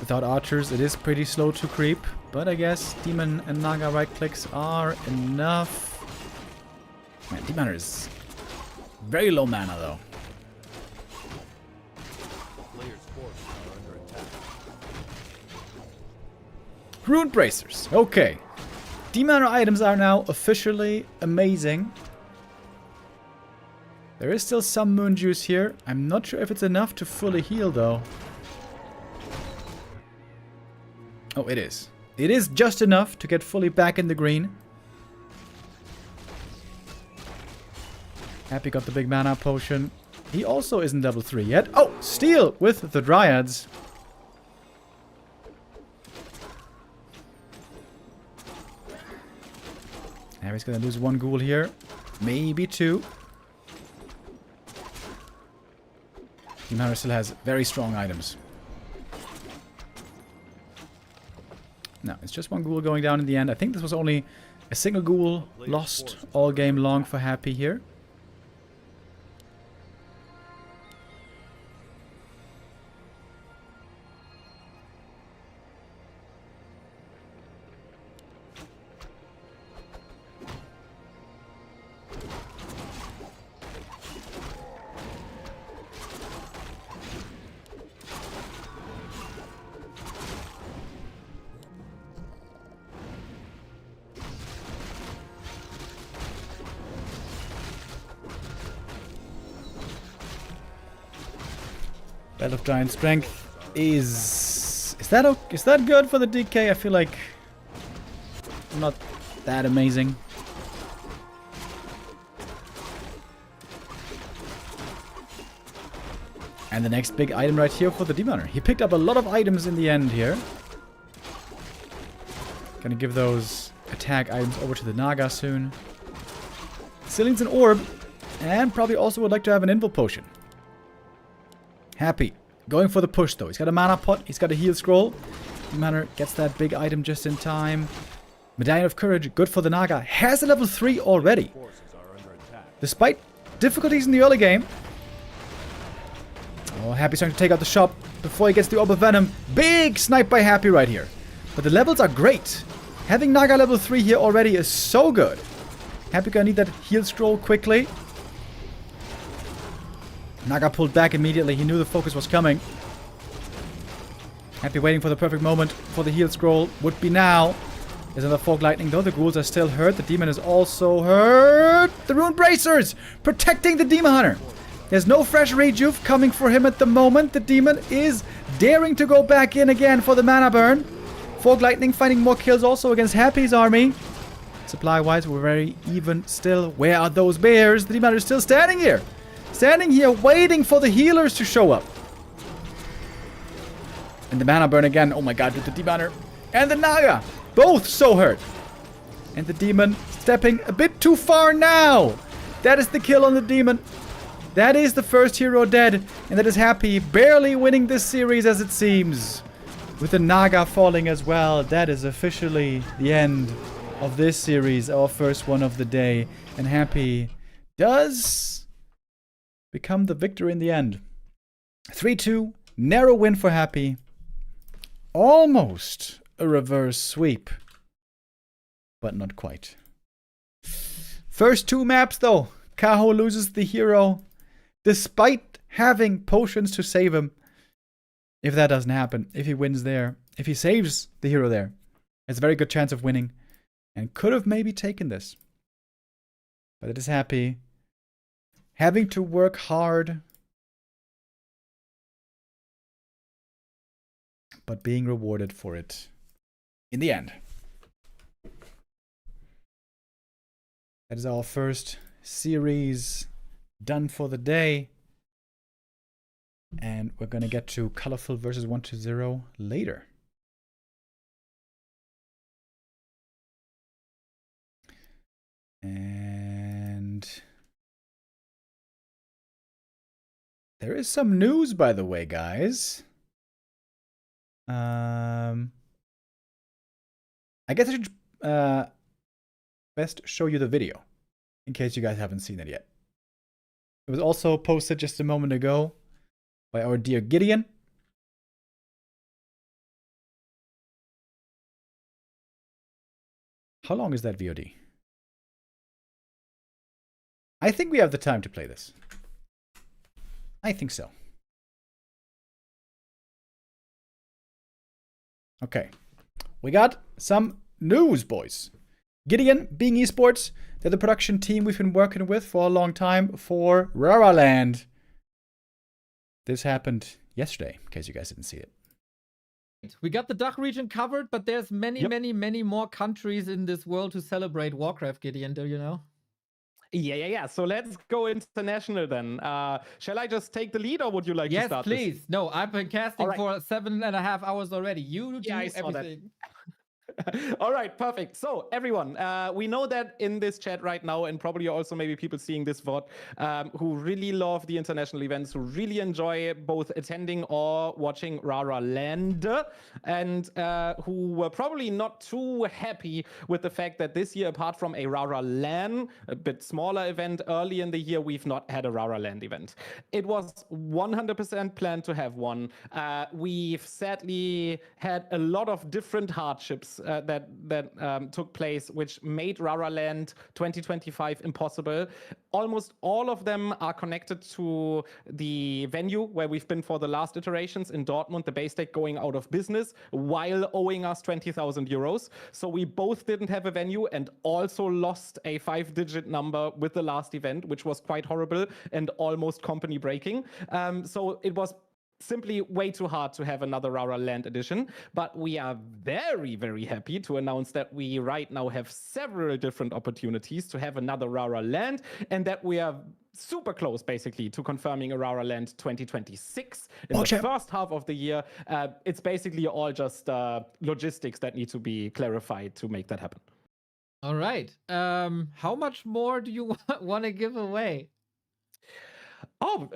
Without archers, it is pretty slow to creep. But I guess Demon and Naga right clicks are enough. Man, Demon Hunter is very low mana though. Rune Bracers. Okay. Demon Hunter items are now officially amazing. There is still some moon juice here. I'm not sure if it's enough to fully heal though. Oh, it is. It is just enough to get fully back in the green. Happy got the big mana potion. He also isn't level 3 yet. Oh, steal with the Dryads. Happy's gonna lose 1 ghoul here. Maybe 2. Demon Hunter still has very strong items. No, it's just one ghoul going down in the end. I think this was only a single ghoul lost all game long for Happy here. Battle of Giant Strength is that good for the DK? I feel like not that amazing. And the next big item right here for the Demoner. He picked up a lot of items in the end here. Gonna give those attack items over to the Naga soon. Still needs an orb, and probably also would like to have an Invul Potion. Happy. Going for the push though. He's got a mana pot. He's got a heal scroll. Demoner gets that big item just in time. Medallion of Courage. Good for the Naga. Has a level 3 already. Despite difficulties in the early game. Oh, Happy's trying to take out the shop before he gets the Orb of Venom. Big snipe by Happy right here. But the levels are great. Having Naga level 3 here already is so good. Happy gonna need that heal scroll quickly. Naga pulled back immediately. He knew the focus was coming. Happy waiting for the perfect moment for the heal scroll. Would be now. There's another Fog Lightning though. The ghouls are still hurt. The demon is also hurt. The Rune Bracers protecting the Demon Hunter. There's no fresh rejuve coming for him at the moment. The demon is daring to go back in again for the mana burn. Fog Lightning finding more kills also against Happy's army. Supply-wise, we're very even still. Where are those bears? The demon is still standing here. Standing here waiting for the healers to show up. And the mana burn again. Oh my god, with the Demoner and the Naga. Both so hurt. And the demon stepping a bit too far now. That is the kill on the demon. That is the first hero dead. And that is Happy barely winning this series as it seems. With the Naga falling as well. That is officially the end of this series. Our first one of the day. And Happy does become the victor in the end. 3-2. Narrow win for Happy. Almost a reverse sweep. But not quite. First 2 maps though. Kaho loses the hero. Despite having potions to save him. If that doesn't happen. If he wins there. If he saves the hero there. Has a very good chance of winning. And could have maybe taken this. But it is Happy. Having to work hard. But being rewarded for it. In the end. That is our first series done for the day. And we're going to get to Colorful versus 1-0 later. And there is some news, by the way, guys. I guess I should best show you the video, in case you guys haven't seen it yet. It was also posted just a moment ago by our dear Gideon. How long is that VOD? I think we have the time to play this. I think so. Okay. We got some news, boys. Gideon, being esports, they're the production team we've been working with for a long time for Raraland. This happened yesterday, in case you guys didn't see it. We got the DACH region covered, but there's many more countries in this world to celebrate Warcraft, Gideon, do you know? Yeah. So let's go international then. Shall I just take the lead, or would you like to start? Yes, please. No, I've been casting for 7.5 hours already. You do everything. All right, perfect. So everyone, we know that in this chat right now, and probably also maybe people seeing this VOD, who really love the international events, who really enjoy both attending or watching Rara Land, and who were probably not too happy with the fact that this year, apart from a Rara LAN, a bit smaller event early in the year, we've not had a Rara Land event. It was 100% planned to have one. We've sadly had a lot of different hardships that took place, which made Rara Land 2025 impossible. Almost all of them are connected to the venue where we've been for the last iterations in Dortmund, the base state going out of business while owing us 20,000 euros. So we both didn't have a venue and also lost a 5-digit number with the last event, which was quite horrible and almost company breaking. So it was simply way too hard to have another Rara Land edition, but we are very, very happy to announce that we right now have several different opportunities to have another Rara Land, and that we are super close basically to confirming a Rara Land 2026 in the first half of the year. It's basically all just logistics that need to be clarified to make that happen. All right. How much more do you want to give away? Oh,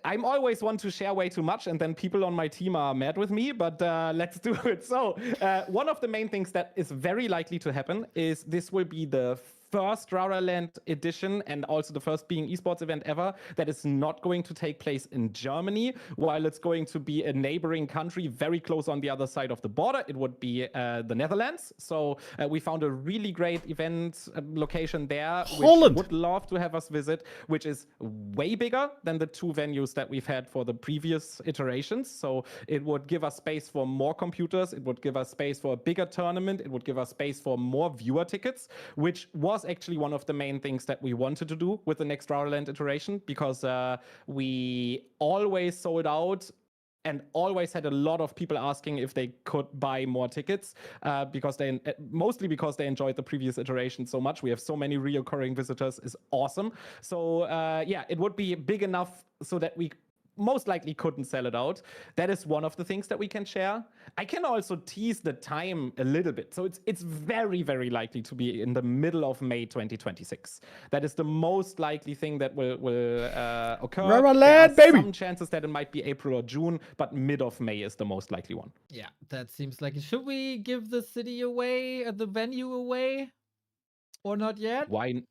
I'm always one to share way too much, and then people on my team are mad with me, but let's do it. So one of the main things that is very likely to happen is this will be the first Rara Land edition, and also the first being esports event ever, that is not going to take place in Germany, while it's going to be a neighboring country very close on the other side of the border. It would be the Netherlands. So we found a really great event location there, Holland, which would love to have us visit, which is way bigger than the 2 venues that we've had for the previous iterations. So it would give us space for more computers. It would give us space for a bigger tournament. It would give us space for more viewer tickets, which was actually one of the main things that we wanted to do with the next Rara Land iteration, because we always sold out and always had a lot of people asking if they could buy more tickets, mostly because they enjoyed the previous iteration so much. We have so many reoccurring visitors, is awesome. So yeah, it would be big enough so that we most likely couldn't sell it out. That is one of the things that we can share. I can also tease the time a little bit. So it's very, very likely to be in the middle of May 2026. That is the most likely thing that will occur. Rara Land, baby! Some chances that it might be April or June, but mid of May is the most likely one. Yeah, that seems like it. Should we give the city away, the venue away? Or not yet? Why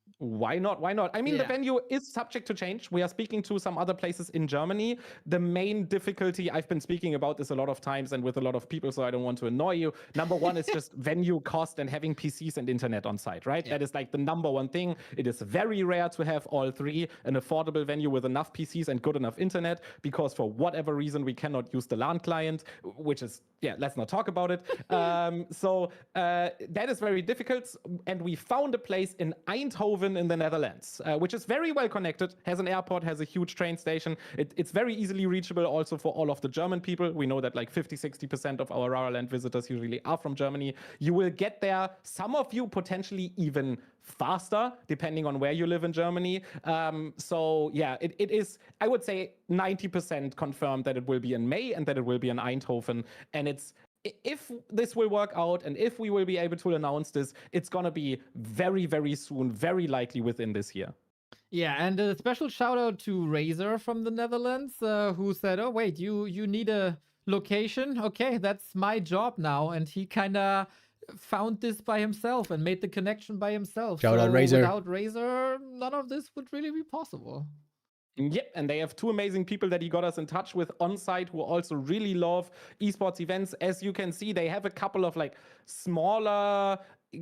not? Why not? I mean, the venue is subject to change. We are speaking to some other places in Germany. The main difficulty I've been speaking about this a lot of times and with a lot of people, so I don't want to annoy you. Number one is just venue cost and having PCs and internet on site, right? Yeah. That is like the number one thing. It is very rare to have all 3, an affordable venue with enough PCs and good enough internet, because for whatever reason, we cannot use the LAN client, which is, yeah, let's not talk about it. So that is very difficult. And we found a place in Eindhoven in the Netherlands, which is very well connected, has an airport, has a huge train station. It's very easily reachable also for all of the German people. We know that like 50-60% of our Rara Land visitors usually are from Germany. You will get there, some of you potentially even faster, depending on where you live in Germany. So yeah, it is, I would say 90% confirmed that it will be in May and that it will be in Eindhoven. And if this will work out and if we will be able to announce this, it's going to be very, very soon, very likely within this year. Yeah, and a special shout out to Razor from the Netherlands, who said, oh, wait, you need a location? Okay, that's my job now. And he kind of found this by himself and made the connection by himself. Shout out Razor. Without Razor, none of this would really be possible. Yep, and they have 2 amazing people that he got us in touch with on site who also really love esports events. As you can see, they have a couple of like smaller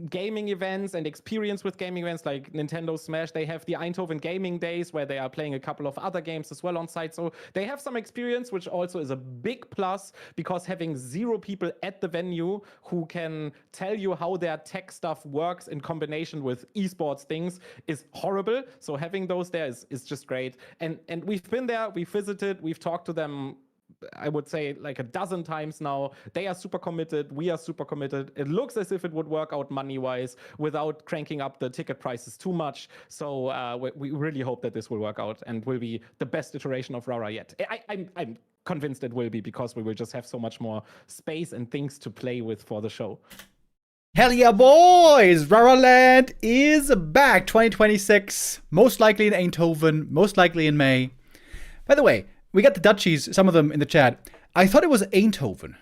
gaming events and experience with gaming events like Nintendo Smash. They have the Eindhoven Gaming Days where they are playing a couple of other games as well on site. So they have some experience, which also is a big plus, because having 0 people at the venue who can tell you how their tech stuff works in combination with esports things is horrible. So having those there is just great. And we've been there, we've visited, we've talked to them, I would say like a dozen times now. They are super committed. We are super committed. It looks as if it would work out money-wise without cranking up the ticket prices too much. So we really hope that this will work out and will be the best iteration of Rara yet. I'm convinced it will be, because we will just have so much more space and things to play with for the show. Hell yeah, boys! Raraland is back 2026. Most likely in Eindhoven, most likely in May. By the way, we got the Dutchies, some of them in the chat. I thought it was Eindhoven.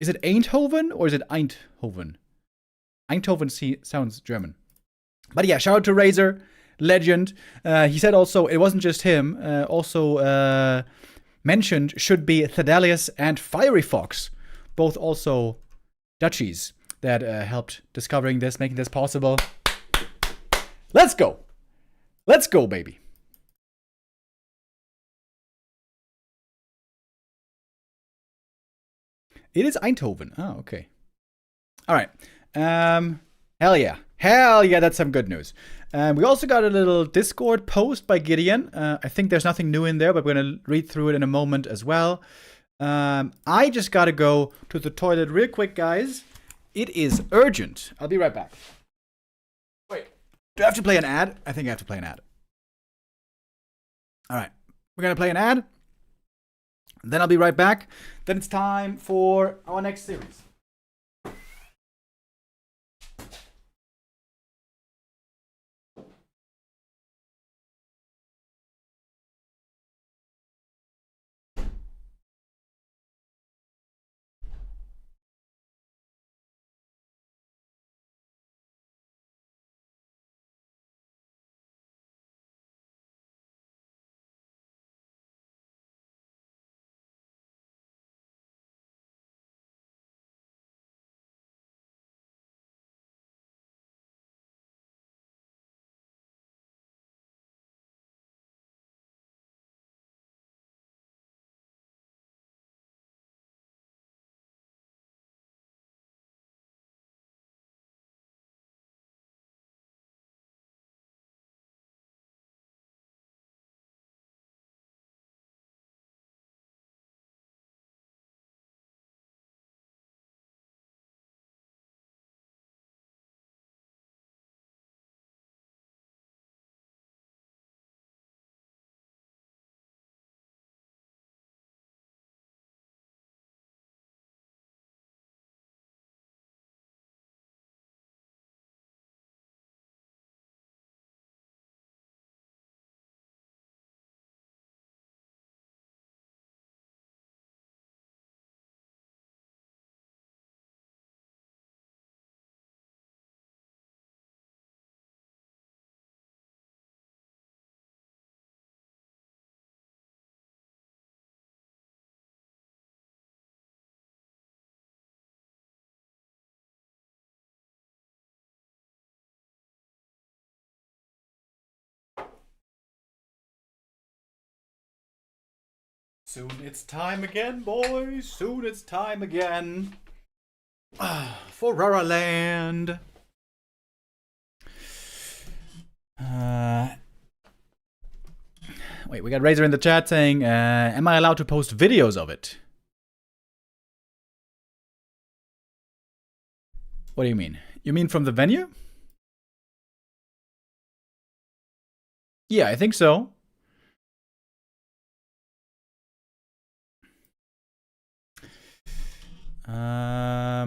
Is it Eindhoven or is it Eindhoven? Eindhoven sounds German. But yeah, shout out to Razor, legend. He said also, it wasn't just him. Also mentioned should be Thaddeus and Fiery Fox. Both also Dutchies that helped discovering this, making this possible. Let's go. Let's go, baby. It is Eindhoven. Oh, okay. All right. Hell yeah. Hell yeah, that's some good news. We also got a little Discord post by Gideon. I think there's nothing new in there, but we're going to read through it in a moment as well. I just got to go to the toilet real quick, guys. It is urgent. I'll be right back. Wait. Do I have to play an ad? I think I have to play an ad. All right. We're going to play an ad. Then I'll be right back. Then it's time for our next series. Soon it's time again, boys. Soon it's time again. For Raraland. Wait, we got Razor in the chat saying, am I allowed to post videos of it? What do you mean? You mean from the venue? Yeah, I think so.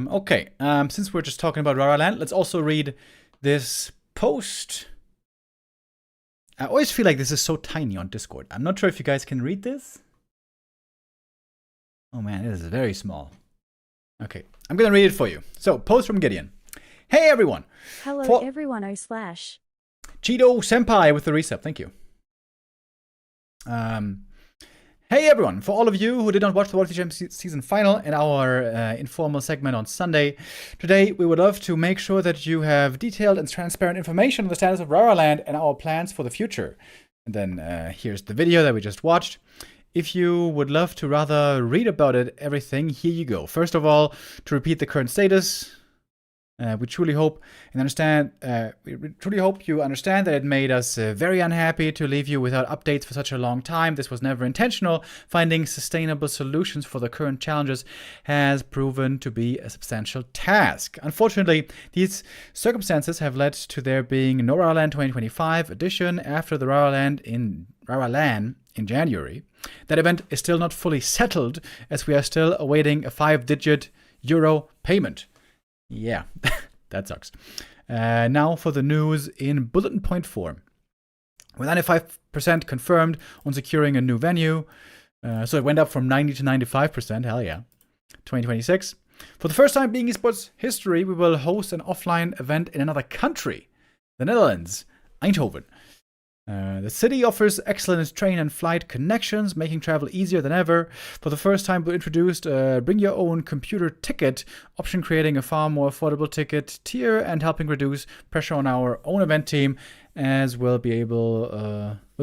Okay, since we're just talking about Raraland, let's also read this post. I always feel like this is so tiny on Discord. I'm not sure if you guys can read this. Oh man, it is very small. Okay, I'm gonna read it for you. So, post from Gideon. Hey everyone! Hello everyone, /. Cheeto Senpai with the resub, thank you. Hey everyone, for all of you who did not watch the Warcraft III season final and our informal segment on Sunday, today we would love to make sure that you have detailed and transparent information on the status of Raraland and our plans for the future. And then here's the video that we just watched. If you would love to rather read about it, everything, here you go. First of all, to repeat the current status, we truly hope and understand. We truly hope you understand that it made us very unhappy to leave you without updates for such a long time. This was never intentional. Finding sustainable solutions for the current challenges has proven to be a substantial task. Unfortunately, these circumstances have led to there being no Raraland 2025 edition after the Raraland in January. That event is still not fully settled, as we are still awaiting a 5-digit euro payment. Yeah, That sucks. Now for the news in bulletin point form. With 95% confirmed on securing a new venue. So it went up from 90 to 95%. Hell yeah. 2026. For the first time being esports history, we will host an offline event in another country. The Netherlands. Eindhoven. The city offers excellent train and flight connections, making travel easier than ever. For the first time, we introduced bring your own computer ticket option, creating a far more affordable ticket tier and helping reduce pressure on our own event team, as we'll be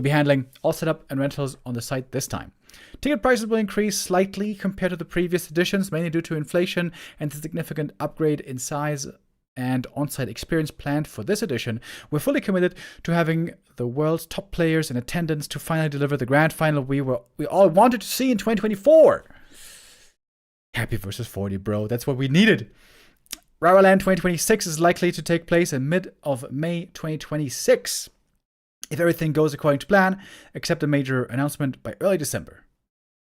handling all setup and rentals on the site this time. Ticket prices will increase slightly compared to the previous editions, mainly due to inflation and the significant upgrade in size and on-site experience planned for this edition. We're fully committed to having the world's top players in attendance to finally deliver the grand final we all wanted to see in 2024. Happy versus 40, bro. That's what we needed. Raraland 2026 is likely to take place in mid of May 2026. If everything goes according to plan, except a major announcement by early December.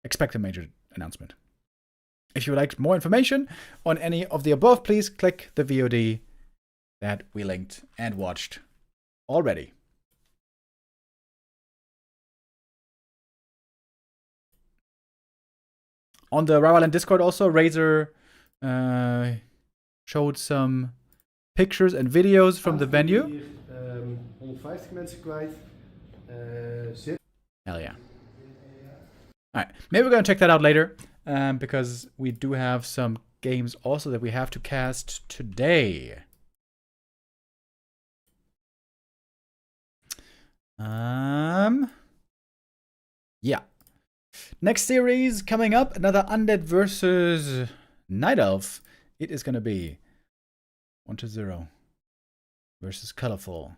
Expect a major announcement. If you would like more information on any of the above, please click the VOD that we linked and watched already. On the Raraland Discord also, Razor showed some pictures and videos from the venue. 150 mensen kwijt. Hell yeah. Alright, maybe we're going to check that out later. Because we do have some games also that we have to cast today. Yeah. Next series coming up, another Undead versus Night Elf. It is going to be 1-0 versus Colorful.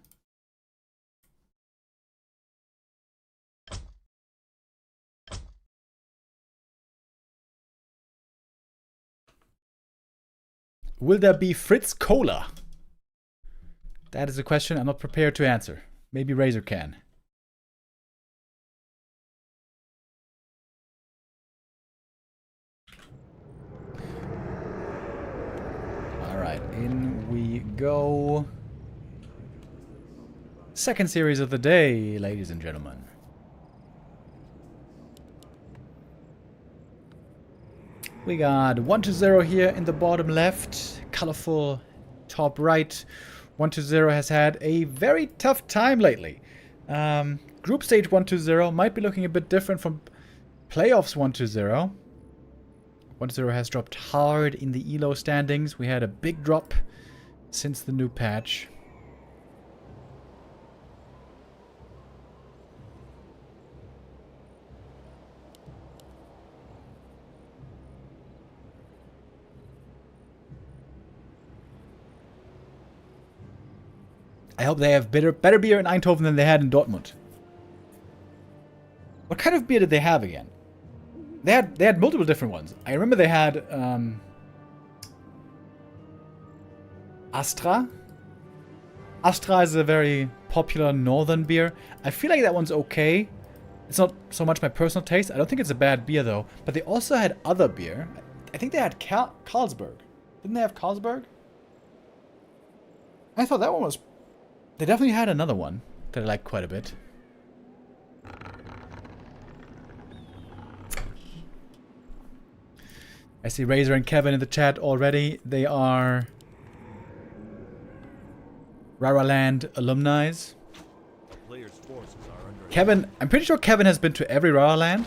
Will there be Fritz Cola? That is a question I'm not prepared to answer. Maybe Razor can. Alright, in we go. Second series of the day, ladies and gentlemen. We got 1-0 here in the bottom left, Colorful top right. 1-0 has had a very tough time lately. Group stage 1-0 might be looking a bit different from playoffs 1-0. 1-0 has dropped hard in the ELO standings. We had a big drop since the new patch. I hope they have better beer in Eindhoven than they had in Dortmund. What kind of beer did they have again? They had multiple different ones. I remember they had Astra. Astra is a very popular northern beer. I feel like that one's okay. It's not so much my personal taste. I don't think it's a bad beer though. But they also had other beer. I think they had Carlsberg. Didn't they have Carlsberg? I thought that one was... They definitely had another one that I like quite a bit. I see Razor and Kevin in the chat already. They are Raraland alumni. Kevin, I'm pretty sure Kevin has been to every Raraland.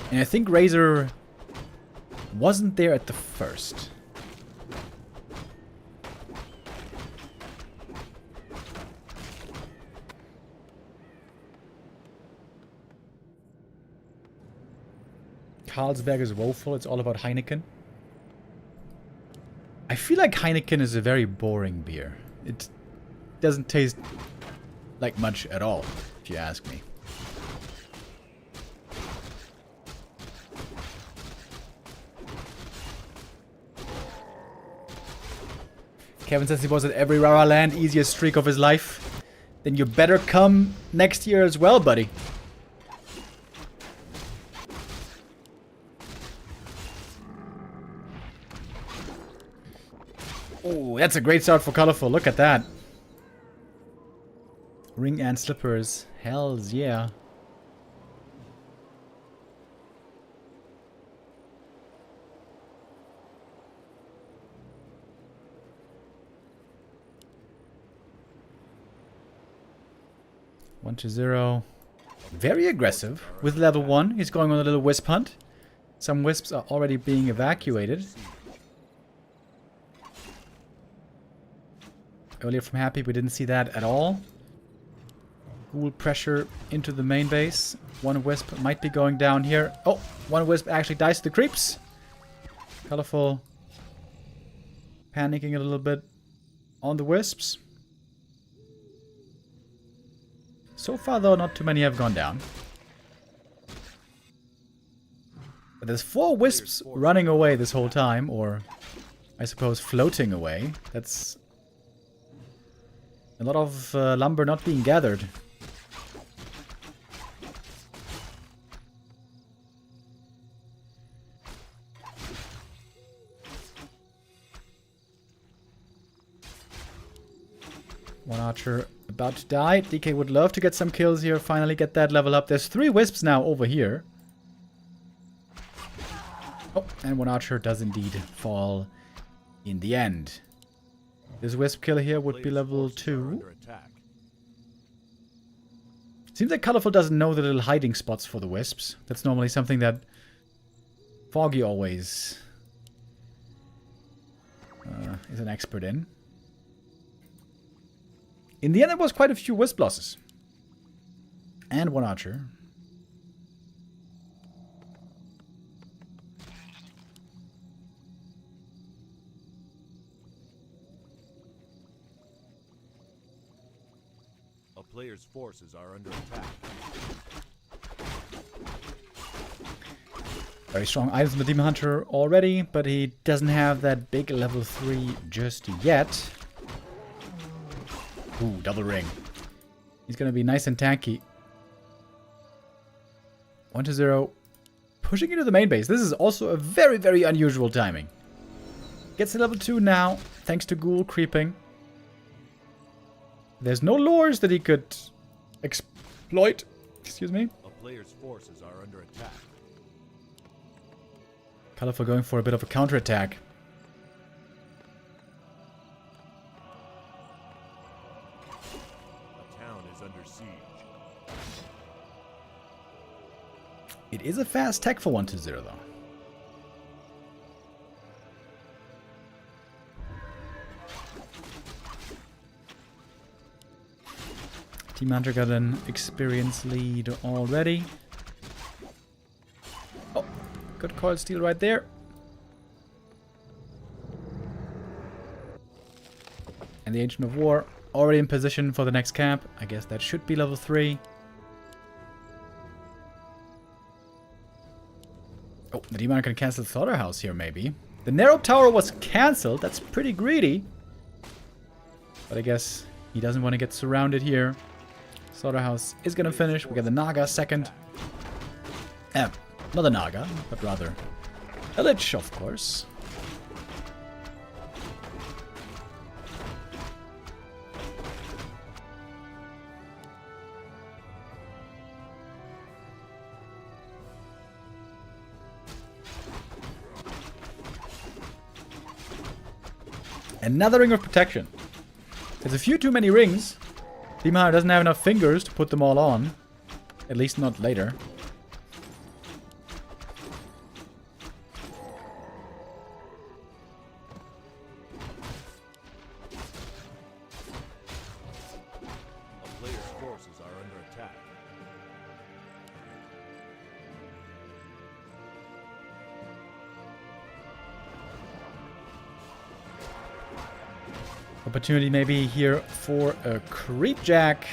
And I think Razor wasn't there at the first. Carlsberg is woeful. It's all about Heineken. I feel like Heineken is a very boring beer. It doesn't taste like much at all, if you ask me. Kevin says he was at every Raraland, easiest streak of his life. Then you better come next year as well, buddy. Oh, that's a great start for Colorful. Look at that. Ring and slippers. Hells yeah. One to 0. Very aggressive with level 1. He's going on a little wisp hunt. Some wisps are already being evacuated. Earlier from Happy, we didn't see that at all. Ghoul pressure into the main base. One wisp might be going down here. Oh, one wisp actually dies to the creeps. Colorful. Panicking a little bit on the wisps. So far, though, not too many have gone down. But there's 4 wisps running away this whole time, or I suppose floating away. That's a lot of lumber not being gathered. One archer about to die. DK would love to get some kills here, finally get that level up. There's 3 wisps now over here. Oh, and one archer does indeed fall in the end. This wisp kill here would be level 2. Seems like Colorful doesn't know the little hiding spots for the wisps. That's normally something that Foggy always is an expert in. In the end, there was quite a few wisp losses. And one archer. A player's forces are under attack. Very strong items from the Demon Hunter already, but he doesn't have that big level 3 just yet. Ooh, double ring. He's gonna be nice and tanky. 1 to 0. Pushing into the main base. This is also a very, very unusual timing. Gets to level 2 now, thanks to Ghoul creeping. There's no lures that he could exploit. Excuse me. A player's forces are under attack. Colorful going for a bit of a counterattack. A town is under siege. It is a fast tech for 1 to 0 though. Team Hunter got an experience lead already. Oh, good coil steal right there. And the Ancient of War already in position for the next camp. I guess that should be level 3. Oh, the Demon can cancel the Slaughterhouse here maybe. The Narrow Tower was cancelled. That's pretty greedy. But I guess he doesn't want to get surrounded here. Slaughterhouse is going to finish. We got the Naga second. Not a Naga, but rather a Lich, of course. Another Ring of Protection. There's a few too many rings. Demon Hunter doesn't have enough fingers to put them all on. At least not later. A player's forces are under attack. Opportunity maybe here for a creep jack.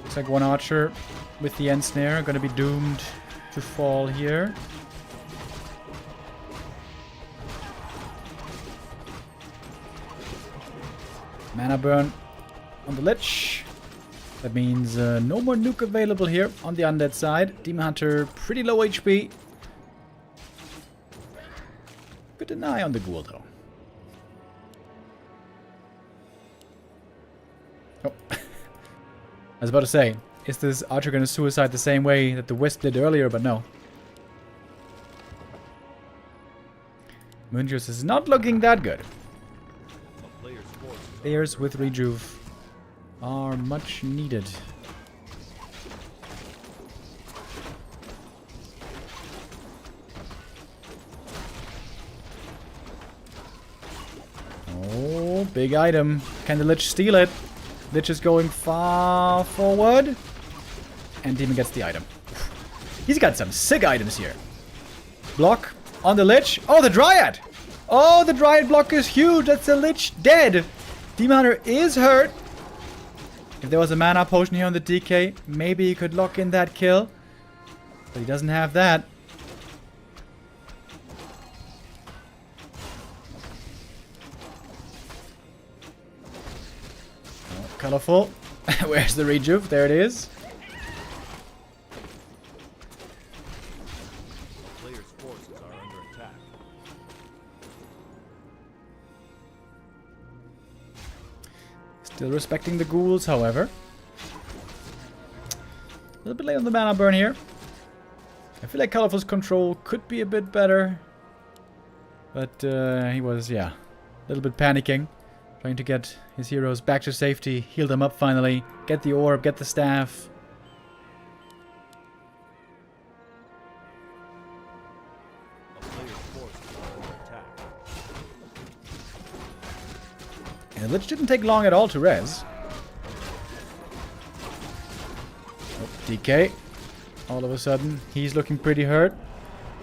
Looks like one archer with the end snare going to be doomed to fall here. Mana burn on the Lich. That means no more nuke available here on the Undead side. Demon Hunter pretty low HP. Good deny on the Ghoul though. Oh. I was about to say, is this archer going to suicide the same way that the wisp did earlier? But no. Moonjuice is not looking that good. Players with rejuve are much needed. Oh, big item. Can the Lich steal it? Lich is going far forward. And Demon gets the item. He's got some sick items here. Block on the Lich. Oh, the Dryad! Oh, the Dryad block is huge. That's the Lich dead. Demon Hunter is hurt. If there was a mana potion here on the DK, maybe he could lock in that kill. But he doesn't have that. Oh, colorful. Where's the rejuve? There it is. Still respecting the ghouls, however. A little bit late on the mana burn here. I feel like Colorful's control could be a bit better. But he was, yeah, a little bit panicking. Trying to get his heroes back to safety. Heal them up finally. Get the orb, get the staff. And the Lich didn't take long at all to res. Oh, DK. All of a sudden, he's looking pretty hurt.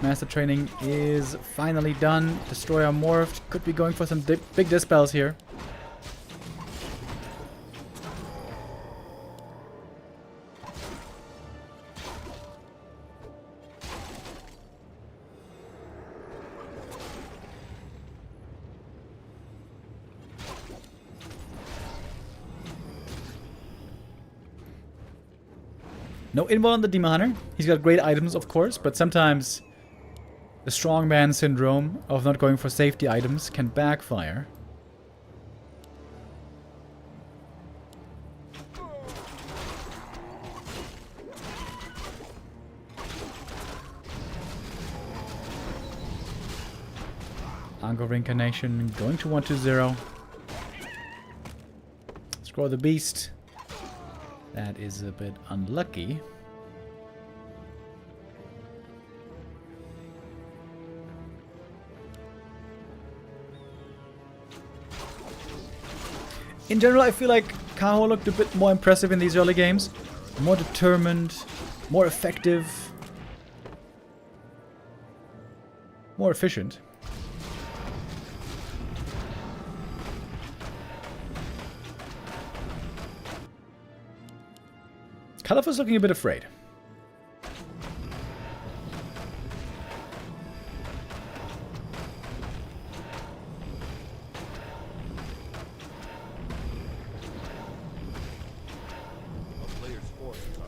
Master Training is finally done. Destroyer morphed. Could be going for some big dispels here. No invul on the Demon Hunter. He's got great items, of course, but sometimes the strongman syndrome of not going for safety items can backfire. Ango Reincarnation going to 1-2-0. Scroll the Beast. That is a bit unlucky. In general, I feel like Kaho looked a bit more impressive in these early games. More determined, more effective, more efficient. Colorful's looking a bit afraid.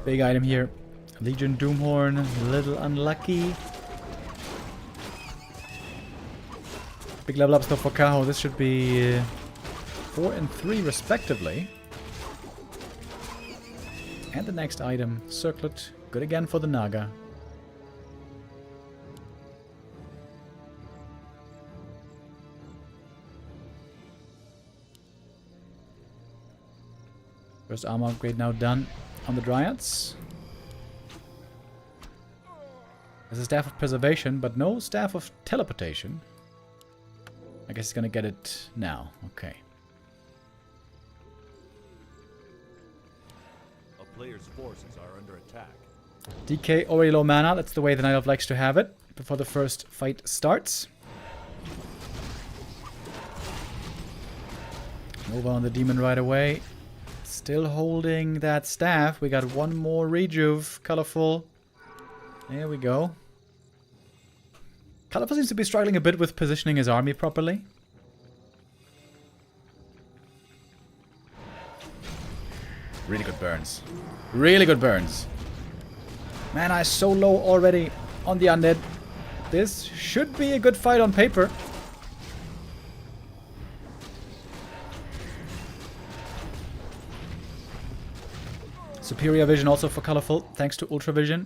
Big item here. Legion Doomhorn, a little unlucky. Big level up stuff for Caho. This should be 4 and 3 respectively. And the next item, Circlet. Good again for the Naga. First armor upgrade now done on the Dryads. There's a Staff of Preservation, but no Staff of Teleportation. I guess he's gonna get it now. Okay. Players' forces are under attack. DK already low mana. That's the way the Night Elf likes to have it before the first fight starts. Move on the demon right away. Still holding that staff. We got one more rejuve. Colorful. There we go. Colorful seems to be struggling a bit with positioning his army properly. Really good burns. Really good burns. Mana is so low already on the Undead. This should be a good fight on paper. Superior vision also for Colorful, thanks to Ultra Vision.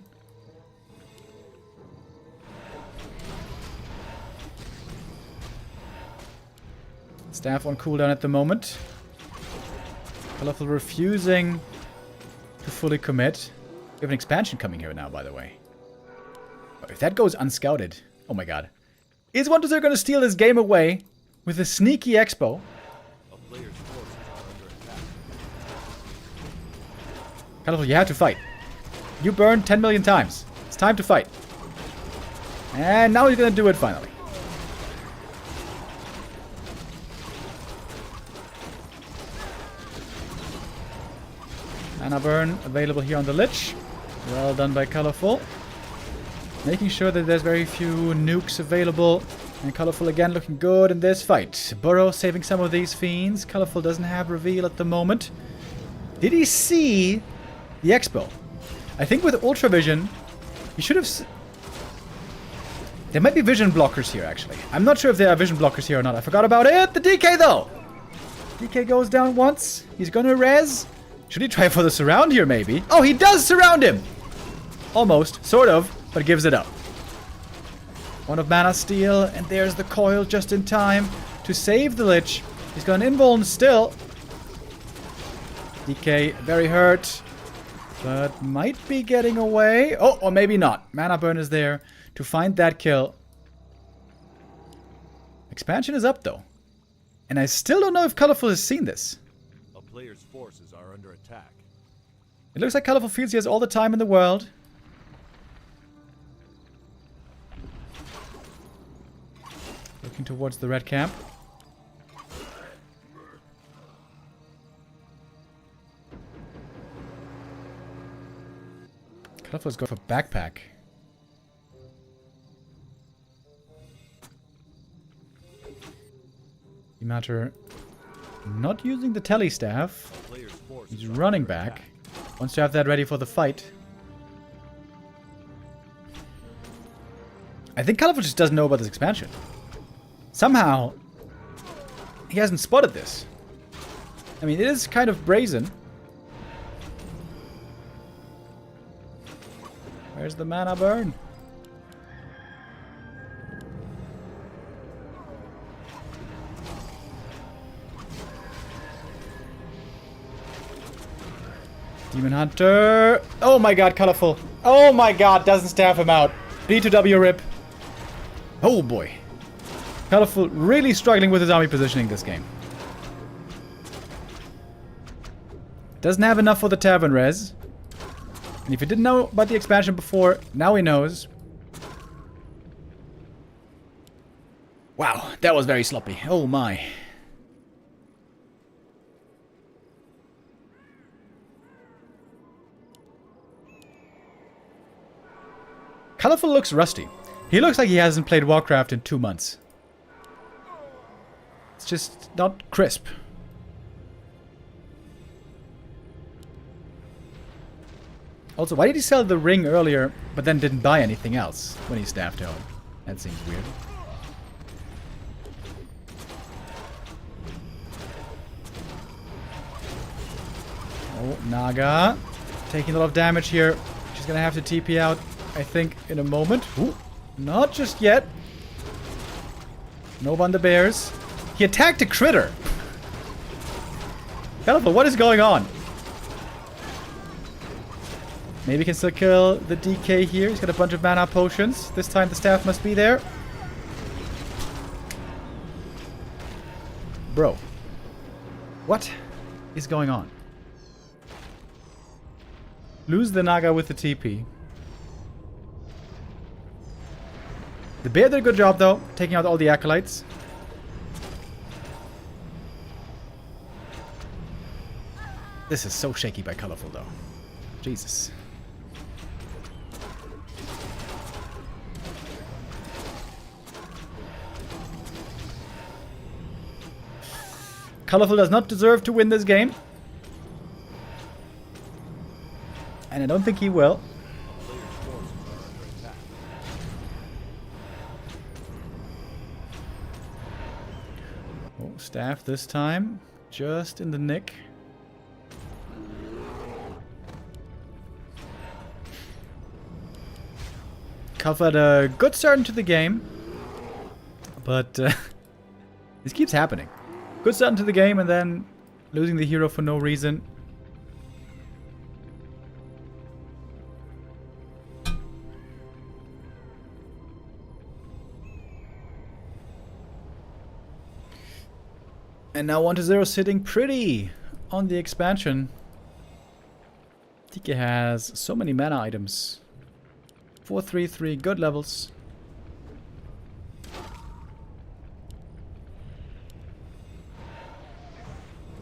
Staff on cooldown at the moment. Colorful refusing to fully commit. We have an expansion coming here now, by the way. But if that goes unscouted, oh my god. Is 1-0 going to steal this game away with a sneaky expo? A player's forces are under attack. Colorful, you have to fight. You burned 10 million times. It's time to fight. And now he's going to do it finally. Mana burn available here on the Lich. Well done by Colorful. Making sure that there's very few nukes available. And Colorful again looking good in this fight. Burrow saving some of these fiends. Colorful doesn't have reveal at the moment. Did he see the expo? I think with Ultra Vision, he should have... There might be vision blockers here, actually. I'm not sure if there are vision blockers here or not. I forgot about it. The DK, though. DK goes down once. He's gonna res. Should he try for the surround here, maybe? Oh, he does surround him! Almost. Sort of. But gives it up. One of mana steal. And there's the coil just in time to save the Lich. He's got an invuln still. DK very hurt. But might be getting away. Oh, or maybe not. Mana burn is there to find that kill. Expansion is up, though. And I still don't know if Colorful has seen this. A player's forces are under attack. It looks like Colorful feels he has all the time in the world. Looking towards the red camp. Colorful's going for backpack. Matter not using the tele staff. He's running back. Wants to have that ready for the fight. I think Colorful just doesn't know about this expansion. Somehow, he hasn't spotted this. I mean, it is kind of brazen. Where's the mana burn? Demon Hunter. Oh my god, Colorful. Oh my god, doesn't staff him out. B2W rip. Oh boy. Colorful really struggling with his army positioning this game. Doesn't have enough for the tavern res. And if he didn't know about the expansion before, now he knows. Wow, that was very sloppy. Oh my. Colorful looks rusty. He looks like he hasn't played Warcraft in 2 months. It's just not crisp. Also, why did he sell the ring earlier, but then didn't buy anything else when he staffed home? That seems weird. Oh, Naga. Taking a lot of damage here. She's gonna have to TP out, I think, in a moment. Ooh, not just yet. No on the bears. He attacked a critter. Colorful, what is going on? Maybe he can still kill the DK here. He's got a bunch of mana potions. This time the staff must be there. Bro. What is going on? Lose the Naga with the TP. The bear did a good job, though, taking out all the acolytes. This is so shaky by Colorful, though. Jesus. Colorful does not deserve to win this game. And I don't think he will. Oh, staff this time. Just in the nick. Kaho had a good start into the game, but this keeps happening. Good start into the game and then losing the hero for no reason. And now 1-0 sitting pretty on the expansion. TK has so many mana items. 4-3-3, good levels.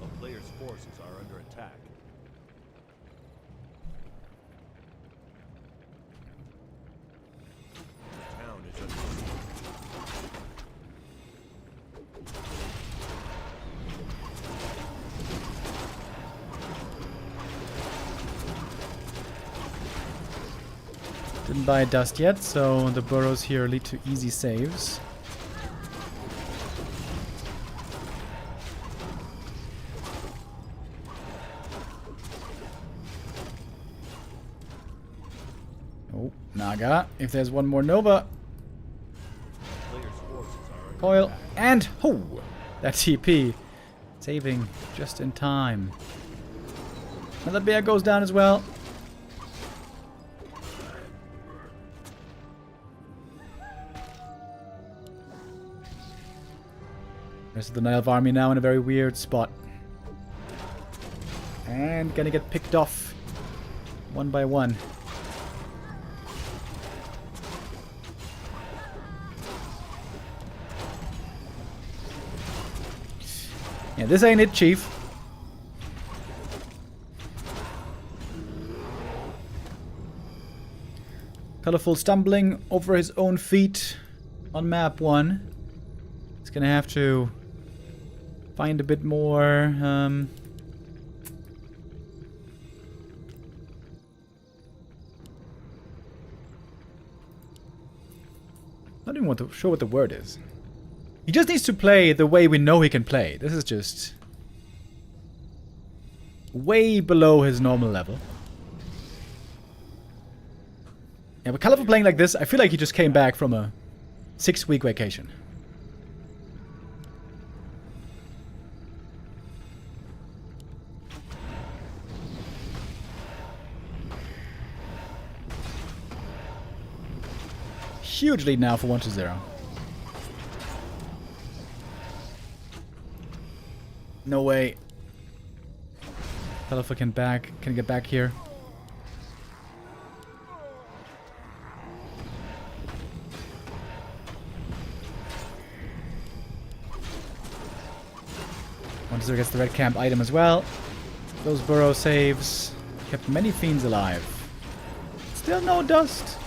A player's forces are under attack. The town is under siege. Didn't buy a dust yet, so the burrows here lead to easy saves. Oh, Naga. If there's one more Nova. Player's forces are under Coil. attack. And, oh, that TP. Saving just in time. Another bear goes down as well. Rest of the Night Elf army now in a very weird spot. And gonna get picked off one by one. Yeah, this ain't it, Chief. Colorful stumbling over his own feet on map 1. He's gonna have to find a bit more I don't even want to show what the word is. He just needs to play the way we know he can play. This is just way below his normal level. Yeah, but Colorful playing like this, I feel like he just came back from a 6-week vacation. Huge lead now for 1-0. No way. Colorful can get back here. Monster gets the red camp item as well. Those burrow saves kept many fiends alive. Still no dust.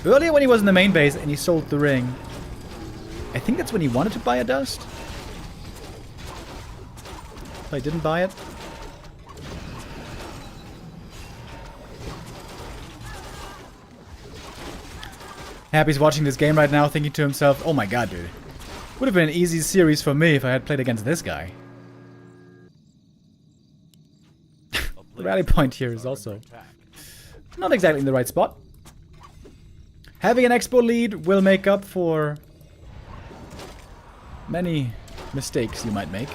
Earlier when he was in the main base and he sold the ring, I think that's when he wanted to buy a dust. But I didn't buy it. Happy's watching this game right now thinking to himself, oh my god, dude. Would have been an easy series for me if I had played against this guy. The rally point here is also not exactly in the right spot. Having an expo lead will make up for many mistakes you might make.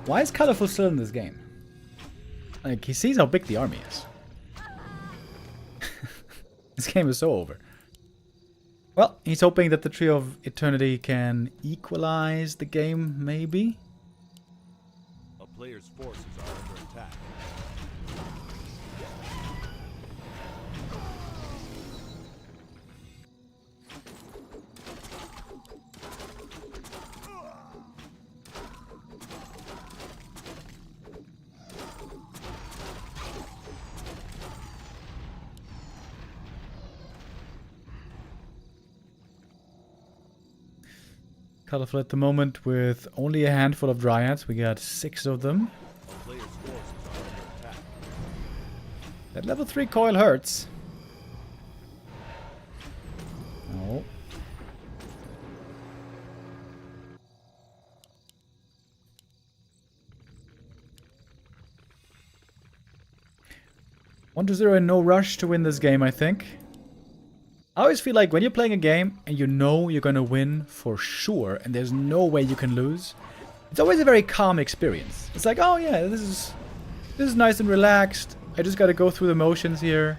Why is Colorful still in this game? Like, he sees how big the army is. This game is so over. Well, he's hoping that the Trio of Eternity can equalize the game, maybe? A player's forces are under attack. Colorful at the moment with only a handful of Dryads. We got 6 of them. A player's forces are under attack. That level 3 coil hurts. No. One to 0 and no rush to win this game, I think. I always feel like when you're playing a game and you know you're gonna win for sure and there's no way you can lose, it's always a very calm experience. It's like, oh yeah, this is nice and relaxed. I just gotta go through the motions here.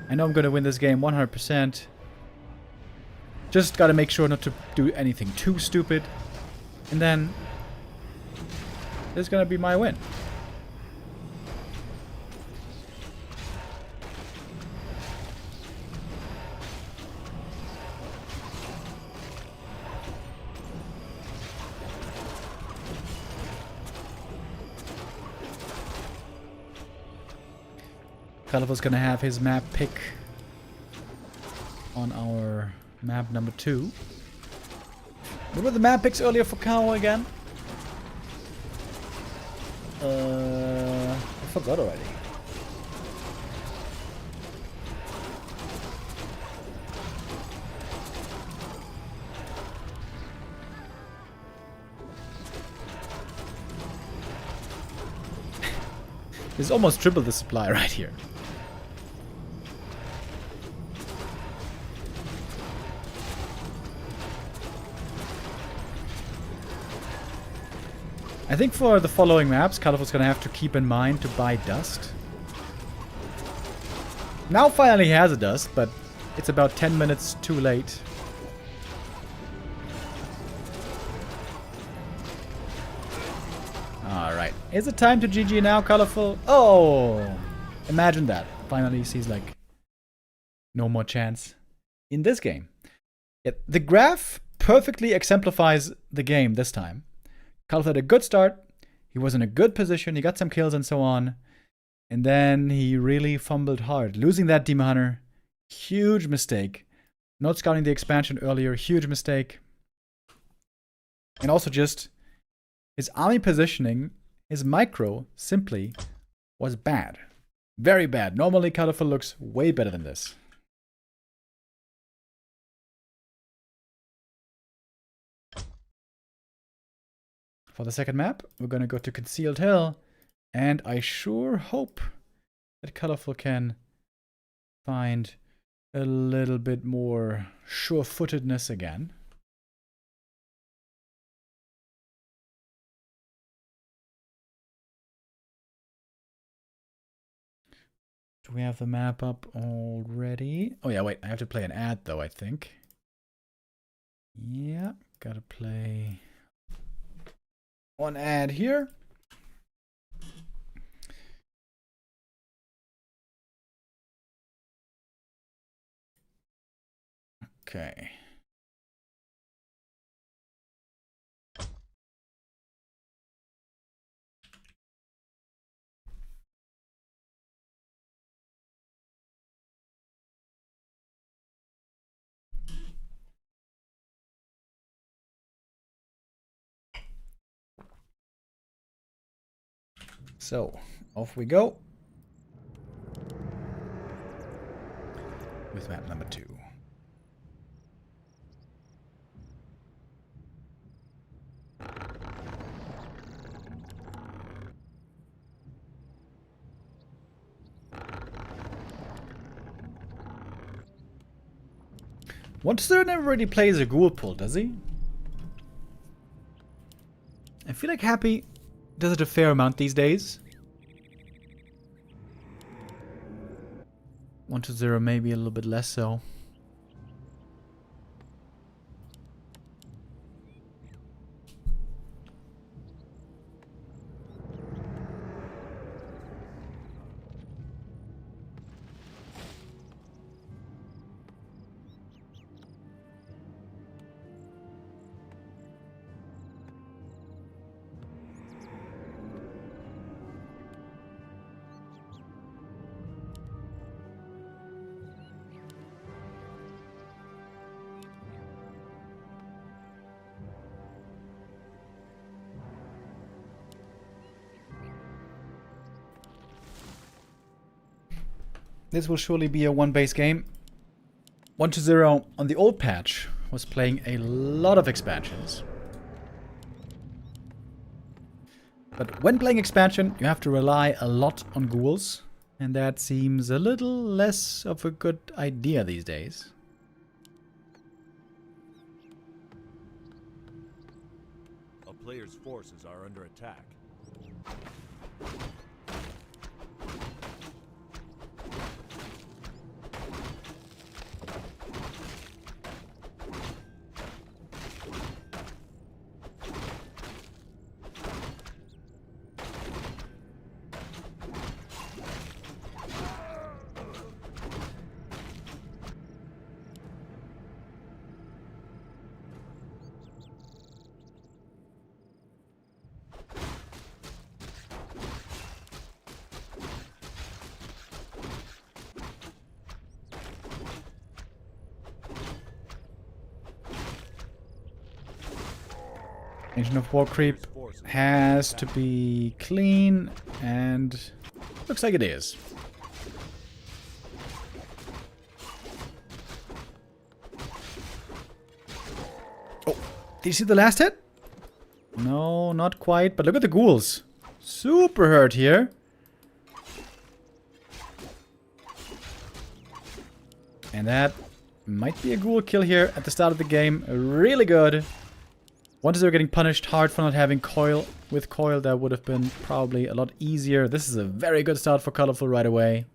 I know I'm gonna win this game 100%. Just gotta make sure not to do anything too stupid. And then this is gonna be my win. Kaho's gonna have his map pick on our map number 2. What were the map picks earlier for Kaho again? I forgot already. There's almost triple the supply right here. I think for the following maps, Kaho's gonna have to keep in mind to buy dust. Now finally he has a dust, but it's about 10 minutes too late. Alright. Is it time to GG now, Colorful? Oh! Imagine that. Finally he sees like no more chance in this game. Yeah, the graph perfectly exemplifies the game this time. Colorful had a good start. He was in a good position. He got some kills and so on. And then he really fumbled hard. Losing that Demon Hunter. Huge mistake. Not scouting the expansion earlier. Huge mistake. And also just his army positioning, his micro, simply was bad. Very bad. Normally Colorful looks way better than this. For the second map, we're gonna go to Concealed Hill, and I sure hope that Colorful can find a little bit more sure-footedness again. Do we have the map up already? Oh yeah, wait, I have to play an ad though, I think. Yeah, gotta play one ad here. Okay. So, off we go with map number 2. Monster never really plays a ghoul pull, does he? I feel like Happy does it a fair amount these days. 1-0 maybe a little bit less so. this will surely be a one-base game. 1-0 on the old patch was playing a lot of expansions. But when playing expansion, you have to rely a lot on ghouls. And that seems a little less of a good idea these days. A player's forces are under attack. Legion of War creep has to be clean, and looks like it is. Oh, did you see the last hit? No, not quite, but look at the ghouls. Super hurt here. And that might be a ghoul kill here at the start of the game. Really good. Once they're getting punished hard for not having coil. With coil, that would have been probably a lot easier. This is a very good start for Colorful right away.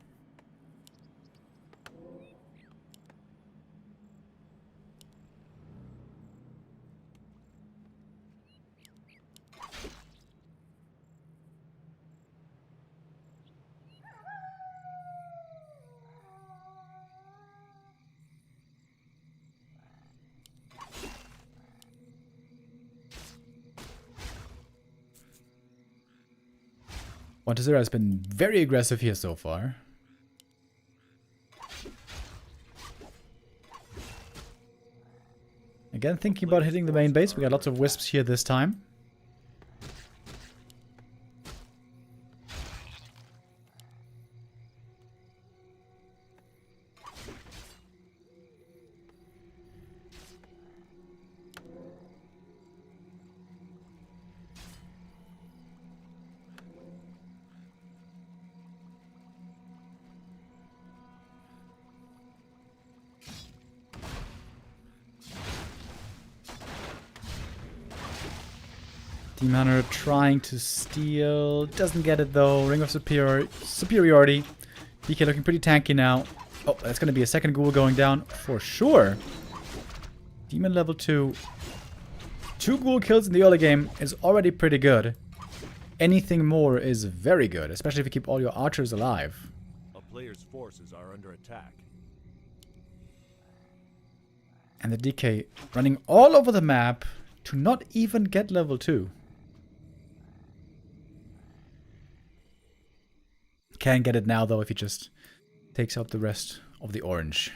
Montezera has been very aggressive here so far. Again, thinking about hitting the main base. We got lots of wisps here this time. Demon Hunter trying to steal. Doesn't get it though. Ring of superiority. DK looking pretty tanky now. Oh, that's going to be a second ghoul going down for sure. Demon level 2. 2 ghoul kills in the early game is already pretty good. Anything more is very good, especially if you keep all your archers alive. A player's forces are under attack. And the DK running all over the map to not even get level 2. Can get it now though if he just takes out the rest of the orange.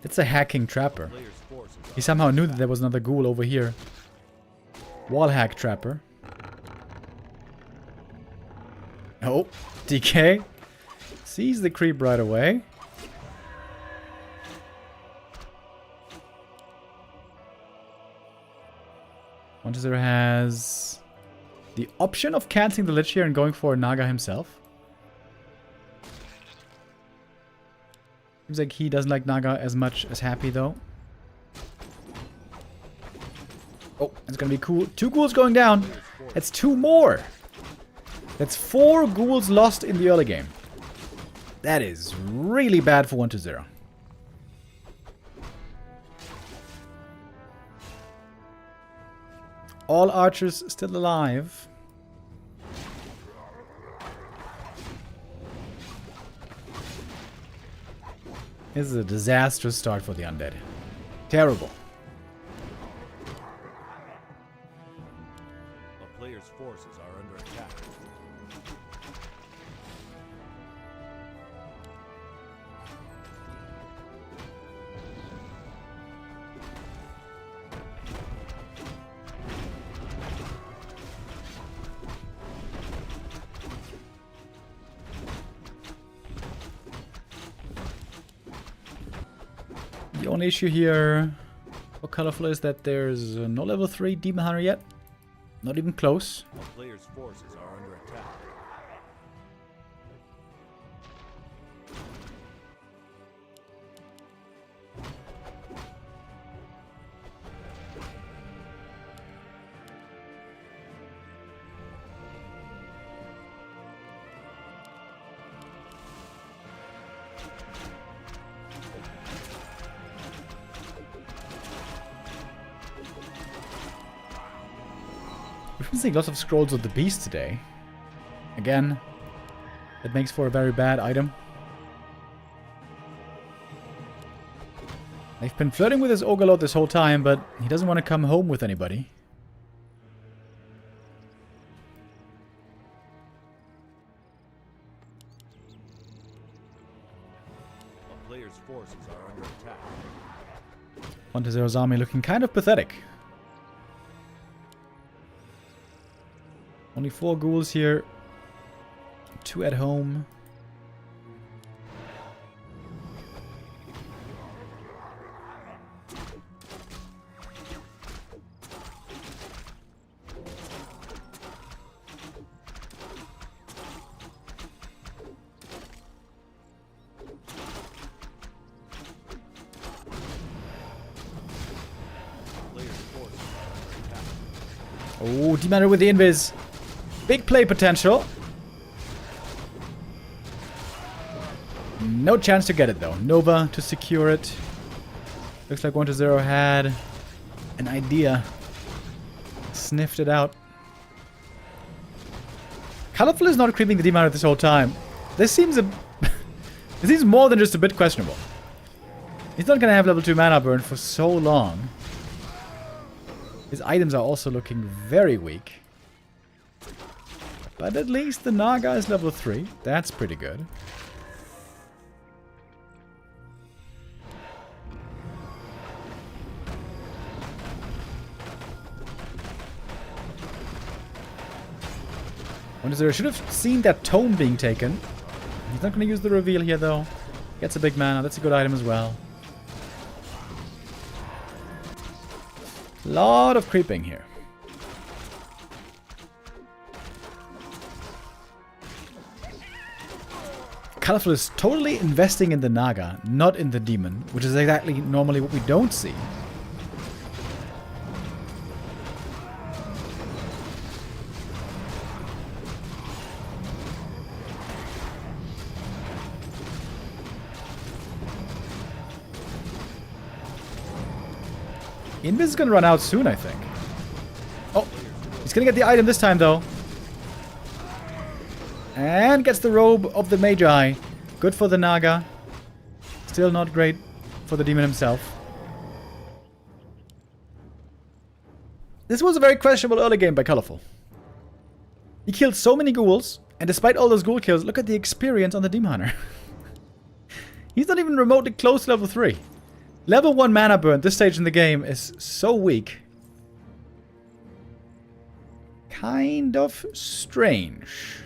It's a hacking trapper. He somehow knew that there was another ghoul over here. Wall hack trapper. Oh, DK sees the creep right away. Montezera has the option of canceling the Lich here and going for Naga himself. Seems like he doesn't like Naga as much as Happy though. Oh, it's gonna be cool. 2 ghouls going down. That's 2 more. That's 4 ghouls lost in the early game. That is really bad for 1-0. All archers still alive. This is a disastrous start for the Undead. Terrible. A player's forces are under attack. The only issue here for Colorful is that there's no level 3 Demon Hunter yet. Not even close. A player's forces are under attack. We've been seeing lots of scrolls of the beast today. Again, that makes for a very bad item. They've been flirting with his Ogre Lord this whole time, but he doesn't want to come home with anybody. A player's forces are under attack. 1-0's army looking kind of pathetic. Only 4 ghouls here. 2 at home. Oh, Demon with the invis. Big play potential. No chance to get it though. Nova to secure it. Looks like 1-0 had an idea. Sniffed it out. Colorful is not creeping the Demon this whole time. This seems this seems more than just a bit questionable. He's not gonna have level 2 mana burn for so long. His items are also looking very weak. But at least the Naga is level 3. That's pretty good. Wonder should have seen that tome being taken. He's not going to use the reveal here though. Gets a big mana. That's a good item as well. Lot of creeping here. Colorful is totally investing in the Naga, not in the Demon, which is exactly normally what we don't see. Invis is gonna run out soon, I think. Oh, he's gonna get the item this time though. And gets the robe of the Magi. Good for the Naga. Still not great for the Demon himself. This was a very questionable early game by Colorful. He killed so many ghouls, and despite all those ghoul kills, look at the experience on the Demon Hunter. He's not even remotely close to level 3. Level 1 mana burn this stage in the game is so weak. Kind of strange.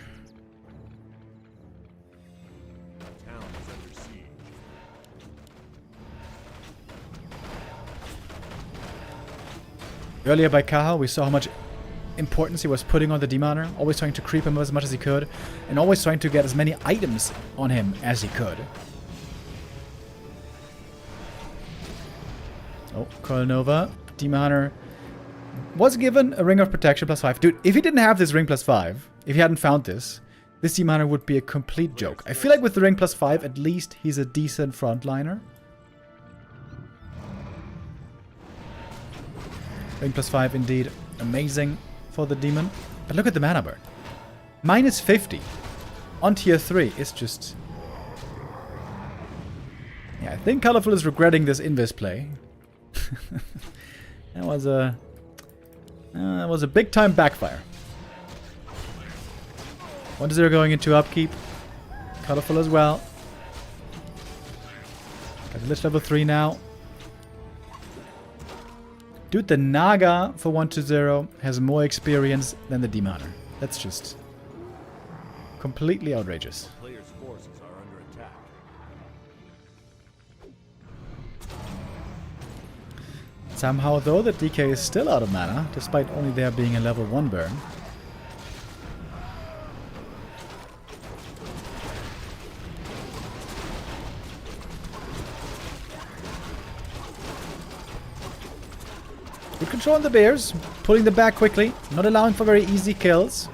Earlier by Kaho, we saw how much importance he was putting on the Demon Hunter, always trying to creep him as much as he could, and always trying to get as many items on him as he could. Oh, Coil Nova. Demon Hunter was given a Ring of Protection +5. Dude, if he didn't have this Ring +5, if he hadn't found this Demon Hunter would be a complete joke. I feel like with the Ring +5, at least he's a decent frontliner. Ring +5 indeed amazing for the Demon. But look at the mana burn. -50 on tier 3 is just... Yeah, I think Colorful is regretting this invis play. That was a big time backfire. 1-0 going into upkeep. Colorful as well. Got list level 3 now. Dude, the Naga for 1-0 has more experience than the Demon Hunter. That's just completely outrageous. Players' forces are under attack. Somehow, though, the DK is still out of mana, despite only there being a level 1 burn. Good control on the bears, pulling them back quickly, not allowing for very easy kills.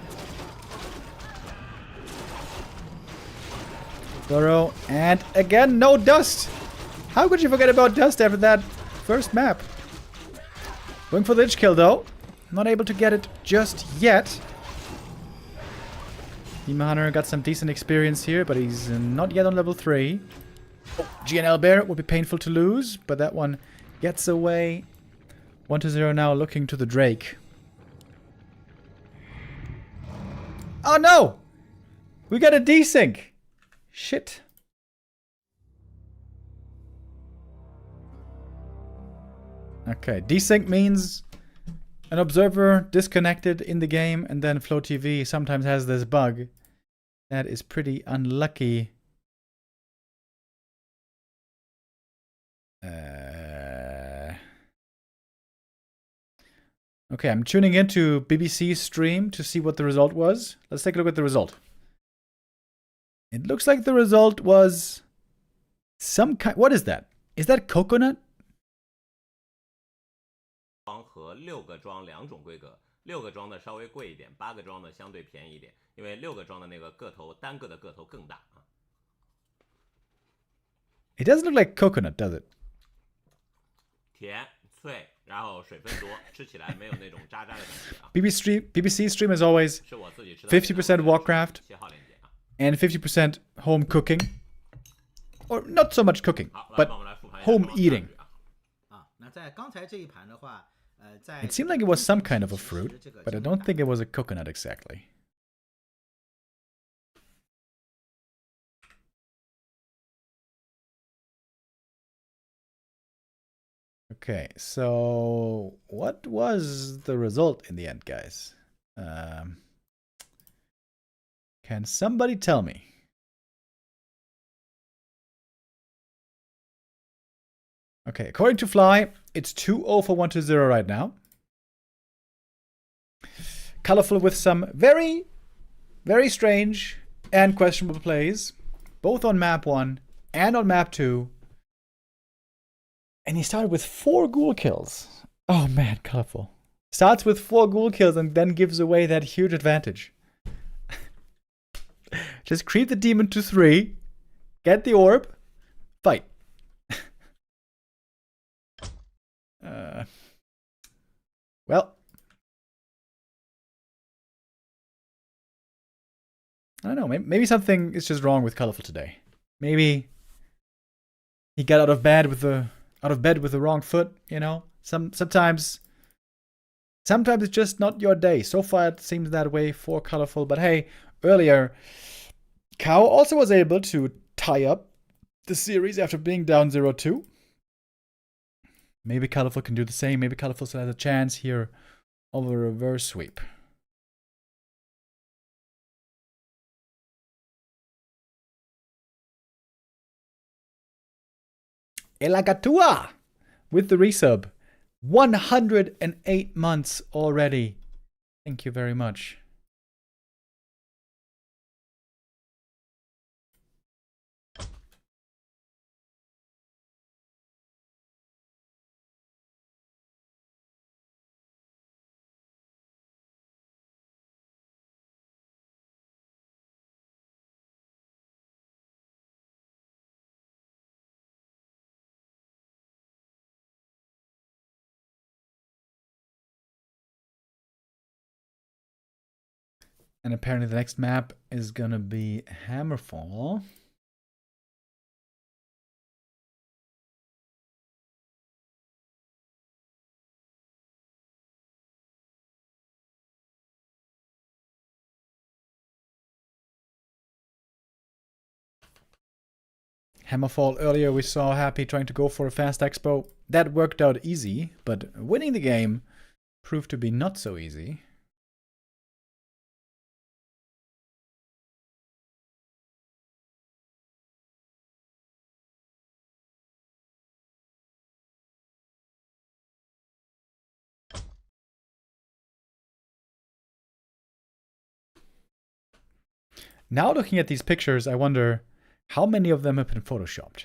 Burrow, and again, no dust! How could you forget about dust after that first map? Going for the Lich kill though. Not able to get it just yet. Demon Hunter got some decent experience here, but he's not yet on level 3. Oh, GNL Bear would be painful to lose, but that one gets away. 1-0 now, looking to the Drake. Oh no! We got a desync! Shit. Okay, desync means an observer disconnected in the game, and then Flow TV sometimes has this bug. That is pretty unlucky. Okay, I'm tuning into BBC's stream to see what the result was. Let's take a look at the result. It looks like the result was some kind... What is that? Is that coconut? 和6个装2种规格，6个装的稍微贵一点，8个装的相对便宜一点，因为6个装的那个个头单个的个头更大啊。It doesn't look like coconut, does it? 甜脆，然后水分多，吃起来没有那种渣渣的感觉啊。BBC stream is always 50% Warcraft and 50% home cooking, or not so much cooking, but home eating. It seemed like it was some kind of a fruit, but I don't think it was a coconut exactly. Okay, so what was the result in the end, guys? Can somebody tell me? Okay, according to Fly, it's 2-0 for 1-0 right now. Colorful with some very, very strange and questionable plays, both on map 1 and on map 2. And he started with 4 ghoul kills. Oh man, Colorful. Starts with 4 ghoul kills and then gives away that huge advantage. Just creep the demon to 3, get the orb, fight. Well, I don't know. Maybe something is just wrong with Colorful today. Maybe he got out of bed with the wrong foot. You know, sometimes it's just not your day. So far, it seems that way for Colorful. But hey, earlier, Kaho also was able to tie up the series after being down 0-2. Maybe Colorful can do the same. Maybe Colorful still has a chance here of a reverse sweep. Elagatua with the resub. 108 months already. Thank you very much. And apparently the next map is gonna be Hammerfall. Hammerfall earlier we saw Happy trying to go for a fast expo. That worked out easy, but winning the game proved to be not so easy. Now looking at these pictures, I wonder how many of them have been photoshopped.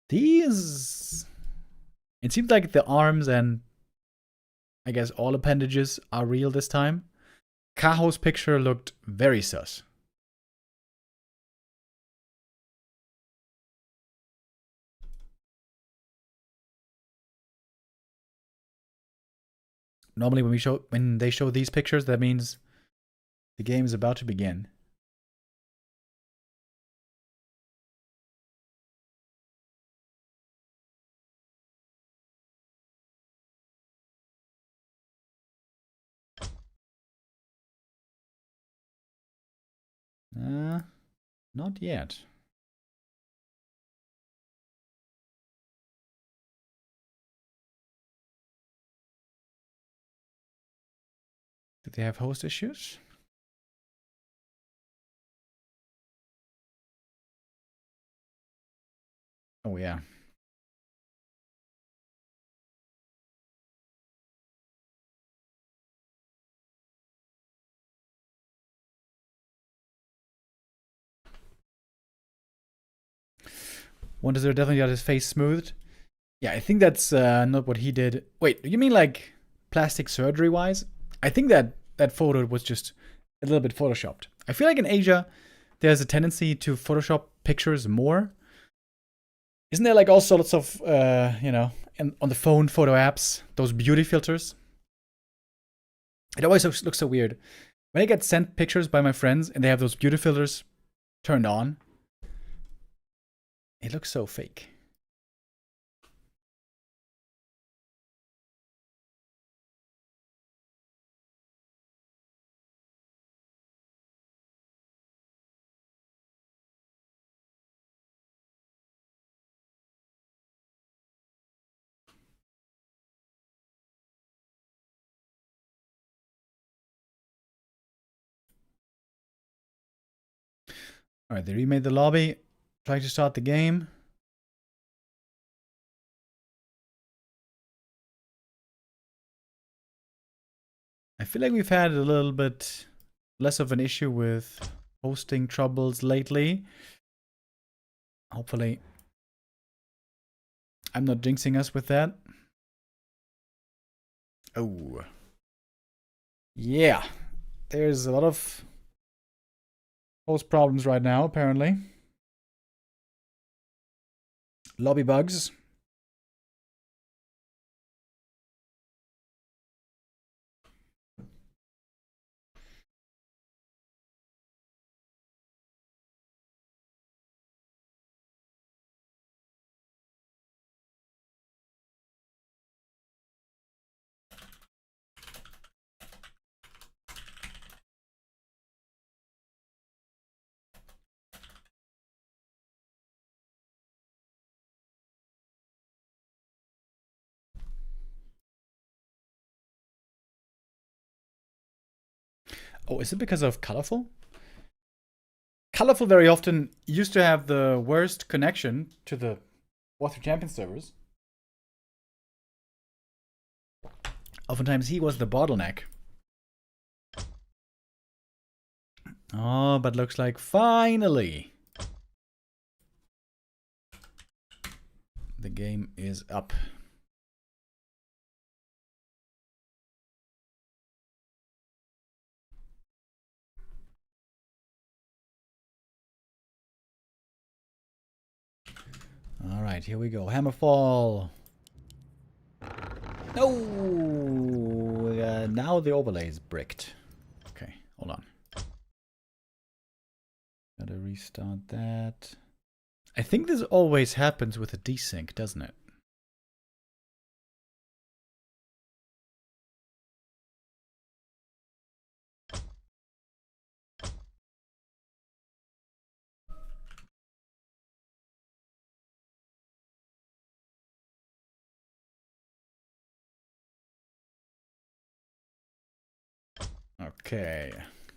These... It seems like the arms and I guess all appendages are real this time. Kaho's picture looked very sus. Normally when they show these pictures, that means the game is about to begin. Not yet. Do they have host issues? Oh yeah. One deserter definitely got his face smoothed. Yeah, I think that's not what he did. Wait, you mean like plastic surgery wise? I think that photo was just a little bit photoshopped. I feel like in Asia, there's a tendency to Photoshop pictures more. Isn't there like also lots of, you know, on the phone photo apps, those beauty filters? It always looks so weird. When I get sent pictures by my friends and they have those beauty filters turned on, it looks so fake. All right, they remade the lobby. Trying to start the game. I feel like we've had a little bit less of an issue with hosting troubles lately. Hopefully, I'm not jinxing us with that. Oh. Yeah. There's a lot of host problems right now, apparently. Lobby bugs. Oh, is it because of Colorful? Colorful very often used to have the worst connection to the Warcraft III Champion servers. Oftentimes he was the bottleneck. Oh, but looks like finally the game is up. All right, here we go. Hammerfall. No! Now the overlay is bricked. Okay, hold on. Gotta restart that. I think this always happens with a desync, doesn't it? Okay,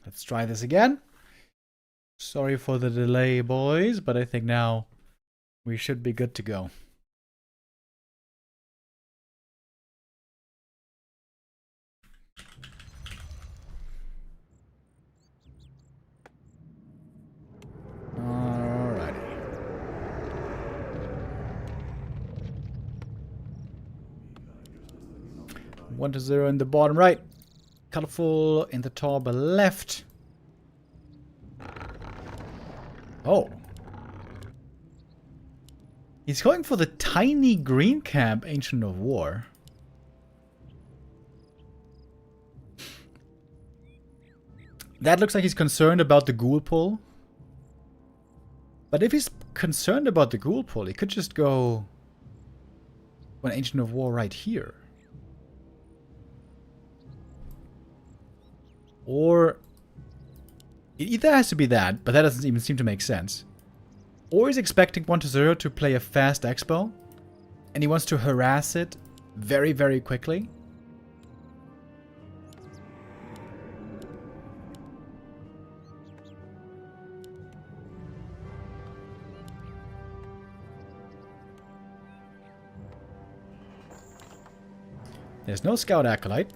let's try this again. Sorry for the delay, boys, but I think now we should be good to go. 1-0 in the bottom right. Colorful in the top left. Oh. He's going for the tiny green camp, Ancient of War. That looks like he's concerned about the ghoul pull. But if he's concerned about the ghoul pull, he could just go an Ancient of War right here. Or it either has to be that, but that doesn't even seem to make sense. Or he's expecting 1-0 to play a fast expo, and he wants to harass it very, very quickly. There's no Scout Acolyte.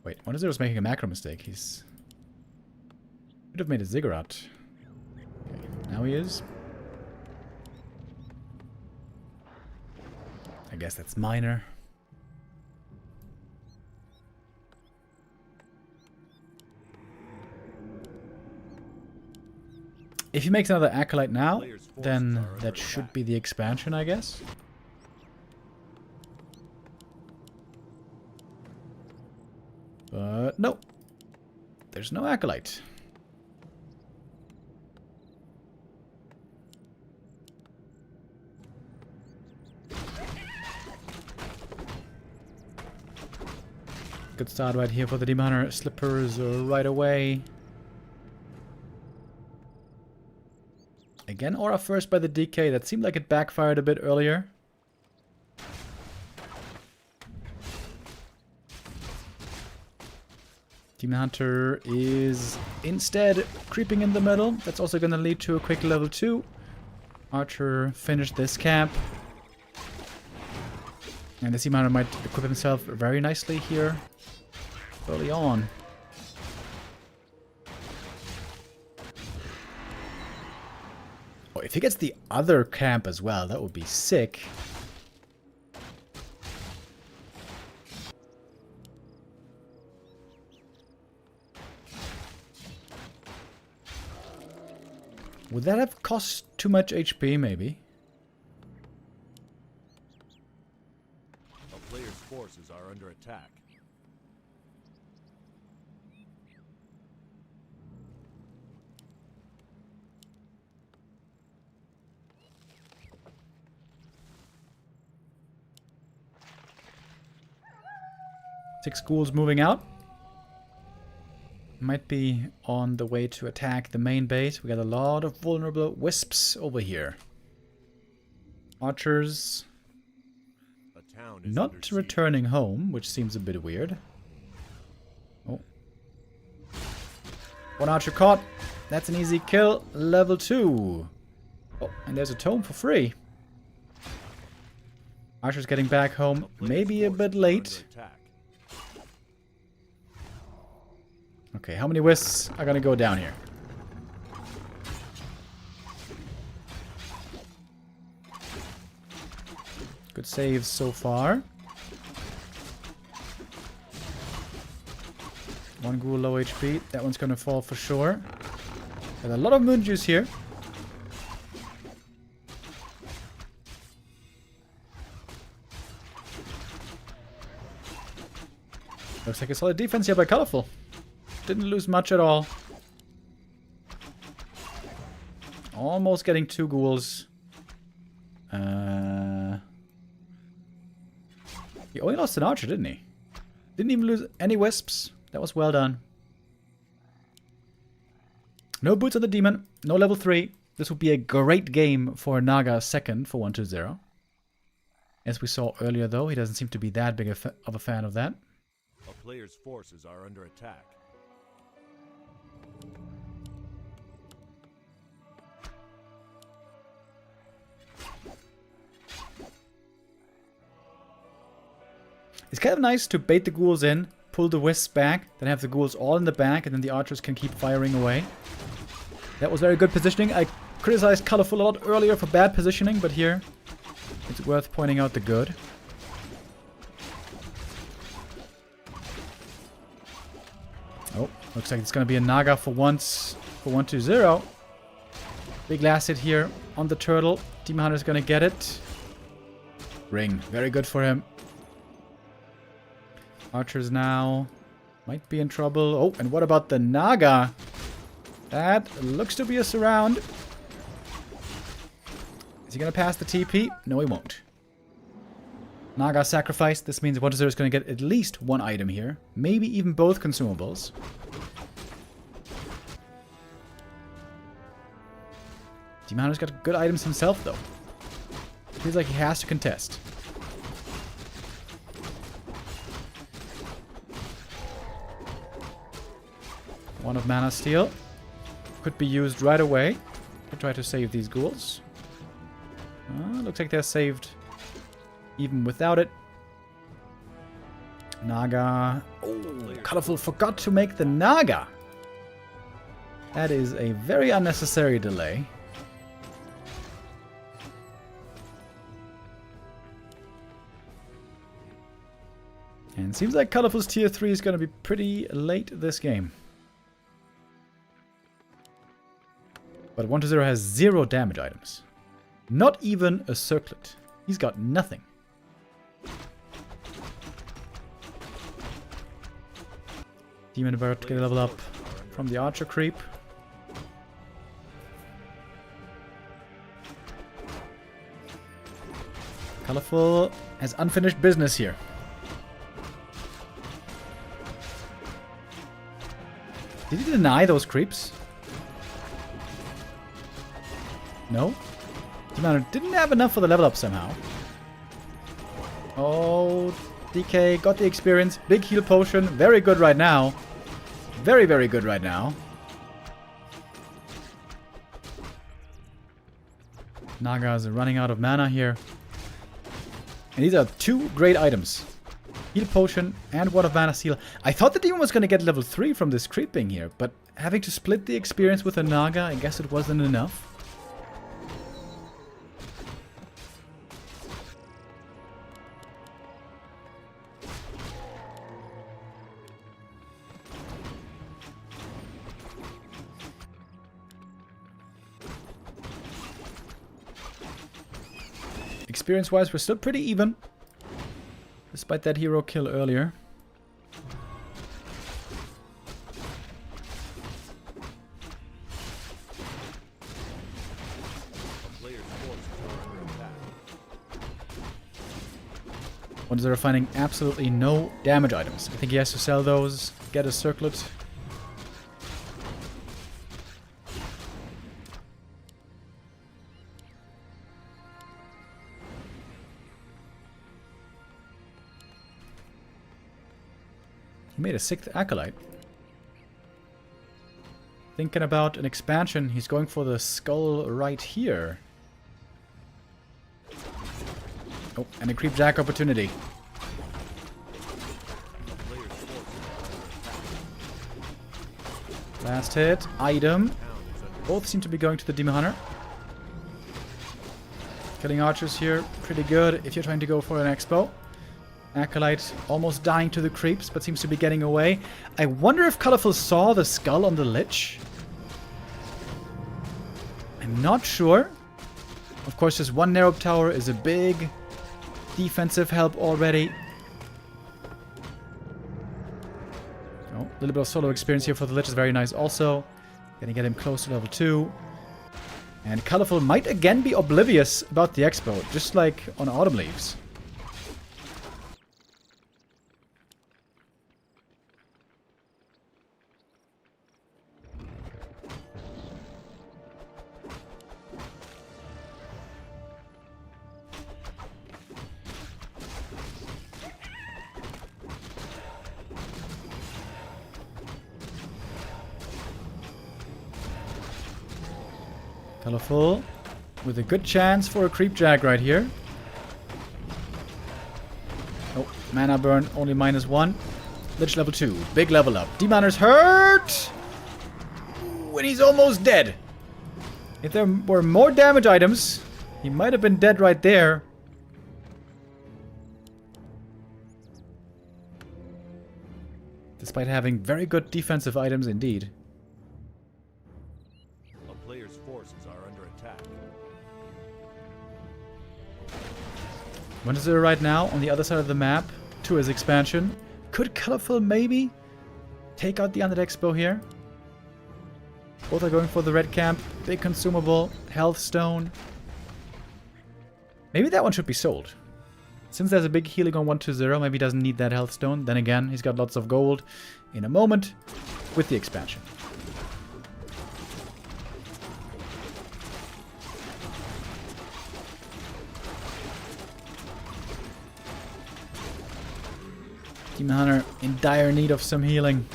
Wait, 1-0 is making a macro mistake. He's... Should have made a ziggurat. Okay, now he is. I guess that's minor. If he makes another Acolyte now, then that should be the expansion, I guess. But no. There's no Acolyte. Good start right here for the Demon Hunter. Slippers right away. Again, Aura first by the DK. That seemed like it backfired a bit earlier. Demon Hunter is instead creeping in the middle. That's also going to lead to a quick level 2. Archer finished this camp. And the Demon Hunter might equip himself very nicely here early on. Oh, if he gets the other camp as well, that would be sick. Would that have cost too much HP, maybe? A player's forces are under attack. Six ghouls moving out. Might be on the way to attack the main base. We got a lot of vulnerable wisps over here. Archers not returning home, which seems a bit weird. Oh. One archer caught. That's an easy kill. Level 2. Oh, and there's a tome for free. Archer's getting back home. Maybe a bit late. Okay, how many wisps are gonna go down here? Good saves so far. One ghoul low HP. That one's gonna fall for sure. Got a lot of moon juice here. Looks like a solid defense here by Colorful. Didn't lose much at all. Almost getting 2 ghouls. He only lost an archer, didn't he? Didn't even lose any wisps. That was well done. No boots on the demon. No level 3. This would be a great game for Naga second for 1-0. As we saw earlier, though, he doesn't seem to be that big of a fan of that. A player's forces are under attack. It's kind of nice to bait the ghouls in, pull the wisps back, then have the ghouls all in the back, and then the archers can keep firing away. That was very good positioning. I criticized Colorful a lot earlier for bad positioning, but here it's worth pointing out the good. Oh, looks like it's going to be a Naga for once for 1-2-0. Big last hit here on the turtle. Demon Hunter's going to get it. Ring. Very good for him. Archers now might be in trouble. Oh, and what about the Naga? That looks to be a surround. Is he going to pass the TP? No, he won't. Naga sacrificed. This means 1-0 is going to get at least one item here. Maybe even both consumables. Demon Hunter's got good items himself, though. Feels like he has to contest. One of Mana Steal. Could be used right away. Could try to save these ghouls. Looks like they're saved even without it. Naga. Oh, Colorful forgot to make the Naga. That is a very unnecessary delay. And seems like Colorful's tier 3 is going to be pretty late this game. But 1-0 has 0 damage items. Not even a circlet. He's got nothing. Demon about to get a level up from the archer creep. Colorful has unfinished business here. Did he deny those creeps? No? Demon didn't have enough for the level up somehow. Oh, DK got the experience. Big heal potion. Very good right now. Very, very good right now. Nagas are running out of mana here. And these are 2 great items. Heal potion and Ward of Mana Seal. I thought the demon was going to get level 3 from this creeping here, but having to split the experience with a Naga, I guess it wasn't enough. Experience-wise, we're still pretty even. Despite that hero kill earlier. Ones that are finding absolutely no damage items. I think he has to sell those, get a circlet. He made a 6th Acolyte. Thinking about an expansion, he's going for the skull right here. Oh, and a Creep Jack opportunity. Last hit, item. Both seem to be going to the Demon Hunter. Killing archers here, pretty good if you're trying to go for an expo. Acolyte almost dying to the creeps, but seems to be getting away. I wonder if Colorful saw the skull on the Lich. I'm not sure. Of course, just one narrow tower is a big defensive help already. Oh, a little bit of solo experience here for the Lich is very nice also. Gonna get him close to level 2. And Colorful might again be oblivious about the expo, just like on Autumn Leaves. Colorful, with a good chance for a Creep Jag right here. Oh, mana burn, only -1. Lich level 2, big level up. Demon Hunter's hurt! Ooh, and he's almost dead. If there were more damage items, he might have been dead right there. Despite having very good defensive items indeed. A player's forces are under attack. 1-0 right now on the other side of the map to his expansion. Could Colorful maybe take out the Undead Expo here? Both are going for the red camp. Big consumable, health stone. Maybe that one should be sold. Since there's a big healing on 1-0, maybe he doesn't need that health stone. Then again, he's got lots of gold in a moment with the expansion. Demon Hunter in dire need of some healing.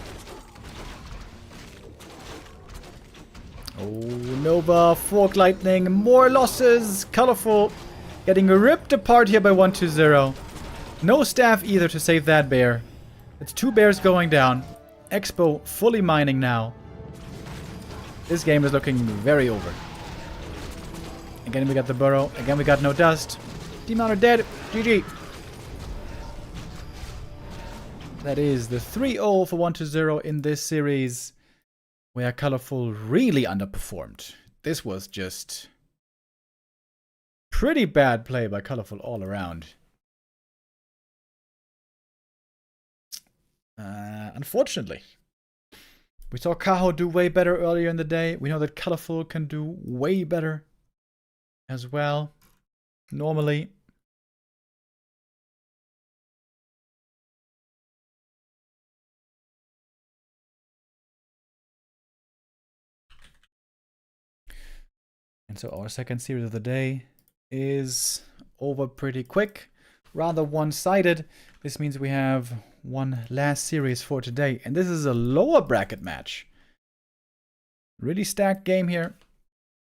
Oh, Nova, Fork Lightning, more losses. Colorful getting ripped apart here by 1-0. No staff either to save that bear. It's 2 bears going down. Expo fully mining now. This game is looking very over. Again, we got the burrow. Again, we got no dust. Demon Hunter dead. GG. That is the 3-0 for 1-0 in this series, where Colorful really underperformed. This was just pretty bad play by Colorful all around. Unfortunately. We saw Caho do way better earlier in the day. We know that Colorful can do way better as well, normally. And so our second series of the day is over pretty quick, rather one-sided. This means we have one last series for today, and this is a lower bracket match. Really stacked game here.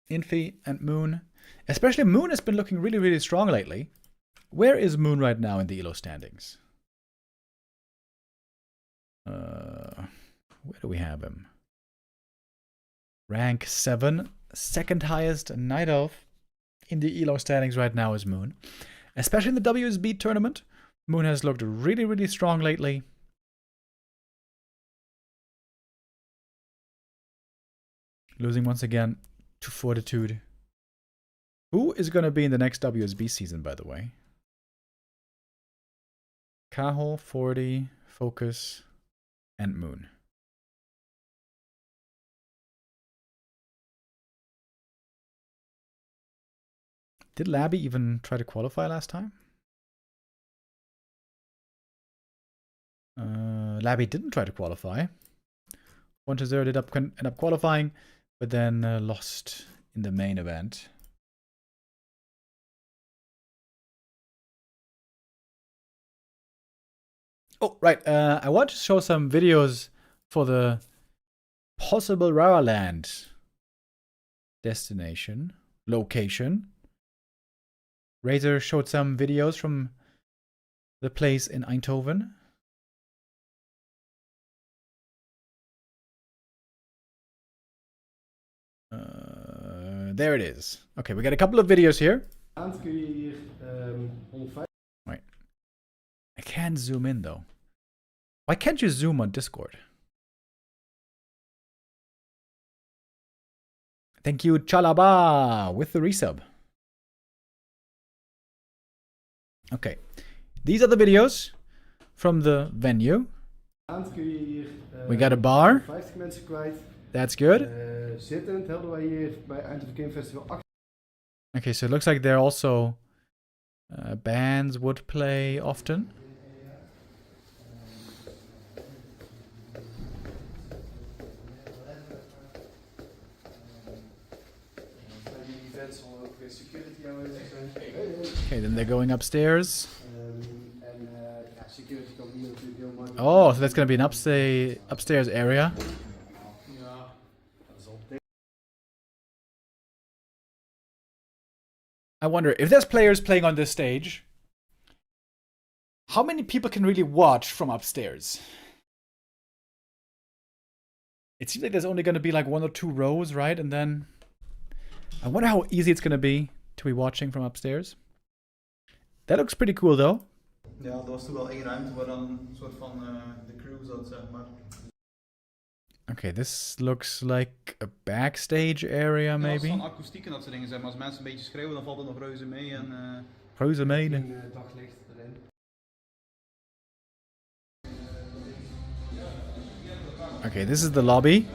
Infy and Moon. Especially Moon has been looking really, really strong lately. Where is Moon right now in the ELO standings? Where do we have him? Rank 7. Second highest Night Elf in the ELO standings right now is Moon. Especially in the WSB tournament. Moon has looked really, really strong lately. Losing once again to Fortitude. Who is going to be in the next WSB season, by the way? Kaho, 40, Focus, and Moon. Did Labby even try to qualify last time? Labby didn't try to qualify. 1-0 did end up qualifying, but then lost in the main event. Oh, right. I want to show some videos for the possible Rara Land destination, location. Razor showed some videos from the place in Eindhoven. There it is. Okay, we got a couple of videos here. Wait. I can't zoom in though. Why can't you zoom on Discord? Thank you, Chalaba, with the resub. Okay, these are the videos from the venue. We got a bar. That's good. Okay, so it looks like there also bands would play often. Okay, then they're going upstairs. Oh, so that's going to be an upstairs area. I wonder, if there's players playing on this stage, how many people can really watch from upstairs? It seems like there's only going to be like 1 or 2 rows, right? And then I wonder how easy it's gonna be to be watching from upstairs. That looks pretty cool though. Ja, er was toen wel één ruimte waar dan een soort van de crew zat, zeg maar. Okay, this looks like a backstage area Er was maybe. van akoestiek en dat soort dingen, zeg maar. Als mensen een beetje schreeuwen, dan valt het nog reuze mee en... Reuze mee. Daglicht erin. Okay, this is the lobby.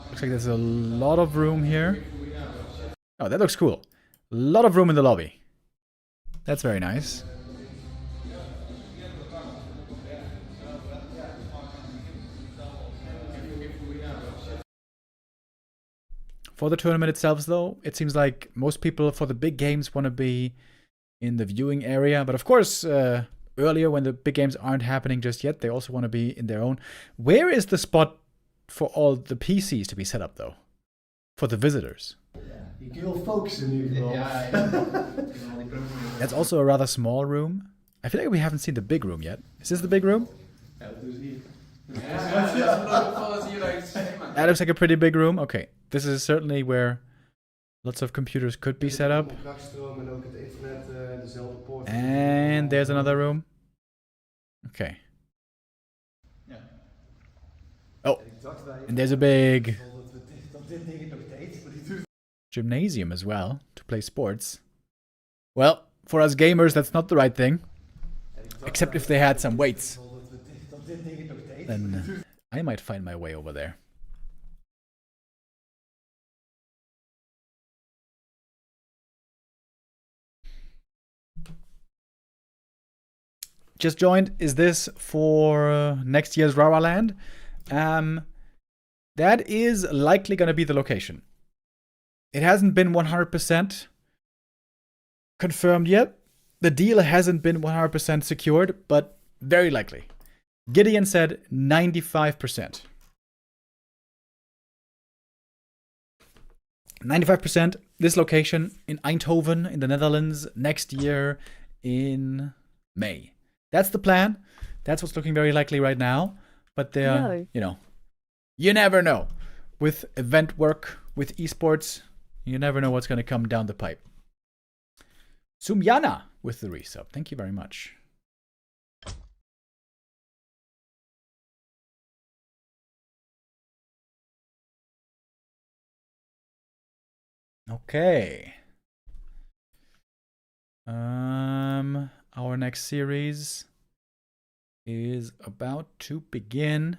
Looks like there's a lot of room here. Oh, that looks cool. A lot of room in the lobby. That's very nice. For the tournament itself, though, it seems like most people for the big games want to be in the viewing area. But of course, earlier when the big games aren't happening just yet, they also want to be in their own. Where is the spot for all the PCs to be set up, though? For the visitors? Je kunt wel focussen in ieder geval. That's also a rather small room. I feel like we haven't seen the big room yet. Is this the big room? Ja, dat is hier. That looks like a pretty big room. Okay, this is certainly where lots of computers could be set up. Krachtstroom en ook het internet, dezelfde poort. And there's another room. Okay. Oh, and there's a big gymnasium as well to play sports. Well, for us gamers, that's not the right thing. Except if they had some weights. Then I might find my way over there. Just joined. Is this for next year's Rara Land? That is likely going to be the location. It hasn't been 100% confirmed yet. The deal hasn't been 100% secured, but very likely. Gideon said 95%. 95%. This location in Eindhoven, in the Netherlands, next year in May. That's the plan. That's what's looking very likely right now. But No. you know, you never know. With event work, with esports, you never know what's going to come down the pipe. Sumyana with the resub. Thank you very much. Okay. Our next series is about to begin.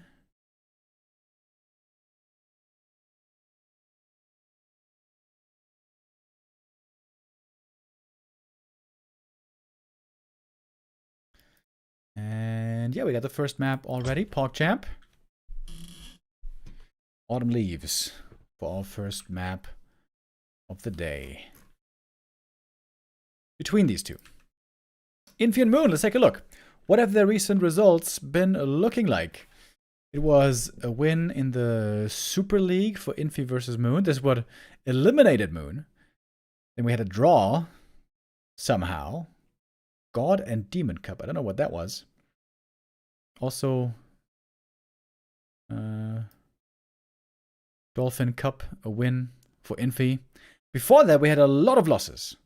And yeah, we got the first map already, PogChamp. Autumn Leaves for our first map of the day. Between these two. Infy and Moon, let's take a look. What have the recent results been looking like? It was a win in the Super League for Infy versus Moon. This is what eliminated Moon. Then we had a draw, somehow. God and Demon Cup. I don't know what that was. Also, Dolphin Cup, a win for Infy. Before that, we had a lot of losses.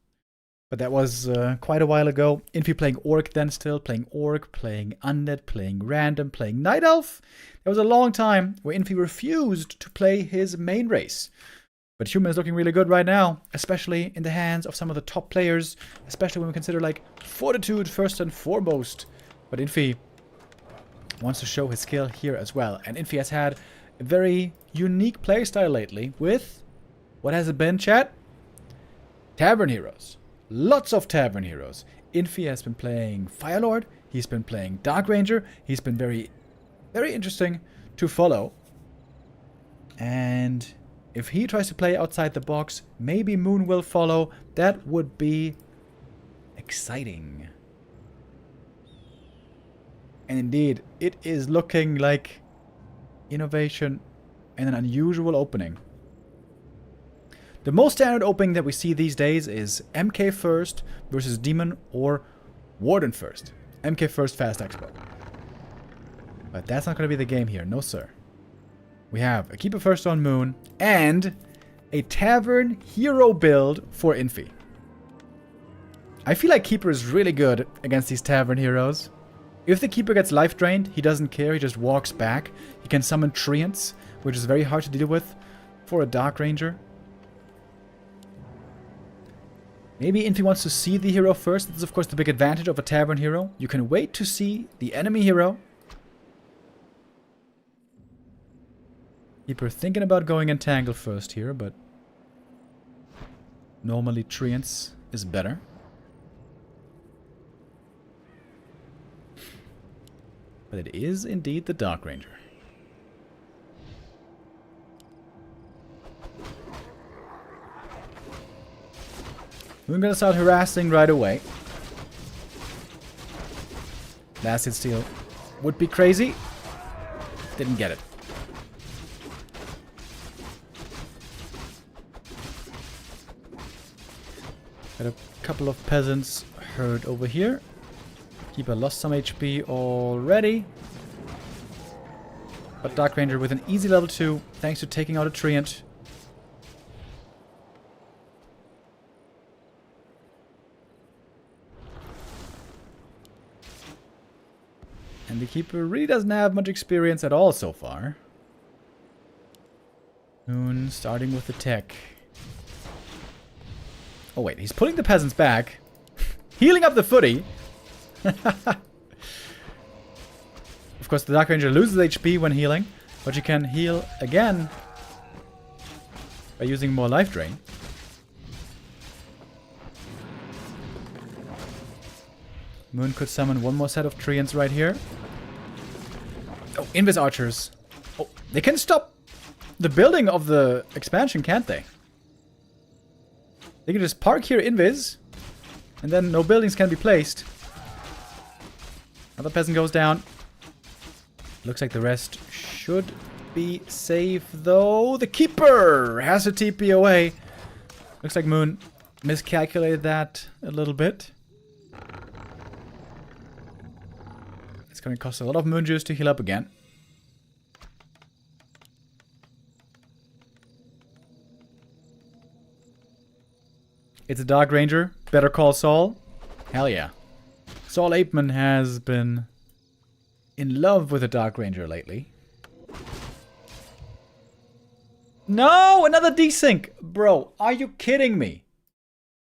But that was quite a while ago. Infy playing Orc then still. Playing Orc, playing Undead, playing Random, playing Night Elf. There was a long time where Infy refused to play his main race. But Human is looking really good right now, especially in the hands of some of the top players, especially when we consider like Fortitude first and foremost. But Infy wants to show his skill here as well. And Infy has had a very unique playstyle lately with, what has it been, chat? Tavern Heroes. Lots of Tavern Heroes. Infy has been playing Firelord. He's been playing Dark Ranger. He's been very, very interesting to follow. And if he tries to play outside the box, maybe Moon will follow. That would be exciting. And indeed, it is looking like innovation and an unusual opening. The most standard opening that we see these days is MK first versus Demon or Warden first. MK first fast expert. But that's not going to be the game here, no sir. We have a Keeper first on Moon, and a Tavern hero build for Infy. I feel like Keeper is really good against these Tavern heroes. If the Keeper gets life drained, he doesn't care, he just walks back. He can summon Treants, which is very hard to deal with for a Dark Ranger. Maybe Infy wants to see the hero first. This is of course the big advantage of a Tavern hero. You can wait to see the enemy hero. Keeper thinking about going Entangle first here, but normally Treants is better. But it is indeed the Dark Ranger. We're gonna start harassing right away. Last hit steal would be crazy. Didn't get it. Got a couple of peasants hurt over here. Keeper lost some HP already. But Dark Ranger with an easy level 2, thanks to taking out a Treant. And the Keeper really doesn't have much experience at all so far. Moon starting with the tech. Oh wait, he's pulling the peasants back. Healing up the footy. Of course, the Dark Ranger loses HP when healing, but you can heal again by using more life drain. Moon could summon one more set of Treants right here. Oh, Invis archers. Oh, they can stop the building of the expansion, can't they? They can just park here Invis, and then no buildings can be placed. Another peasant goes down. Looks like the rest should be safe, though. The Keeper has a TP away. Looks like Moon miscalculated that a little bit. It's going to cost a lot of Moon Juice to heal up again. It's a Dark Ranger. Better call Saul. Hell yeah. Saul Apeman has been in love with a Dark Ranger lately. No! Another desync! Bro, are you kidding me?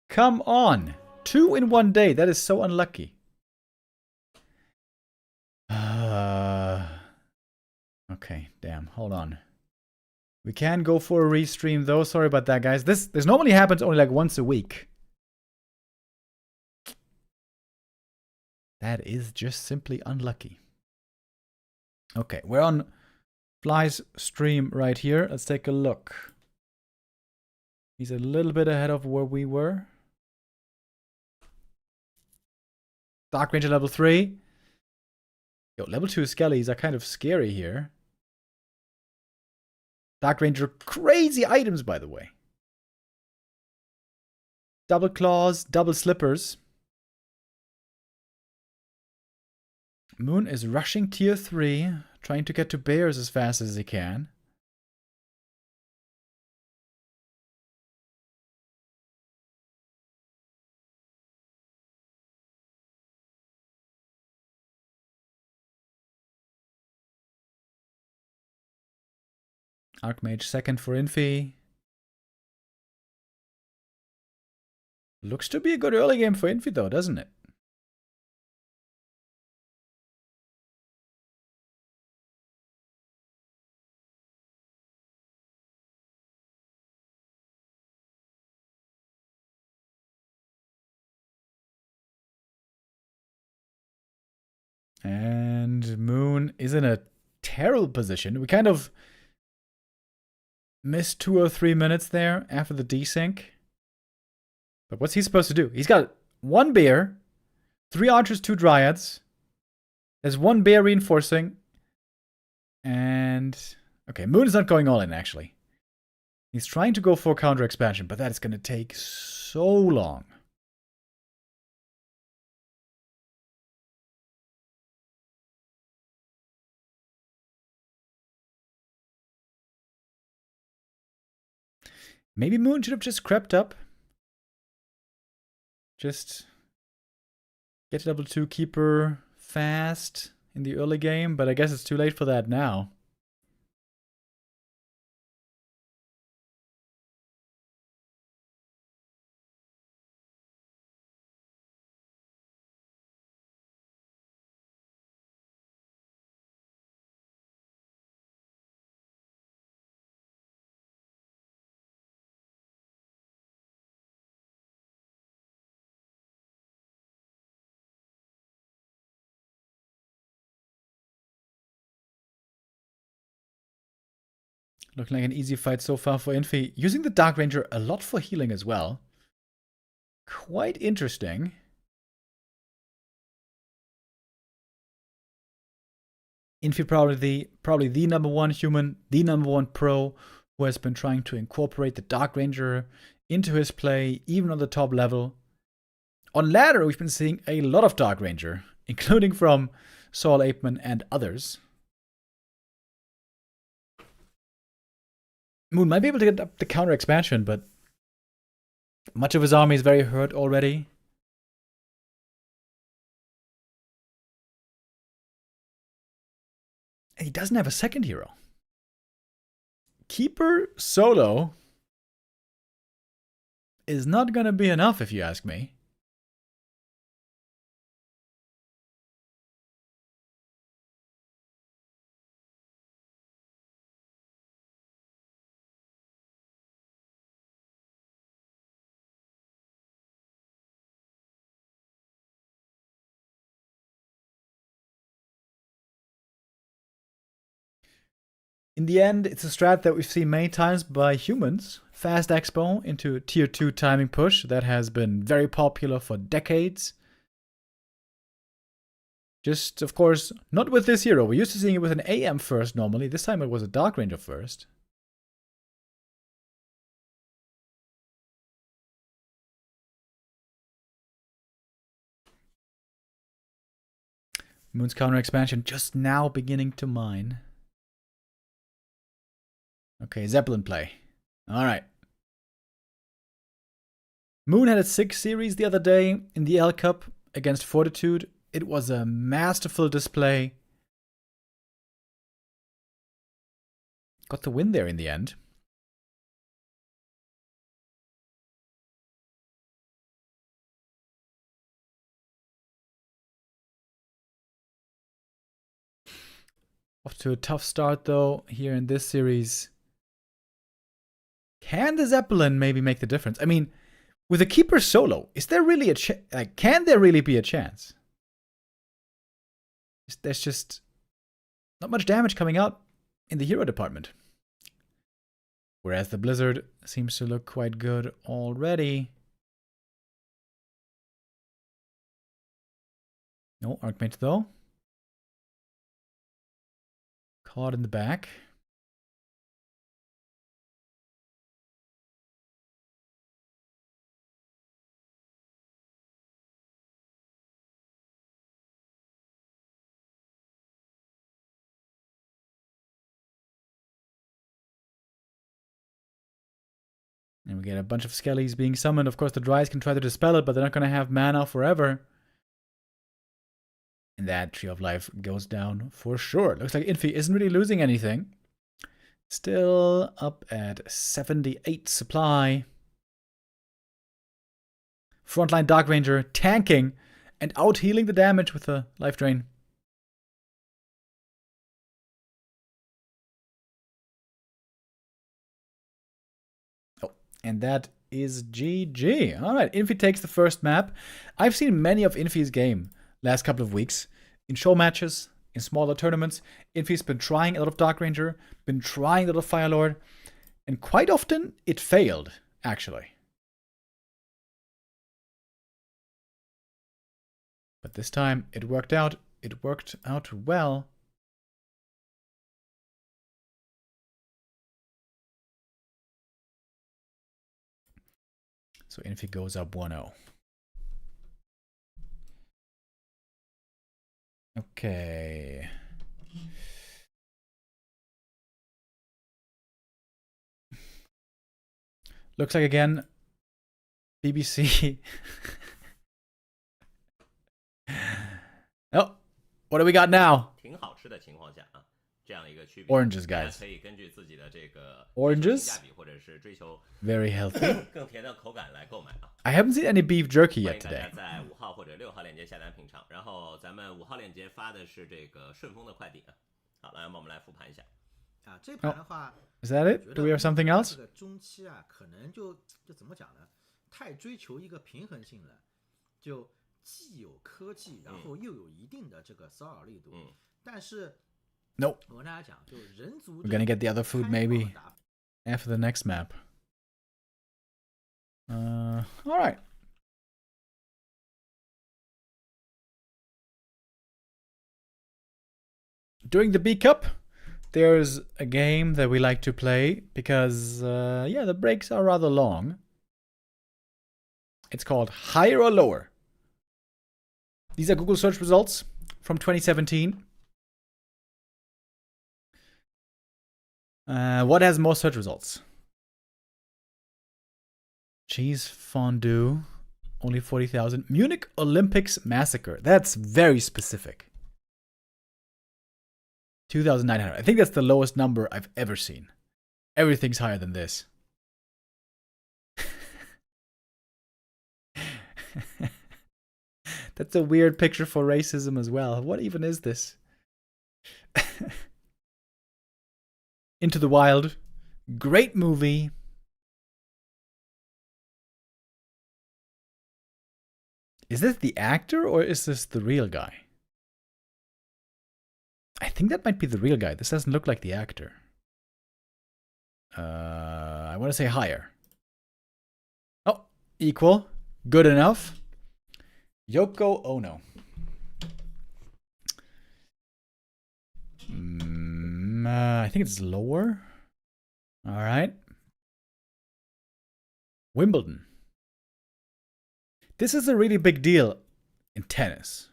Come on. 2 in 1 day. That is so unlucky. Okay, damn. Hold on. We can go for a restream though. Sorry about that, guys. This normally happens only like once a week. That is just simply unlucky. Okay, we're on Fly's stream right here. Let's take a look. He's a little bit ahead of where we were. Dark Ranger level 3. Yo, level 2 skellies are kind of scary here. Dark Ranger, crazy items, by the way. Double claws, double slippers. Moon is rushing tier 3, trying to get to bears as fast as he can. Archmage second for Infy. Looks to be a good early game for Infy though, doesn't it? And Moon is in a terrible position. We kind of missed 2 or 3 minutes there after the desync. But what's he supposed to do? He's got 1 bear, 3 archers, 2 dryads. There's 1 bear reinforcing. And okay, Moon is not going all in actually. He's trying to go for counter expansion, but that is going to take so long. Maybe Moon should have just crept up. Just get to level 2 keeper fast in the early game, but I guess it's too late for that now. Looking like an easy fight so far for Infy. Using the Dark Ranger a lot for healing as well. Quite interesting. Infy probably the number one human, the number one pro who has been trying to incorporate the Dark Ranger into his play, even on the top level. On ladder, we've been seeing a lot of Dark Ranger, including from Saul Apeman and others. Moon might be able to get up the counter expansion, but much of his army is very hurt already. And he doesn't have a second hero. Keeper solo is not going to be enough, if you ask me. In the end, it's a strat that we've seen many times by humans. Fast expo into tier 2 timing push that has been very popular for decades. Just, of course, not with this hero. We're used to seeing it with an AM first normally. This time it was a Dark Ranger first. Moon's counter expansion just now beginning to mine. Okay, Zeppelin play. Alright. Moon had a 6 series the other day in the L Cup against Fortitude. It was a masterful display. Got the win there in the end. Off to a tough start though here in this series. Can the Zeppelin maybe make the difference? I mean, with a keeper solo, is there really a can there really be a chance? There's just not much damage coming out in the hero department. Whereas the Blizzard seems to look quite good already. No Archmage though. Caught in the back. And we get a bunch of skellies being summoned. Of course, the Dries can try to dispel it, but they're not going to have mana forever. And that Tree of Life goes down for sure. Looks like Infy isn't really losing anything. Still up at 78 supply. Frontline Dark Ranger tanking and out healing the damage with the life drain. And that is GG. Alright, Infy takes the first map. I've seen many of Infy's game last couple of weeks. In show matches, in smaller tournaments. Infy's been trying a lot of Dark Ranger, been trying a lot of Fire Lord. And quite often, it failed, actually. But this time, it worked out. It worked out well. So Infy goes up 1-0. Okay. Looks like again, BBC. Oh, what do we got now? 挺好吃的情况下啊，这样一个区别。 Oranges, 大家 guys. 可以根据自己的这个 Oranges? 性价比或者是追求 Very healthy. 更甜的口感来购买啊。 I haven't seen any beef jerky 欢 yet 迎大家 today. 在5号或者6号链接下单品尝，然后咱们5号链接发的是这个顺丰的快递啊。好，来，我们来复盘一下。啊，这盘的话， Is that it? Do we have something else? 这个中期啊，可能就怎么讲呢？太追求一个平衡性了，就既有科技，然后又有一定的这个骚扰力度。但是 Nope. 我跟大家讲，就人族 We're gonna get the other food maybe after the next map. All right. During the B Cup, there's a game that we like to play because, yeah, the breaks are rather long. It's called Higher or Lower. These are Google search results from 2017. What has more search results? Cheese fondue, only 40,000. Munich Olympics massacre. That's very specific. 2,900. I think that's the lowest number I've ever seen. Everything's higher than this. That's a weird picture for racism as well. What even is this? Into the Wild. Great movie. Is this the actor or is this the real guy? I think that might be the real guy. This doesn't look like the actor. I want to say higher. Oh, equal. Good enough. Yoko Ono. I think it's lower. All right. Wimbledon. This is a really big deal in tennis,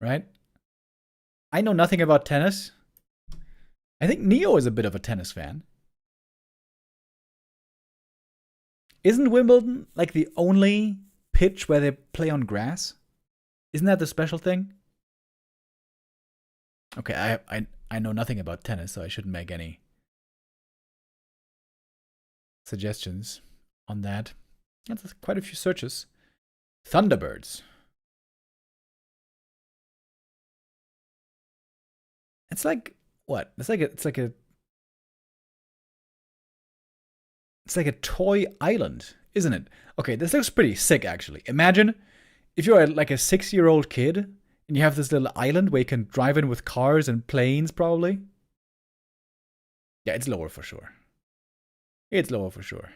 right? I know nothing about tennis. I think Neo is a bit of a tennis fan. Isn't Wimbledon like the only pitch where they play on grass? Isn't that the special thing? Okay, I know nothing about tennis, so I shouldn't make any suggestions on that. That's quite a few searches. Thunderbirds. It's like what? It's like a toy island, isn't it? Okay, this looks pretty sick actually. Imagine if you're like a 6-year-old kid and you have this little island where you can drive in with cars and planes probably. Yeah, it's lower for sure. It's lower for sure.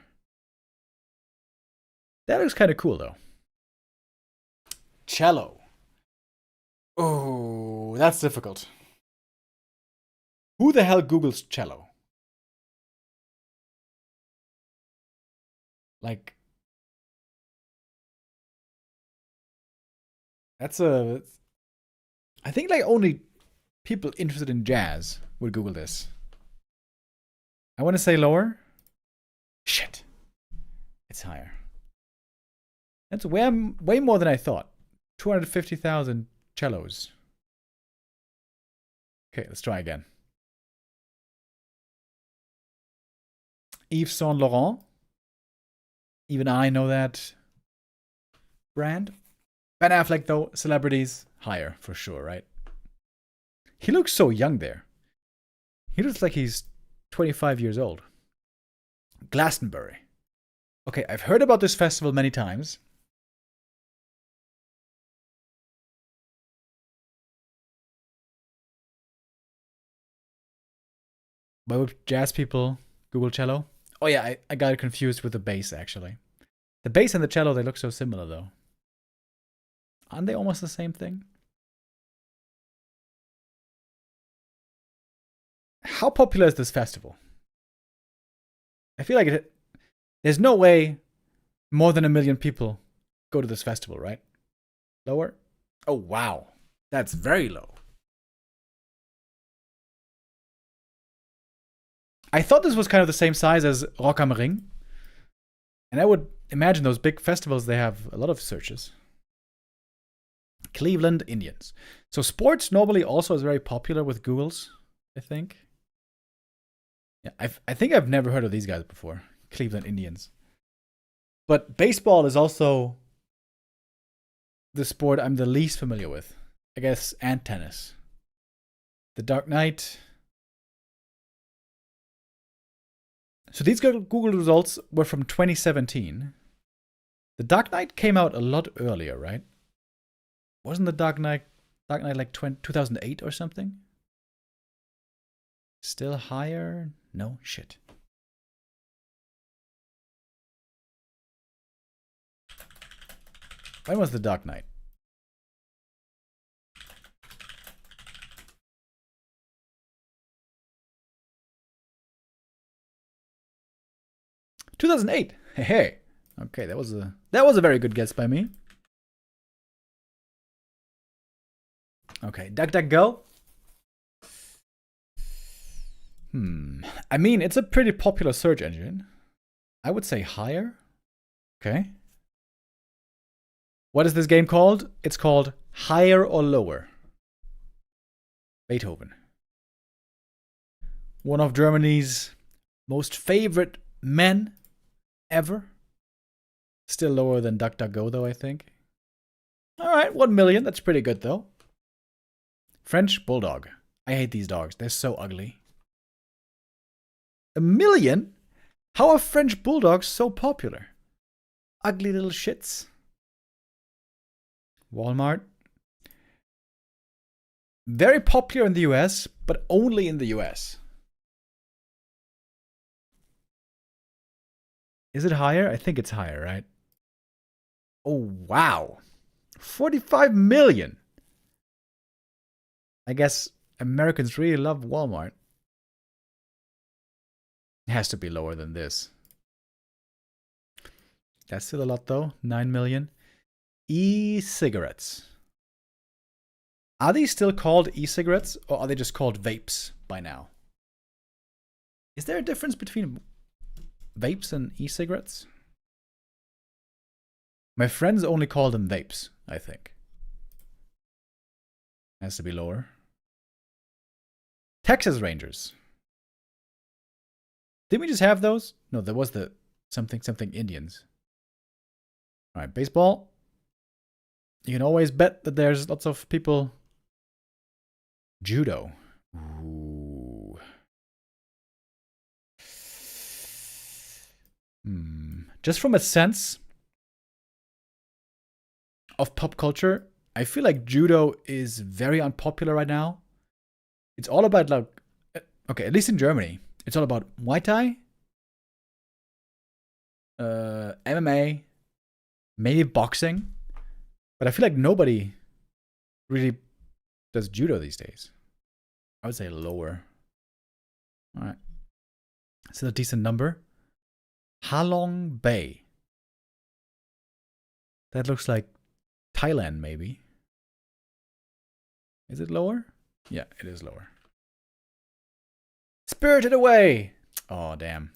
That looks kind of cool though. Cello. Oh, that's difficult. Who the hell Googles cello? Like, I think like only people interested in jazz would Google this. I want to say lower. Shit. It's higher. That's way more than I thought. 250,000 cellos. Okay, let's try again. Yves Saint Laurent. Even I know that brand. Ben Affleck, though, celebrities, higher for sure, right? He looks so young there. He looks like he's 25 years old. Glastonbury. Okay, I've heard about this festival many times. Why would jazz people Google cello? Oh yeah, I got it confused with the bass actually. The bass and the cello, they look so similar though. Aren't they almost the same thing? How popular is this festival? I feel like there's no way more than 1 million people go to this festival, right? Lower? Oh wow, that's very low. I thought this was kind of the same size as Rock am Ring. And I would imagine those big festivals, they have a lot of searches. Cleveland Indians. So sports normally also is very popular with Googles, I think. Yeah, I think I've never heard of these guys before. Cleveland Indians. But baseball is also the sport I'm the least familiar with. I guess, and tennis. The Dark Knight. So these Google results were from 2017. The Dark Knight came out a lot earlier, right? Wasn't the Dark Knight like 2008 or something? Still higher? No, shit. When was the Dark Knight? "2008. Hey, hey. Okay, that was a very good guess by me. Okay, DuckDuckGo. I mean, it's a pretty popular search engine. I would say higher. Okay. What is this game called? It's called Higher or Lower. Beethoven. One of Germany's most favorite men ever. Still lower than DuckDuckGo, though, I think. Alright, 1 million. That's pretty good, though. French Bulldog. I hate these dogs. They're so ugly. 1 million? How are French Bulldogs so popular? Ugly little shits. Walmart. Very popular in the US, but only in the US. Is it higher? I think it's higher, right? Oh, wow. 45 million. I guess Americans really love Walmart. It has to be lower than this. That's still a lot, though. 9 million. E-cigarettes. Are these still called e-cigarettes, or are they just called vapes by now? Is there a difference between vapes and e-cigarettes? My friends only call them vapes, I think. Has to be lower. Texas Rangers. Didn't we just have those? No, there was the something Indians. Alright, baseball. You can always bet that there's lots of people. Judo. Ooh. Just from a sense of pop culture, I feel like judo is very unpopular right now. It's all about, like, okay, at least in Germany, it's all about Muay Thai, MMA, maybe boxing, but I feel like nobody really does judo these days. I would say lower. All right, still a decent number. Halong Bay. That looks like Thailand, maybe. Is it lower? Yeah, it is lower. Spirited Away! Oh, damn.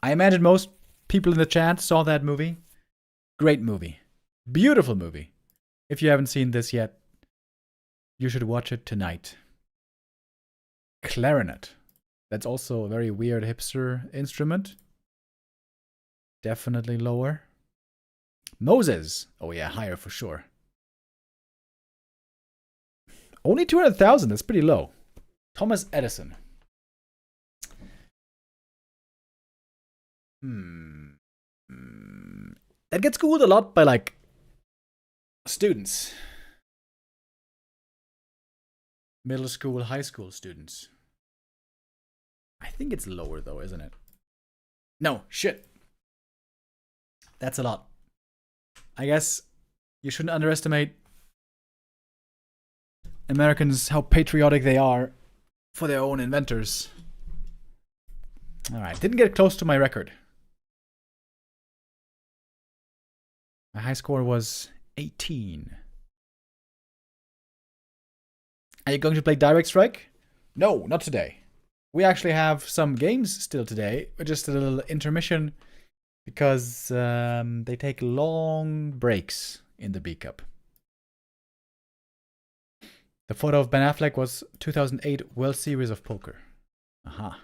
I imagine most people in the chat saw that movie. Great movie. Beautiful movie. If you haven't seen this yet, you should watch it tonight. Clarinet. That's also a very weird hipster instrument. Definitely lower. Moses. Oh yeah, higher for sure. Only 200,000. That's pretty low. Thomas Edison. That gets googled a lot by, like, students. Middle school, high school students. I think it's lower, though, isn't it? No, shit. That's a lot. I guess you shouldn't underestimate Americans, how patriotic they are for their own inventors. Alright, didn't get close to my record. My high score was 18. Are you going to play Direct Strike? No, not today. we actually have some games still today. Just a little intermission because they take long breaks in the B Cup. The photo of Ben Affleck was 2008 World Series of Poker. Aha.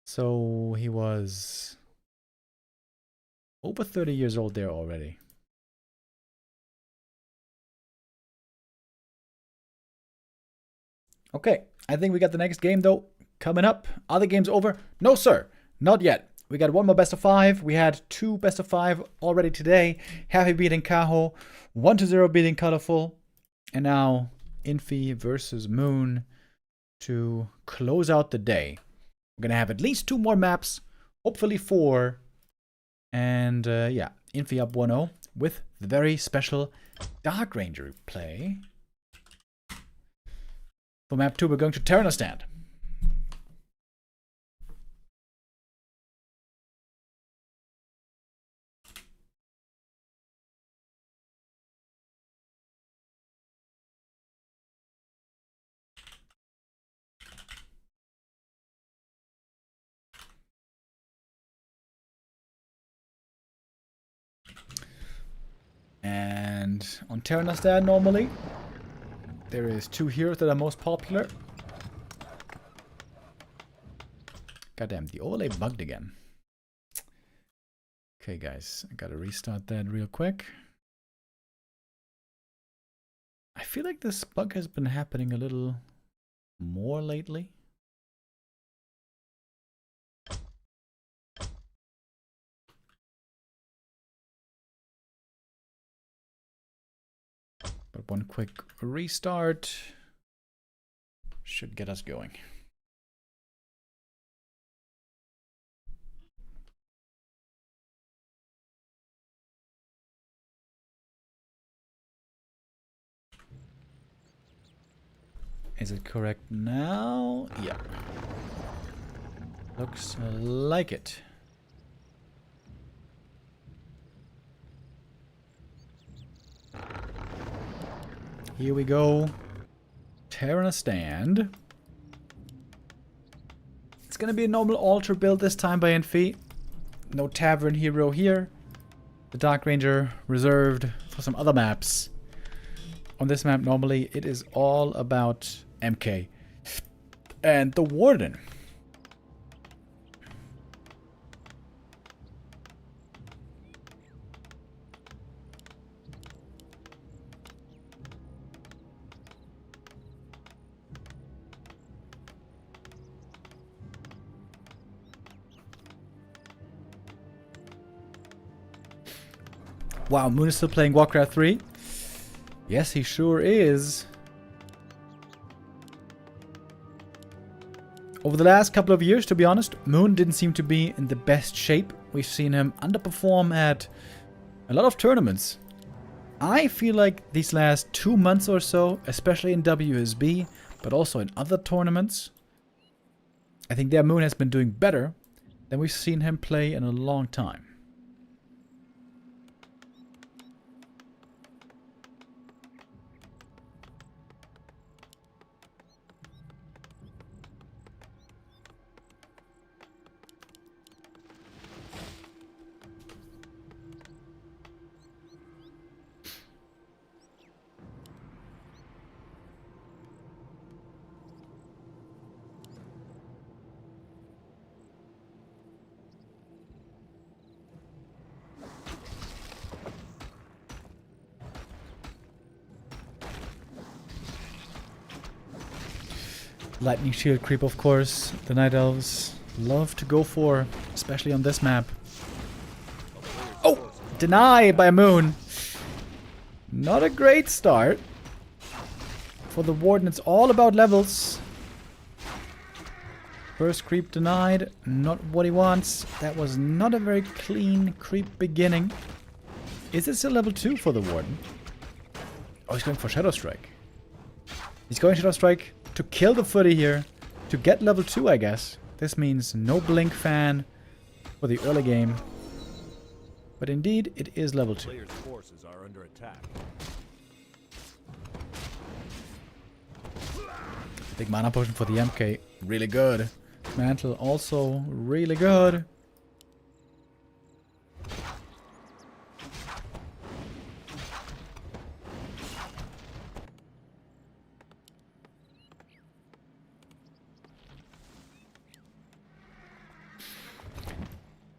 So he was over 30 years old there already. Okay, I think we got the next game though coming up. Are the games over? No, sir, not yet. We got one more best of 5. We had 2 best of 5 already today. Happy beating Kaho, 1-0 beating Colorful, and now Infy versus Moon to close out the day. We're gonna have at least 2 more maps, hopefully 4. And yeah, Infy up 1-0 with the very special Dark Ranger play. For map 2, we're going to Terranosstand. And on Terranosstand normally, there is 2 heroes that are most popular. Goddamn, the overlay bugged again. Okay guys, I gotta restart that real quick. I feel like this bug has been happening a little more lately. But one quick restart should get us going. Is it correct now? Yeah. Looks like it. Here we go. Terranosstand. It's gonna be a normal altar build this time by Infy. No Tavern hero here. The Dark Ranger reserved for some other maps. On this map, normally it is all about MK and the Warden. Wow, Moon is still playing Warcraft 3. Yes, he sure is. Over the last couple of years, to be honest, Moon didn't seem to be in the best shape. We've seen him underperform at a lot of tournaments. I feel like these last 2 months or so, especially in WSB, but also in other tournaments, I think their Moon has been doing better than we've seen him play in a long time. Lightning shield creep, of course. The Night Elves love to go for, especially on this map. Oh! Deny by Moon. Not a great start. For the Warden, it's all about levels. First creep denied. Not what he wants. That was not a very clean creep beginning. Is it still level 2 for the Warden? Oh, he's going for Shadow Strike. He's going Shadow Strike to kill the footy here, to get level 2, I guess. This means no Blink fan for the early game. But indeed, it is level 2. Players' forces are under attack. Big mana potion for the MK. Really good. Mantle also really good.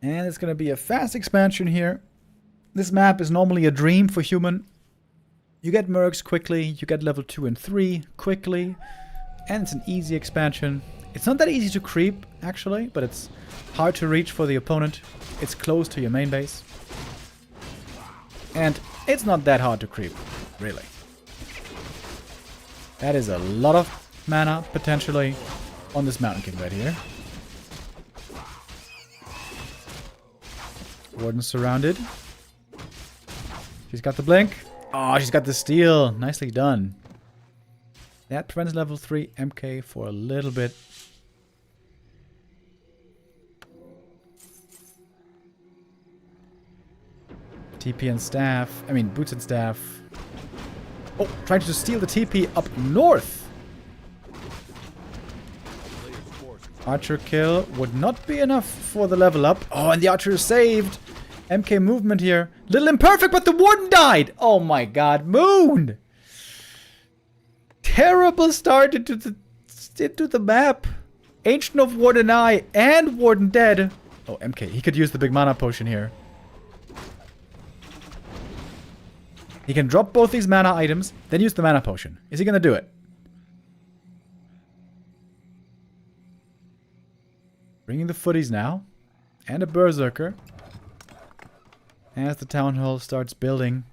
And it's going to be a fast expansion here. This map is normally a dream for human. You get mercs quickly, you get level 2 and 3 quickly, and it's an easy expansion. It's not that easy to creep, actually, but it's hard to reach for the opponent. It's close to your main base. And it's not that hard to creep, really. That is a lot of mana, potentially, on this Mountain King right here. Warden's surrounded. She's got the blink. Oh, she's got the steal. Nicely done. That prevents level 3 MK for a little bit. TP and staff. I mean, boots and staff. Oh, trying to steal the TP up north. Archer kill would not be enough for the level up. Oh, and the archer is saved. MK movement here. Little imperfect, but the warden died. Oh my god, Moon. Terrible start into the map. Ancient of Warden Eye and Warden dead. Oh, MK, he could use the big mana potion here. He can drop both these mana items, then use the mana potion. Is he gonna do it? Bringing the footies now. And a berserker. As the town hall starts building.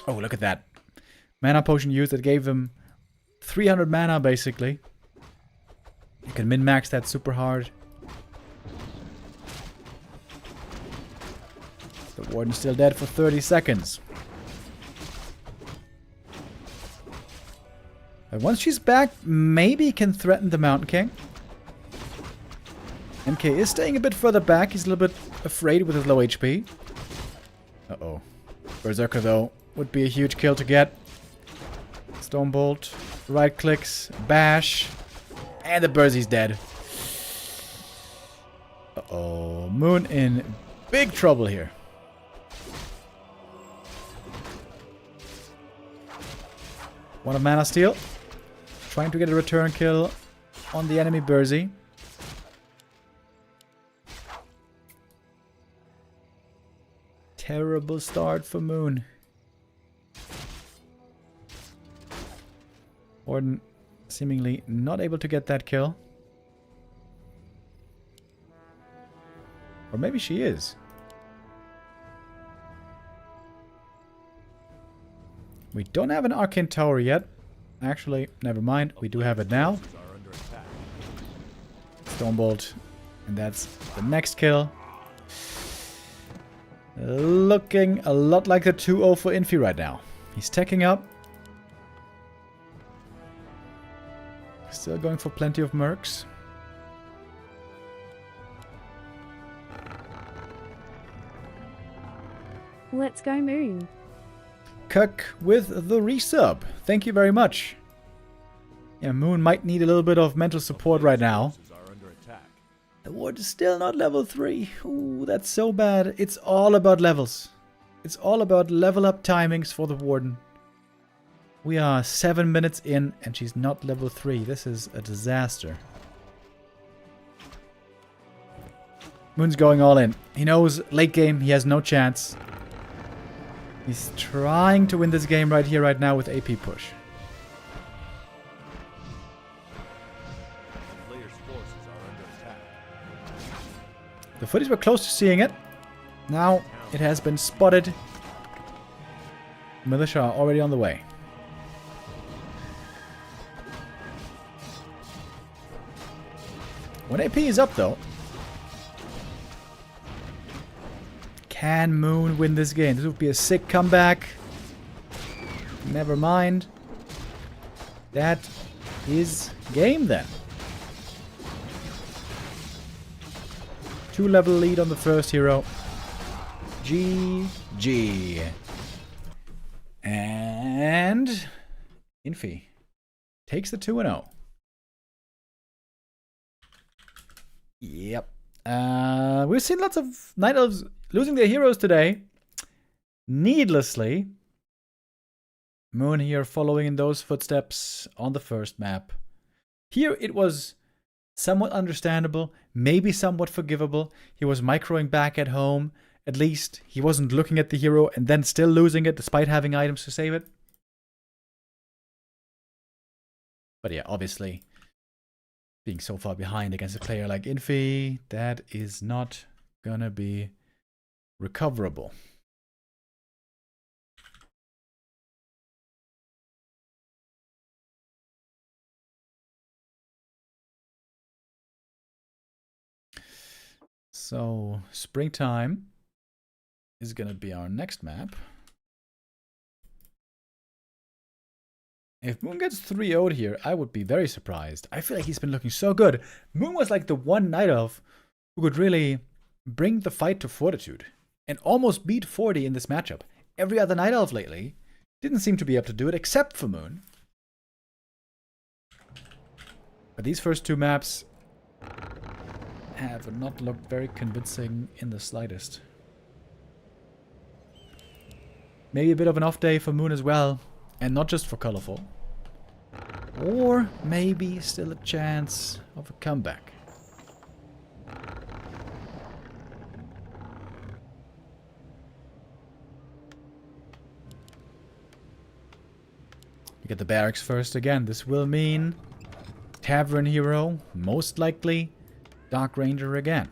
Oh, look at that. Mana potion used that gave him 300 mana, basically. You can min-max that super hard. The warden's still dead for 30 seconds. But once she's back, maybe he can threaten the Mountain King. MK is staying a bit further back. He's a little bit afraid with his low HP. Uh-oh. Berserker, though, would be a huge kill to get. Stonebolt. Right clicks. Bash. And the Berzy's dead. Uh-oh. Moon in big trouble here. One of mana steal. Trying to get a return kill on the enemy Burzy. Terrible start for Moon. Warden seemingly not able to get that kill. Or maybe she is. We don't have an Arcane Tower yet. Actually, never mind. We do have it now. Stonebolt. And that's the next kill. Looking a lot like the 2-0 for Infy right now. He's teching up. Still going for plenty of mercs. Let's go Moon. Cuck with the resub. Thank you very much. Yeah, Moon might need a little bit of mental support right now. The ward is still not level 3. Ooh, that's so bad. It's all about levels. It's all about level up timings for the warden. We are 7 minutes in and she's not level 3. This is a disaster. Moon's going all in. He knows late game he has no chance. He's trying to win this game right here, right now with AP push. The footies were close to seeing it. Now it has been spotted. Militia are already on the way. When AP is up though. Can Moon win this game? This would be a sick comeback. Never mind. That is game then. 2-level lead on the first hero. GG. And Infy takes the 2-0. Yep. We've seen lots of Night Elves losing their heroes today. Needlessly. Moon here following in those footsteps on the first map. Here it was somewhat understandable, maybe somewhat forgivable. He was microing back at home. At least he wasn't looking at the hero and then still losing it despite having items to save it. But yeah, obviously, being so far behind against a player like Infy, that is not gonna be recoverable. So, Springtime is going to be our next map. If Moon gets 3-0'd here, I would be very surprised. I feel like he's been looking so good. Moon was like the one Night Elf who could really bring the fight to Fortitude and almost beat 40 in this matchup. Every other Night Elf lately didn't seem to be able to do it except for Moon. But these first two maps have not looked very convincing in the slightest. Maybe a bit of an off day for Moon as well, and not just for Colorful. Or maybe still a chance of a comeback. We get the barracks first again. This will mean Tavern Hero, most likely Dark Ranger again.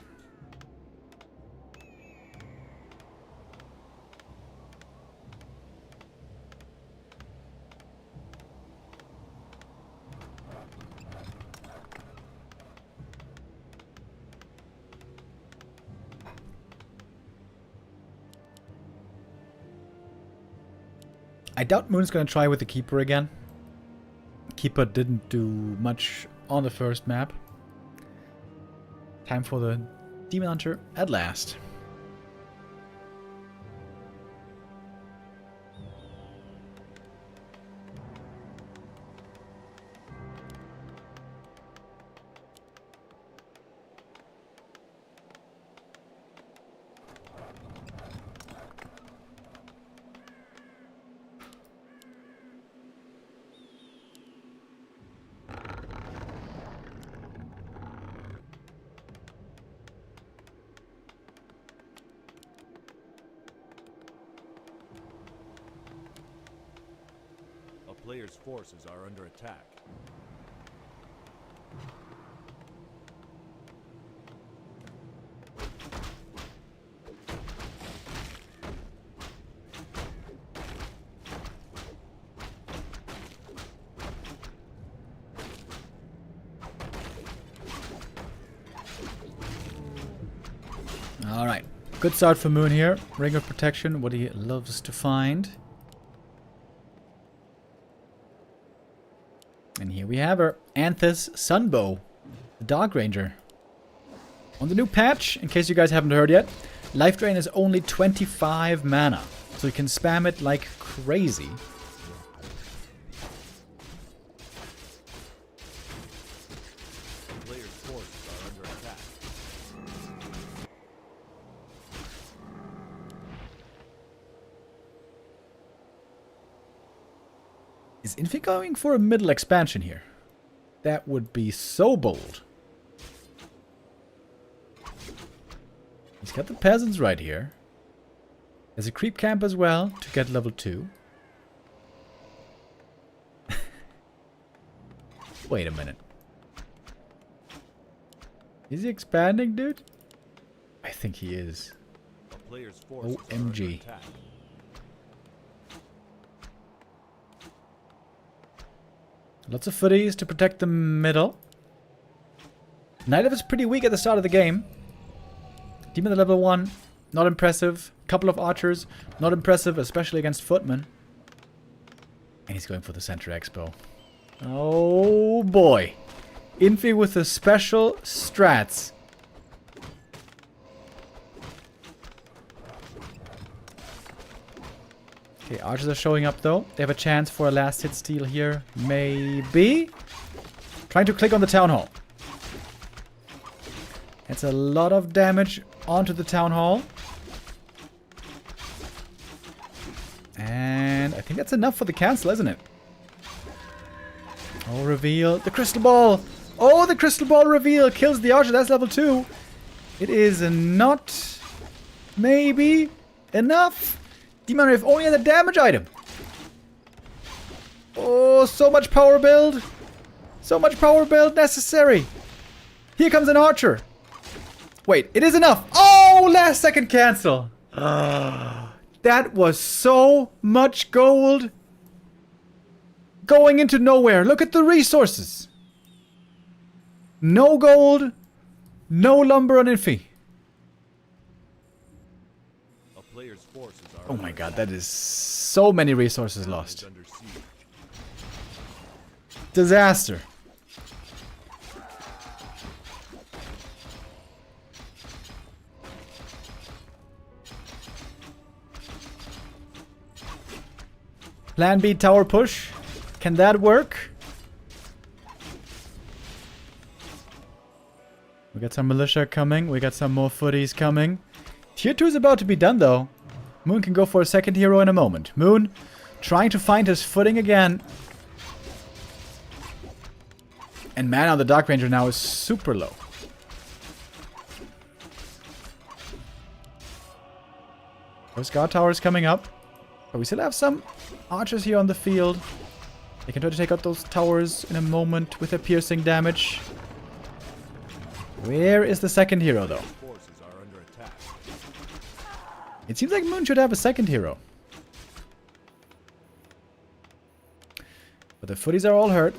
I doubt Moon's gonna try with the Keeper again. Keeper didn't do much on the first map. Time for the Demon Hunter at last. Players' forces are under attack. Alright, good start for Moon here. Ring of Protection, what he loves to find. And here we have her, Anthus Sunbow, the Dark Ranger. On the new patch, in case you guys haven't heard yet, Life Drain is only 25 mana, so you can spam it like crazy. Players' forces are under attack. Is Infy going for a middle expansion here? That would be so bold. He's got the peasants right here. There's a creep camp as well to get level 2. Wait a minute. Is he expanding, dude? I think he is. OMG. Lots of footies to protect the middle. Night Elf is pretty weak at the start of the game. Demon at level 1, not impressive. Couple of archers, not impressive, especially against footmen. And he's going for the center expo. Oh boy. Infy with the special strats. Okay, archers are showing up though. They have a chance for a last hit steal here. Maybe. Trying to click on the town hall. That's a lot of damage onto the town hall. And I think that's enough for the cancel, isn't it? Oh, reveal. The crystal ball. Oh, the crystal ball reveal kills the archer. That's level 2. It is not maybe enough. Demon if only had a damage item. Oh, so much power build. So much power build necessary. Here comes an archer. Wait, it is enough. Oh, last second cancel. That was so much gold going into nowhere. Look at the resources. No gold, no lumber on Infy. A player's forces are Oh my god, that is so many resources lost. under siege. Disaster. Plan B tower push. Can that work? We got some militia coming. We got some more footies coming. Tier 2 is about to be done though. Moon can go for a second hero in a moment. Moon trying to find his footing again. And mana on the Dark Ranger now is super low. Those guard towers coming up. But we still have some archers here on the field. They can try to take out those towers in a moment with their piercing damage. Where is the second hero though? Forces are under attack. It seems like Moon should have a second hero. But the footies are all hurt.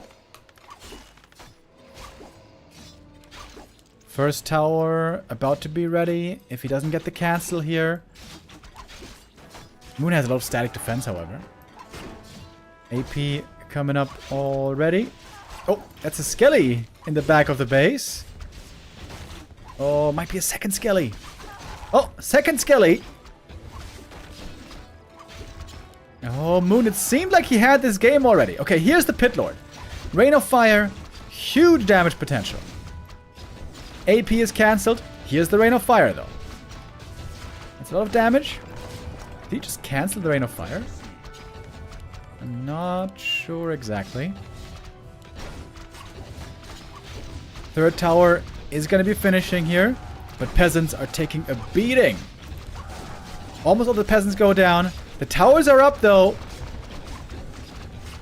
First tower about to be ready. If he doesn't get the cancel here. Moon has a lot of static defense, however. AP coming up already. Oh, that's a Skelly in the back of the base. Oh, might be a second Skelly. Oh, second Skelly. Oh, Moon, it seemed like he had this game already. Okay, here's the Pit Lord. Rain of Fire. Huge damage potential. AP is cancelled. Here's the Rain of Fire, though. That's a lot of damage. Did he just cancel the Rain of Fire? I'm not sure exactly. Third tower is going to be finishing here. But peasants are taking a beating. Almost all the peasants go down. The towers are up, though.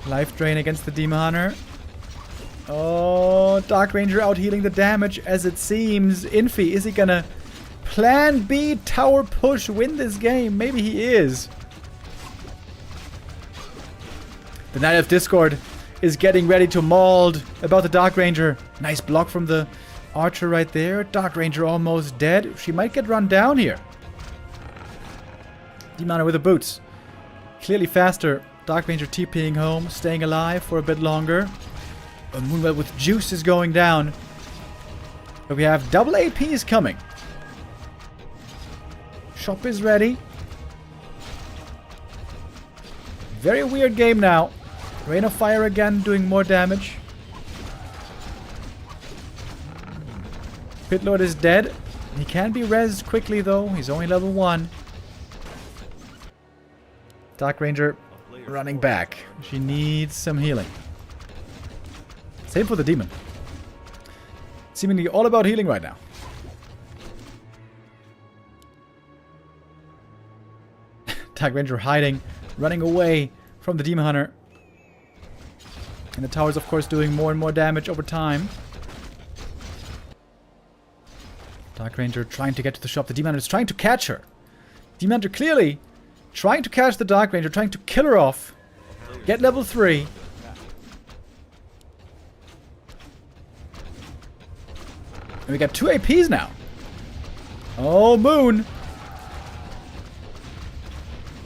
Life drain against the Demon Hunter. Oh, Dark Ranger out healing the damage as it seems. Infy, is he going to Plan B tower push win this game? Maybe he is. The Night Elf Discord is getting ready to mauled about the Dark Ranger. Nice block from the archer right there. Dark Ranger almost dead. She might get run down here. Demon with the boots. Clearly faster. Dark Ranger TPing home, staying alive for a bit longer. A Moonwell with juice is going down. But we have double APs coming. Shop is ready. Very weird game now. Rain of Fire again doing more damage. Pit Lord is dead. He can be rezzed quickly though. He's only level 1. Dark Ranger running back. She needs some healing. Same for the demon. Seemingly all about healing right now. Dark Ranger hiding, running away from the Demon Hunter. And the tower's of course doing more and more damage over time. Dark Ranger trying to get to the shop. The Demon Hunter is trying to catch her. Demon Hunter clearly trying to catch the Dark Ranger, trying to kill her off. Get level 3. And we got 2 APs now. Oh, Moon.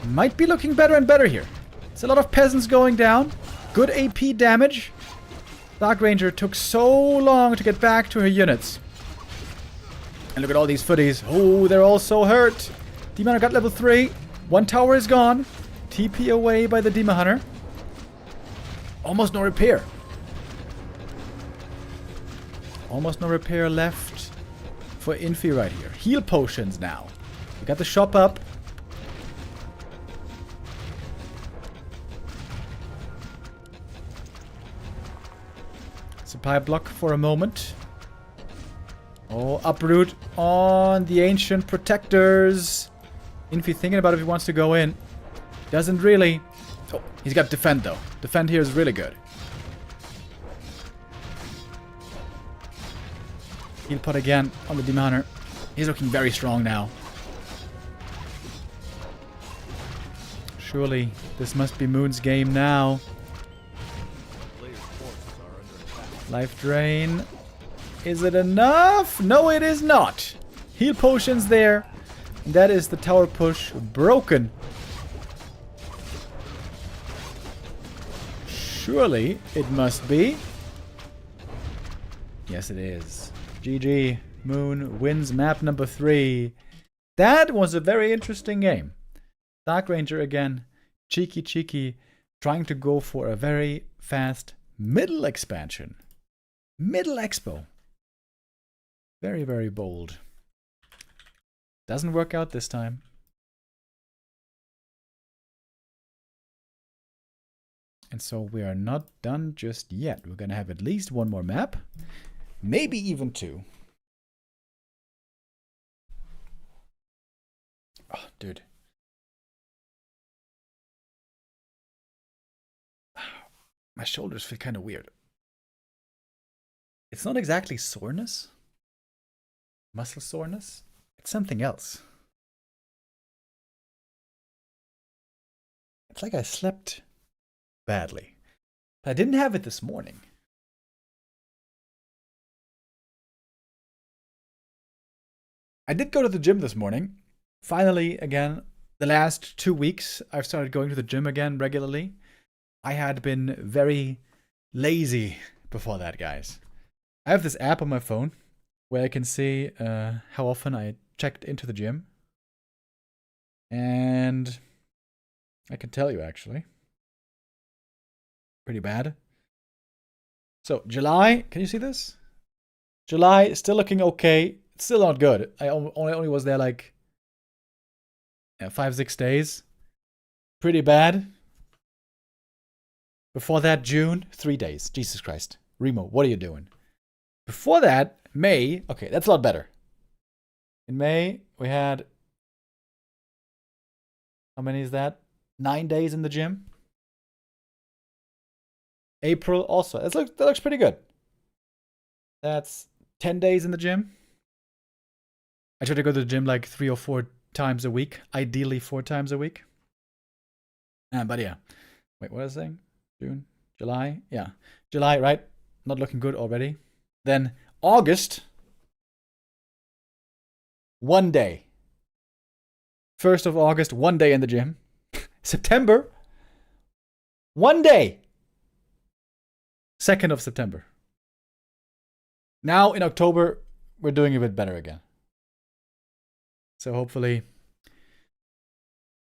Might be looking better and better here. It's a lot of peasants going down. Good AP damage. Dark Ranger took so long to get back to her units. And look at all these footies. Oh, they're all so hurt. Demon got level 3. 1 tower is gone. TP away by the Demon Hunter. Almost no repair. Almost no repair left for Infy right here. Heal potions now. We got the shop up. Supply block for a moment. Oh, uproot on the ancient protectors. Infy thinking about if he wants to go in. Doesn't really. Oh, he's got defend though. Defend here is really good. Heal pot again on the Demon Hunter. He's looking very strong now. Surely this must be Moon's game now. Life drain. Is it enough? No, it is not. Heal potions there. And that is the tower push broken. Surely it must be. Yes, it is. GG. Moon wins map number 3. That was a very interesting game. Dark Ranger again. Cheeky. Trying to go for a very fast middle expansion. Middle expo. Very, very bold. Doesn't work out this time. And so we are not done just yet. We're going to have at least one more map. Maybe even 2. Oh, dude. My shoulders feel kind of weird. It's not exactly soreness. Muscle soreness. It's something else. It's like I slept badly. But I didn't have it this morning. I did go to the gym this morning. Finally, again, the last 2 weeks, I've started going to the gym again regularly. I had been very lazy before that, guys. I have this app on my phone where I can see how often I checked into the gym. And I can tell you, actually. Pretty bad. So, July, can you see this? July is still looking okay. It's still not good. I only was there like 5-6 days. Pretty bad. Before that, June, 3 days. Jesus Christ. Remo, what are you doing? Before that, May. Okay, that's a lot better. In May, we had... How many is that? 9 days in the gym. April also. That looks pretty good. That's 10 days in the gym. I try to go to the gym like 3 or 4 times a week. Ideally 4 times a week. But yeah. Wait, what was I saying? June? July? Yeah. July, right? Not looking good already. Then August. 1 day. 1st of August, 1 day in the gym. September. 1 day. 2nd of September. Now in October, we're doing a bit better again. So hopefully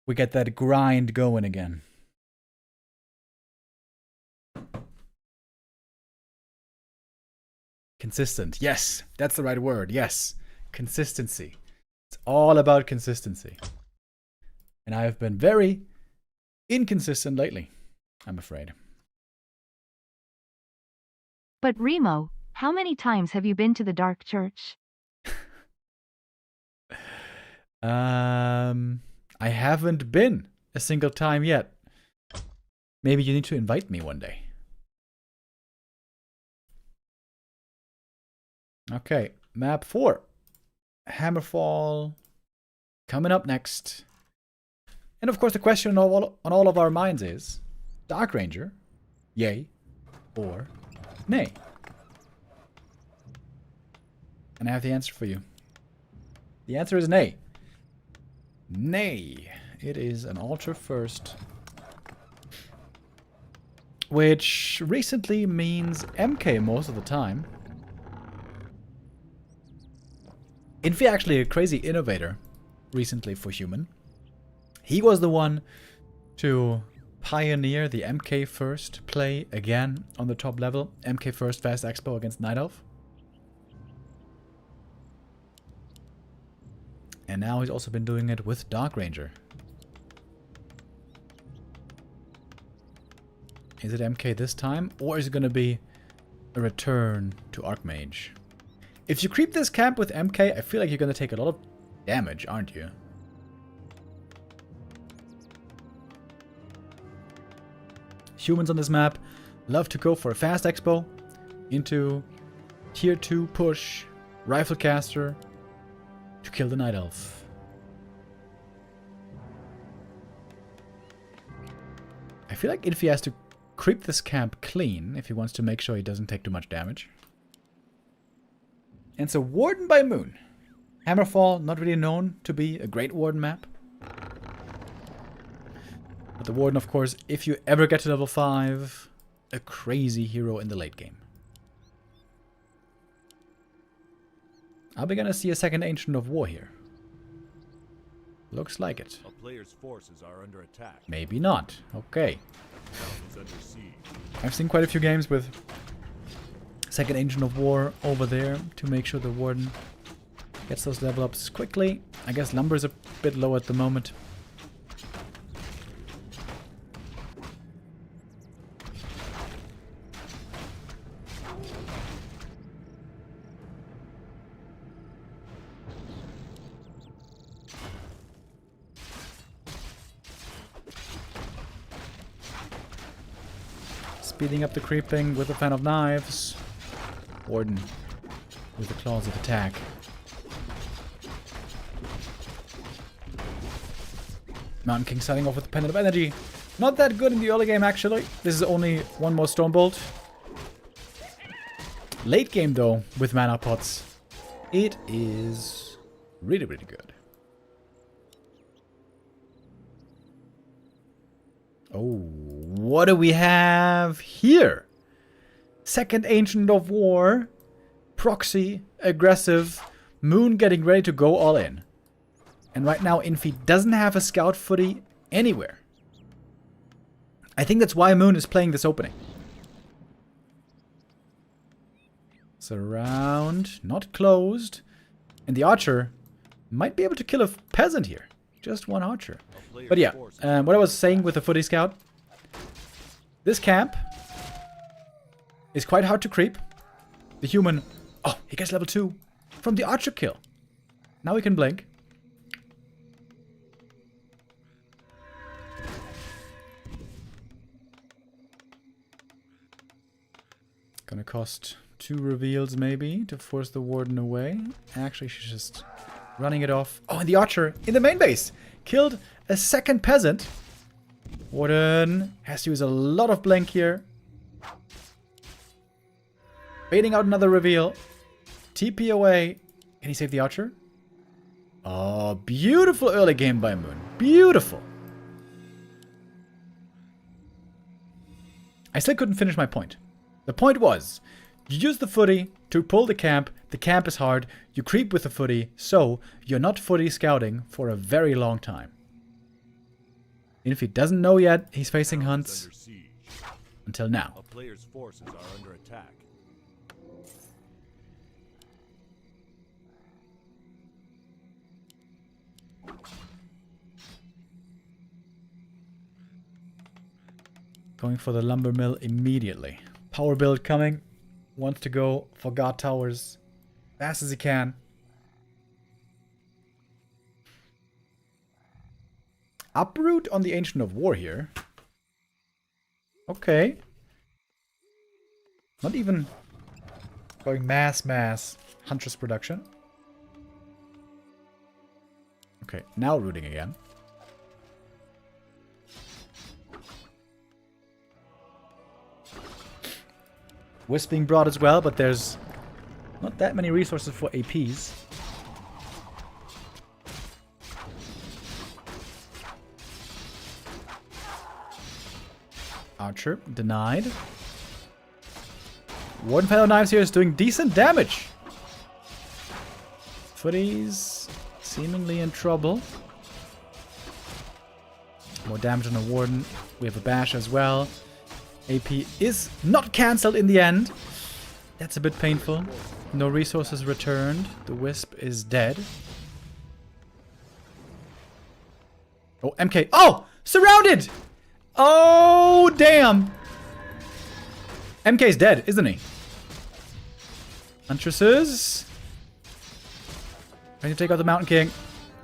we get that grind going again. Consistent. Yes, that's the right word. Yes. Consistency. It's all about consistency. And I have been very inconsistent lately, I'm afraid. But Remo, how many times have you been to the dark church? I haven't been a single time yet. Maybe you need to invite me one day. Okay, map 4. Hammerfall coming up next. And of course the question on all of our minds is, Dark Ranger, yay or nay? And I have the answer for you. The answer is nay. Nay. It is an Ultra first. Which recently means MK most of the time. Infy actually a crazy innovator recently for human. He was the one to pioneer the MK first play again on the top level. MK first fast expo against Night Elf. And now he's also been doing it with Dark Ranger. Is it MK this time, or is it going to be a return to Archmage? If you creep this camp with MK, I feel like you're going to take a lot of damage, aren't you? Humans on this map love to go for a fast expo into tier 2 push, rifle caster to kill the Night Elf. I feel like Infy has to creep this camp clean if he wants to make sure he doesn't take too much damage. And so Warden by Moon. Hammerfall, not really known to be a great Warden map. But the Warden, of course, if you ever get to level 5, a crazy hero in the late game. Are we gonna see a second Ancient of War here? Looks like it. A player's forces are under attack. Maybe not. Okay. Is under siege. I've seen quite a few games with second Ancient of War over there to make sure the Warden gets those level ups quickly. I guess Lumber's a bit low at the moment. Speeding up the creeping with a fan of knives. Warden with the claws of attack. Mountain King starting off with the Pendant of Energy. Not that good in the early game, actually. This is only one more Stormbolt. Late game, though, with mana pots, it is really, really good. Oh, what do we have here? Second Ancient of War, proxy, aggressive, Moon getting ready to go all in. And right now, Infy doesn't have a scout footy anywhere. I think that's why Moon is playing this opening. Surround, not closed. And the archer might be able to kill a peasant here. Just one archer. But yeah, what I was saying with the footy scout. This camp is quite hard to creep. The human, oh, he gets level 2 from the archer kill. Now we can blink. Gonna cost 2 reveals maybe to force the Warden away. Actually, she's just running it off. Oh, and the archer in the main base killed a second peasant. Warden has to use a lot of blink here. Baiting out another reveal. TP away. Can he save the archer? Oh, beautiful early game by Moon. Beautiful. I still couldn't finish my point. The point was, you use the footy to pull the camp is hard, you creep with the footy, so you're not footy scouting for a very long time. And if he doesn't know yet, he's facing hunts until now. A player's forces are under attack. Going for the lumber mill immediately. Power build coming. Wants to go for guard towers fast as he can. Uproot on the Ancient of War here. Okay. Not even going mass Huntress production. Okay, now rooting again. Wisp being brought as well, but there's not that many resources for APs. Archer denied. Warden Fellow Knives here is doing decent damage. Footy's seemingly in trouble. More damage on the Warden. We have a bash as well. AP is not cancelled in the end. That's a bit painful. No resources returned. The Wisp is dead. Oh, MK. Oh! Surrounded! Oh, damn! MK's dead, isn't he? Huntresses. Trying to take out the Mountain King.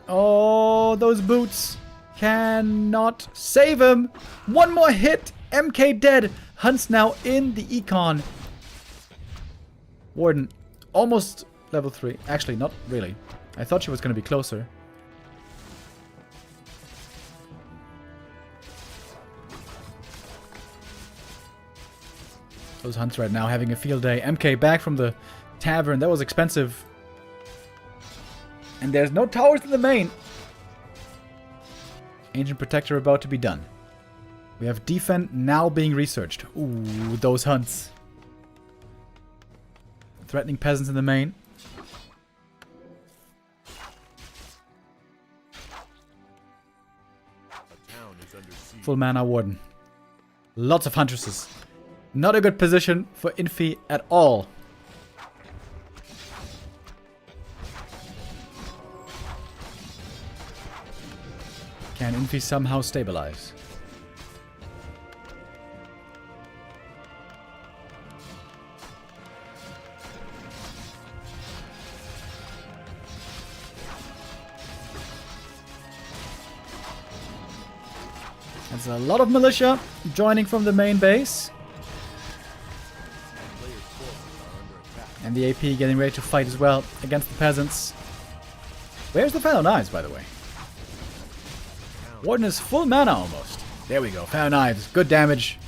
Oh, those boots cannot save him. One more hit. MK dead. Hunt's now in the econ. Warden, almost level 3. Actually, not really. I thought she was going to be closer. Those Hunts right now having a field day. MK back from the tavern. That was expensive. And there's no towers in the main. Ancient Protector about to be done. We have Defend now being researched. Ooh, those Hunts. Threatening peasants in the main. Full mana Warden. Lots of Huntresses. Not a good position for Infy at all. Can Infy somehow stabilize? There's a lot of militia joining from the main base. And the AP getting ready to fight as well against the peasants. Where's the Fellow Knives, by the way? Warden is full mana almost. There we go. Fellow Knives. Good damage.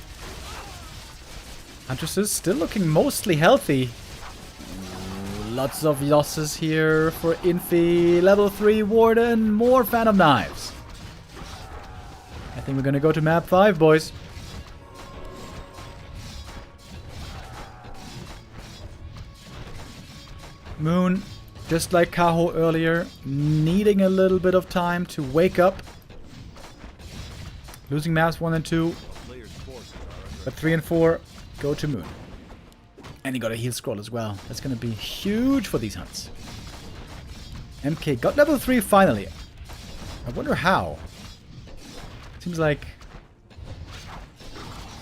Huntresses still looking mostly healthy. Ooh, lots of losses here for Infy. Level 3 Warden. More Phantom Knives. I think we're going to go to map 5, boys. Moon, just like Kaho earlier, needing a little bit of time to wake up. Losing maps 1 and 2. But 3 and 4 go to Moon. And he got a heal scroll as well. That's going to be huge for these Hunts. MK got level 3 finally. I wonder how. Seems like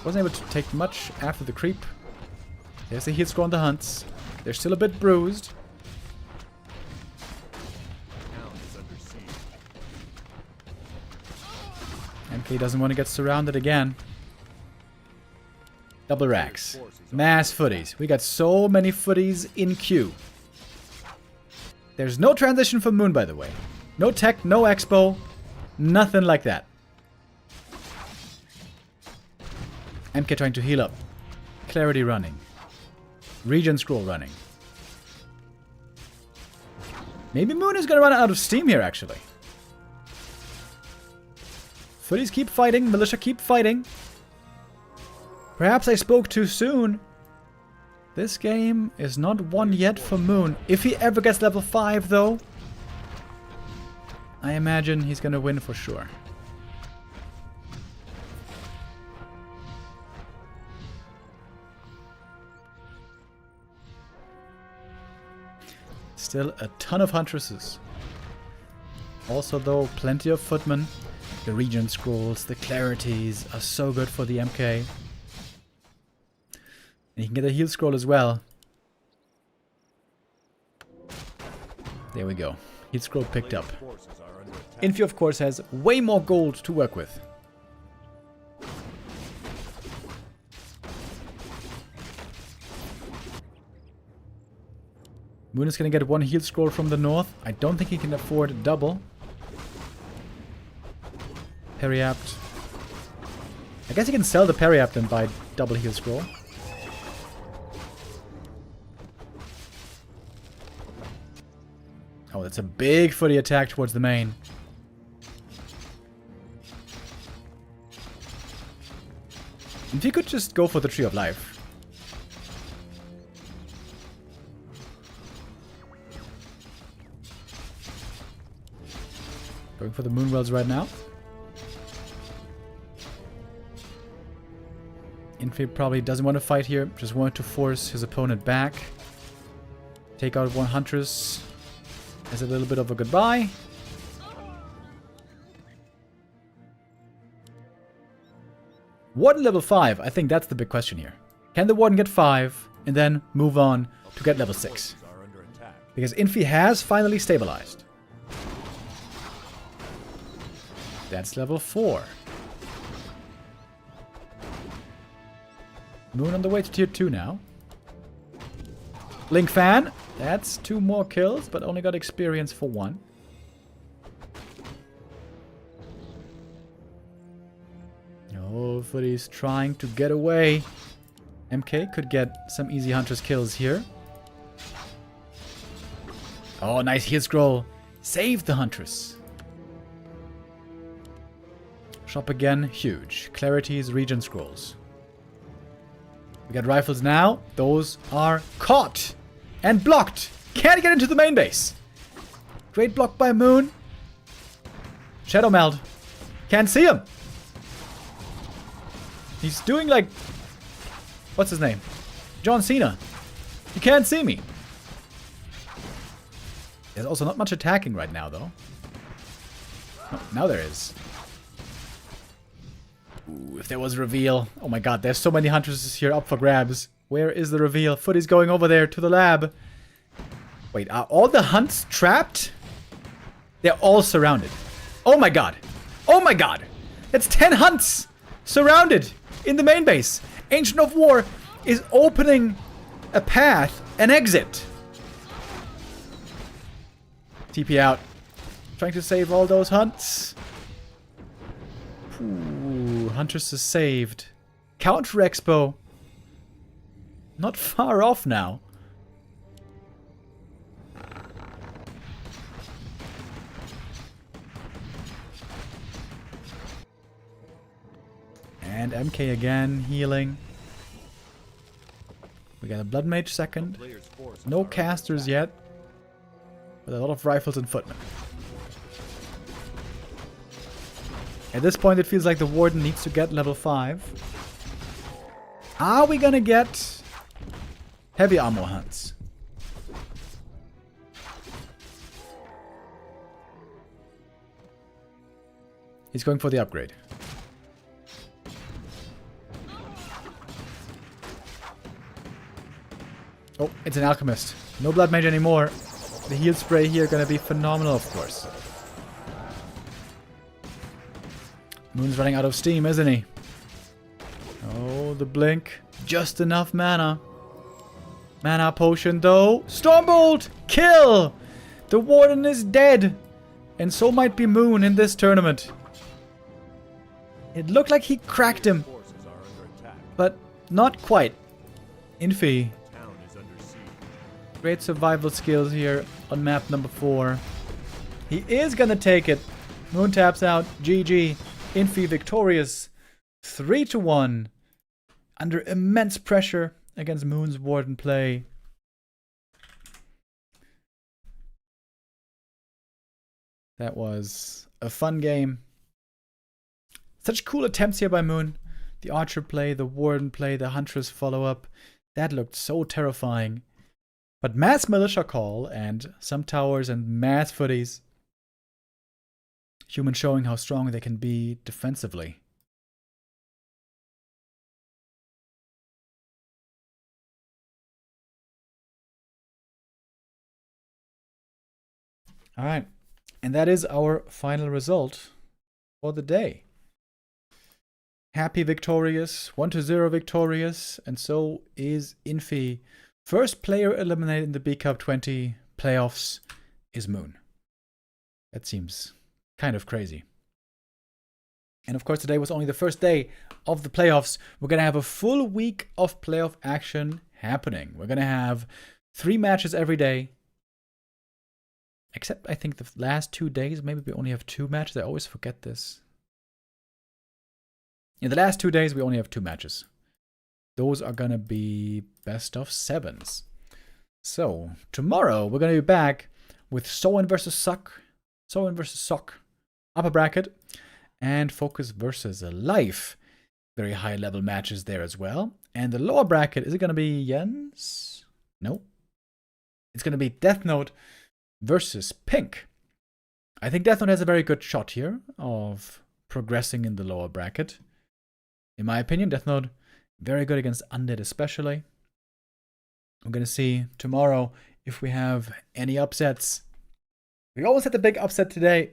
wasn't able to take much after the creep. There's the heal scroll on the Hunts. They're still a bit bruised. MK doesn't want to get surrounded again. Double racks. Mass footies. We got so many footies in queue. There's no transition for Moon, by the way. No tech, no expo. Nothing like that. MK trying to heal up. Clarity running. Regen scroll running. Maybe Moon is going to run out of steam here, actually. Footies keep fighting. Militia keep fighting. Perhaps I spoke too soon. This game is not won yet for Moon. If he ever gets level 5, though, I imagine he's going to win for sure. Still a ton of Huntresses. Also, though, plenty of Footmen. The Regen Scrolls, the Clarities are so good for the MK. And you can get a heal scroll as well. There we go. Heal scroll picked up. Infy, of course, has way more gold to work with. Moon is going to get one heal scroll from the north. I don't think he can afford a double. Periapt. I guess he can sell the Periapt and buy double heal scroll. Oh, that's a big footy attack towards the main. If he could just go for the Tree of Life. Going for the Moonwells right now. Infy probably doesn't want to fight here. Just wanted to force his opponent back. Take out one Huntress as a little bit of a goodbye. Warden level 5. I think that's the big question here. Can the Warden get 5 and then move on to get level 6? Because Infy has finally stabilized. That's level 4. Moon on the way to tier 2 now. Link Fan. That's 2 more kills, but only got experience for 1. Oh, Footy's trying to get away. MK could get some easy Huntress kills here. Oh, nice heal scroll. Save the Huntress. Shop again, huge. Clarity's Regen Scrolls. We got rifles now. Those are caught and blocked. Can't get into the main base. Great block by Moon. Shadow Meld. Can't see him. He's doing like... What's his name? John Cena. You can't see me. There's also not much attacking right now, though. Oh, now there is. Ooh, if there was a reveal. Oh my god, there's so many Huntresses here up for grabs. Where is the reveal? Footy's going over there to the lab. Wait, are all the hunts trapped? They're all surrounded. Oh my god. Oh my god. That's 10 hunts surrounded in the main base. Ancient of War is opening a path, an exit. TP out. Trying to save all those hunts. Ooh, Huntress is saved. Counter Expo. Not far off now. And MK again, healing. We got a Blood Mage second. No casters yet. But a lot of rifles and footmen. At this point it feels like the Warden needs to get level 5. Are we gonna get heavy armor hunts? He's going for the upgrade. Oh, it's an Alchemist. No Blood Mage anymore. The heal spray here gonna be phenomenal, of course. Moon's running out of steam, isn't he? Oh, the blink. Just enough mana. Mana potion, though. Stormbolt! Kill! The Warden is dead. And so might be Moon in this tournament. It looked like he cracked him. But not quite. Infy. Great survival skills here on map number 4. He is gonna take it. Moon taps out. GG. Infy victorious. 3-1. Under immense pressure against Moon's Warden play. That was a fun game. Such cool attempts here by Moon. The Archer play, the Warden play, the Huntress follow-up. That looked so terrifying. But mass Militia Call and some towers and mass footies. Human showing how strong they can be defensively. Alright, and that is our final result for the day. Happy victorious, 1-0 victorious, and so is Infy. First player eliminated in the B Cup 20 playoffs is Moon. That seems kind of crazy. And of course today was only the first day of the playoffs. We're going to have a full week of playoff action happening. We're going to have 3 matches every day. Except I think the last 2 days, maybe we only have 2 matches. I always forget this. In the last 2 days, we only have 2 matches. Those are going to be best of 7s. So, tomorrow we're going to be back with Soin versus Suck. Soin versus Sock. Upper bracket. And Focus versus Life. very high level matches there as well. And the lower bracket, is it going to be Jens? No. It's going to be Death Note versus Pink. I think Death Note has a very good shot here of progressing in the lower bracket. In my opinion, Death Note, very good against Undead especially. I'm going to see tomorrow if we have any upsets. We almost had the big upset today.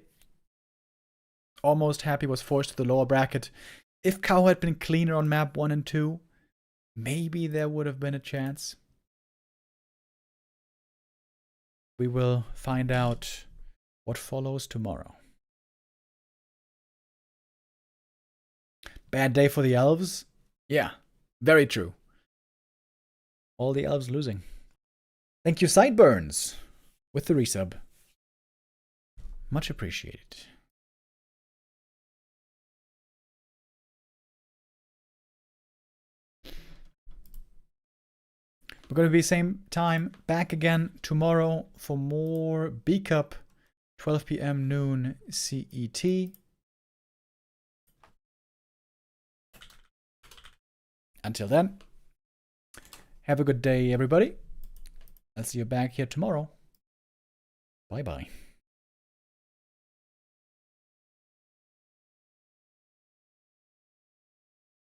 Almost Happy was forced to the lower bracket. If Kaho had been cleaner on map 1 and 2, maybe there would have been a chance. We will find out what follows tomorrow. Bad day for the elves? Yeah, very true. All the elves losing. Thank you, Sideburns, with the resub. Much appreciated. We're going to be same time back again tomorrow for more B Cup, 12 p.m. noon CET. Until then, have a good day, everybody. I'll see you back here tomorrow. Bye-bye.